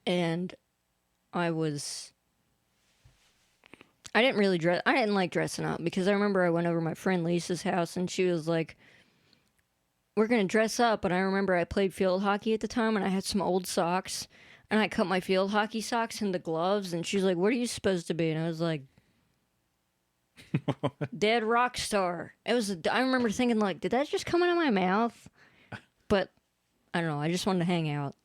And I didn't like dressing up because I remember I went over to my friend Lisa's house and she was like, we're going to dress up. And I remember I played field hockey at the time and I had some old socks and I cut my field hockey socks into gloves and she was like, what are you supposed to be? And I was like, dead rock star. I remember thinking like, did that just come out of my mouth? But I don't know. I just wanted to hang out.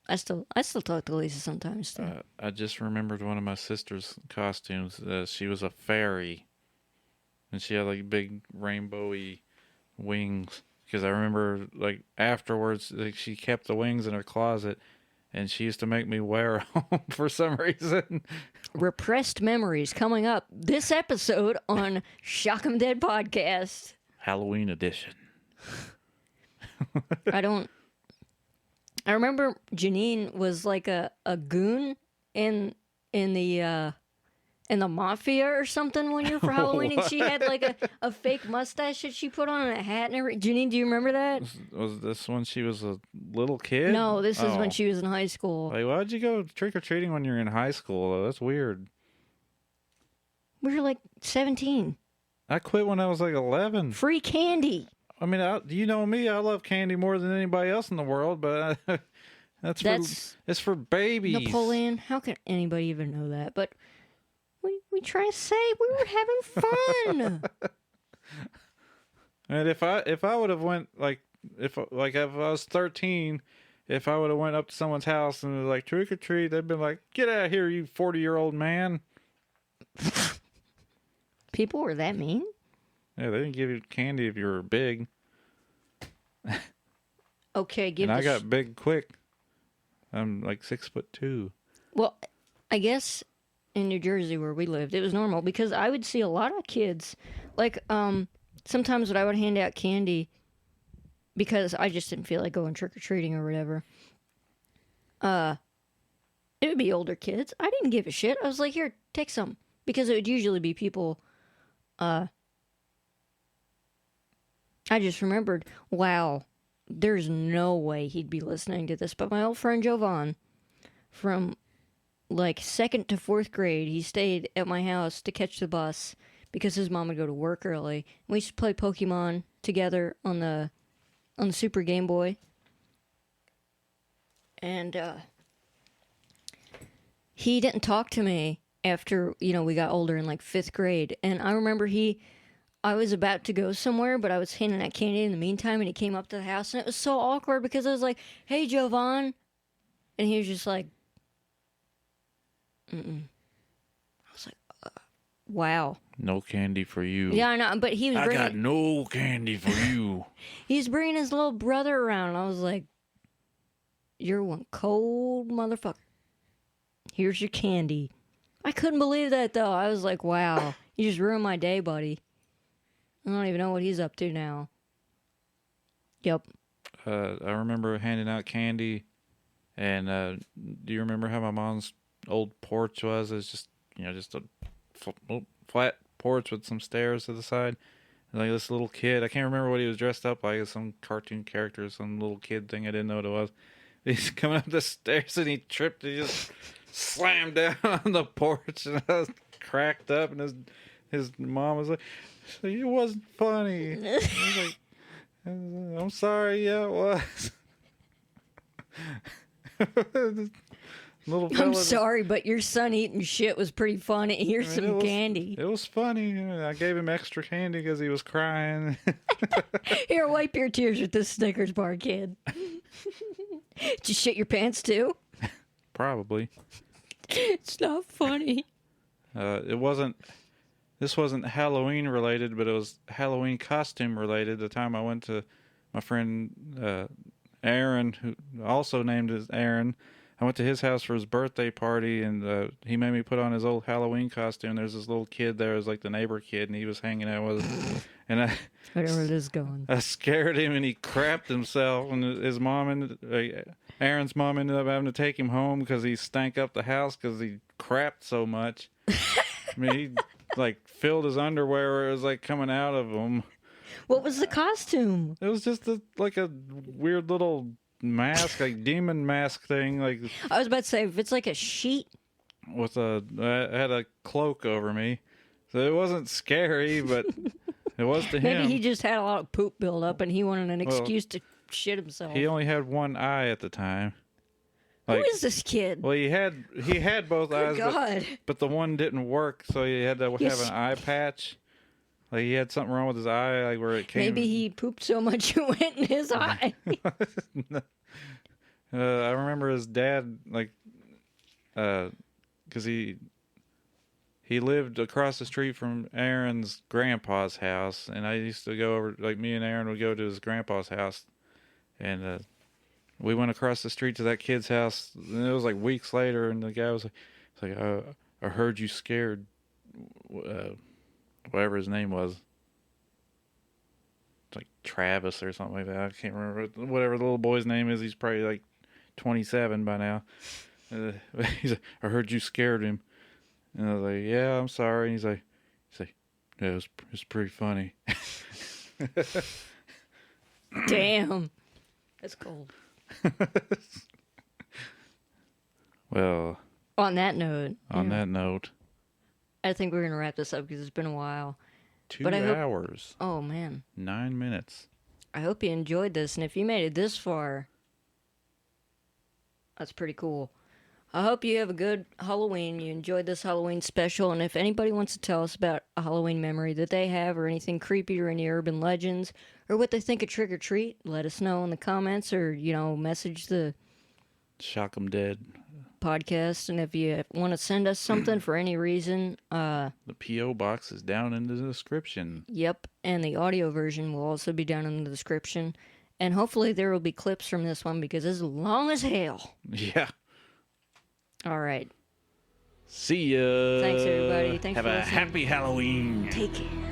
I still talk to Lisa sometimes too. I just remembered one of my sister's costumes. She was a fairy, and she had like big rainbowy wings. Because I remember like afterwards, like she kept the wings in her closet, and she used to make me wear them for some reason. Repressed memories coming up this episode on Shock 'em Dead podcast, Halloween edition. I remember Janine was like a goon in the mafia or something one year for Halloween, and she had like a fake mustache that she put on and a hat and everything. Janine, do you remember that? Was this when she was a little kid? No, this is when she was in high school. Like, why'd you go trick-or-treating when you're in high school? That's weird. We were like 17. I quit when I was like 11. Free candy. I mean, you know me. I love candy more than anybody else in the world, but it's for babies. Napoleon, how can anybody even know that? But we try to say we were having fun. And if I would have went if I was 13, if I would have went up to someone's house and was like trick or treat, they'd been like, "Get out of here, you 40-year-old man." People were that mean? Yeah, they didn't give you candy if you were big. Okay, I got big quick. I'm like 6'2". Well, I guess in New Jersey where we lived, it was normal because I would see a lot of kids. Like, sometimes when I would hand out candy, because I just didn't feel like going trick-or-treating or whatever, it would be older kids. I didn't give a shit. I was like, here, take some. Because it would usually be people, I just remembered, wow, there's no way he'd be listening to this. But my old friend Jovan, from like 2nd to 4th grade, he stayed at my house to catch the bus because his mom would go to work early. We used to play Pokemon together on the Super Game Boy. And he didn't talk to me after, we got older in like 5th grade. And I remember I was about to go somewhere, but I was handing out candy in the meantime, and he came up to the house, and it was so awkward because I was like, "Hey, Jovan," and he was just like, "Mm-mm." I was like, "Wow." No candy for you. Yeah, I know, but he was. I got no candy for you. He's bringing his little brother around, and I was like, "You're one cold motherfucker. Here's your candy." I couldn't believe that though. I was like, "Wow, you just ruined my day, buddy." I don't even know what he's up to now. Yep. I remember handing out candy, and do you remember how my mom's old porch was? It's just, just a flat porch with some stairs to the side. And like this little kid, I can't remember what he was dressed up like, some cartoon character, some little kid thing. I didn't know what it was. He's coming up the stairs and he tripped. He just slammed down on the porch, and I was cracked up. And his mom was like, "It wasn't funny." I was like, "I'm sorry, yeah, it was." Little fella, I'm sorry, but your son eating shit was pretty funny. Here's some candy. It was funny. I gave him extra candy because he was crying. Here, wipe your tears with this Snickers bar, kid. Did you shit your pants too? Probably. It's not funny. This wasn't Halloween related, but it was Halloween costume related. The time I went to my friend Aaron, who also named as Aaron, I went to his house for his birthday party, and he made me put on his old Halloween costume. There's this little kid there, it was like the neighbor kid, and he was hanging out with us. And whatever it is going. I scared him, and he crapped himself. And his mom, Aaron's mom, ended up having to take him home because he stank up the house because he crapped so much. I mean, he like filled his underwear where it was like coming out of him. What was the costume? It was just like a weird little mask, like demon mask thing. Like I was about to say, if it's like a sheet with I had a cloak over me, so it wasn't scary, but it was to him. Maybe he just had a lot of poop build up, and he wanted an excuse to shit himself. He only had one eye at the time. Like, who is this kid? Well, he had both eyes, God. But the one didn't work, so he had to have an eye patch. Like he had something wrong with his eye, like where it came. Maybe he pooped so much it went in his eye. I remember his dad, like, because he lived across the street from Aaron's grandpa's house, and I used to go over, like me and Aaron would go to his grandpa's house, and we went across the street to that kid's house, and it was like weeks later, and the guy was like, I heard you scared, whatever his name was. It's like Travis or something like that. I can't remember. Whatever the little boy's name is, he's probably like 27 by now. He's like, I heard you scared him. And I was like, yeah, I'm sorry. And he's like, yeah, it was pretty funny. Damn. That's cold. Well, on that note, I think we're going to wrap this up because it's been a while. 2 hours. Oh, man. 9 minutes. I hope you enjoyed this, and if you made it this far, that's pretty cool. I hope you have a good Halloween. You enjoyed this Halloween special, and if anybody wants to tell us about a Halloween memory that they have or anything creepy or any urban legends or what they think of Trick or Treat, let us know in the comments or, message the Shock 'em Dead podcast. And if you want to send us something for any reason, the P.O. box is down in the description. Yep, and the audio version will also be down in the description. And hopefully there will be clips from this one because it's long as hell. Yeah. All right. See ya. Thanks, everybody. Thanks Have for a listening. happy Halloween. Take care.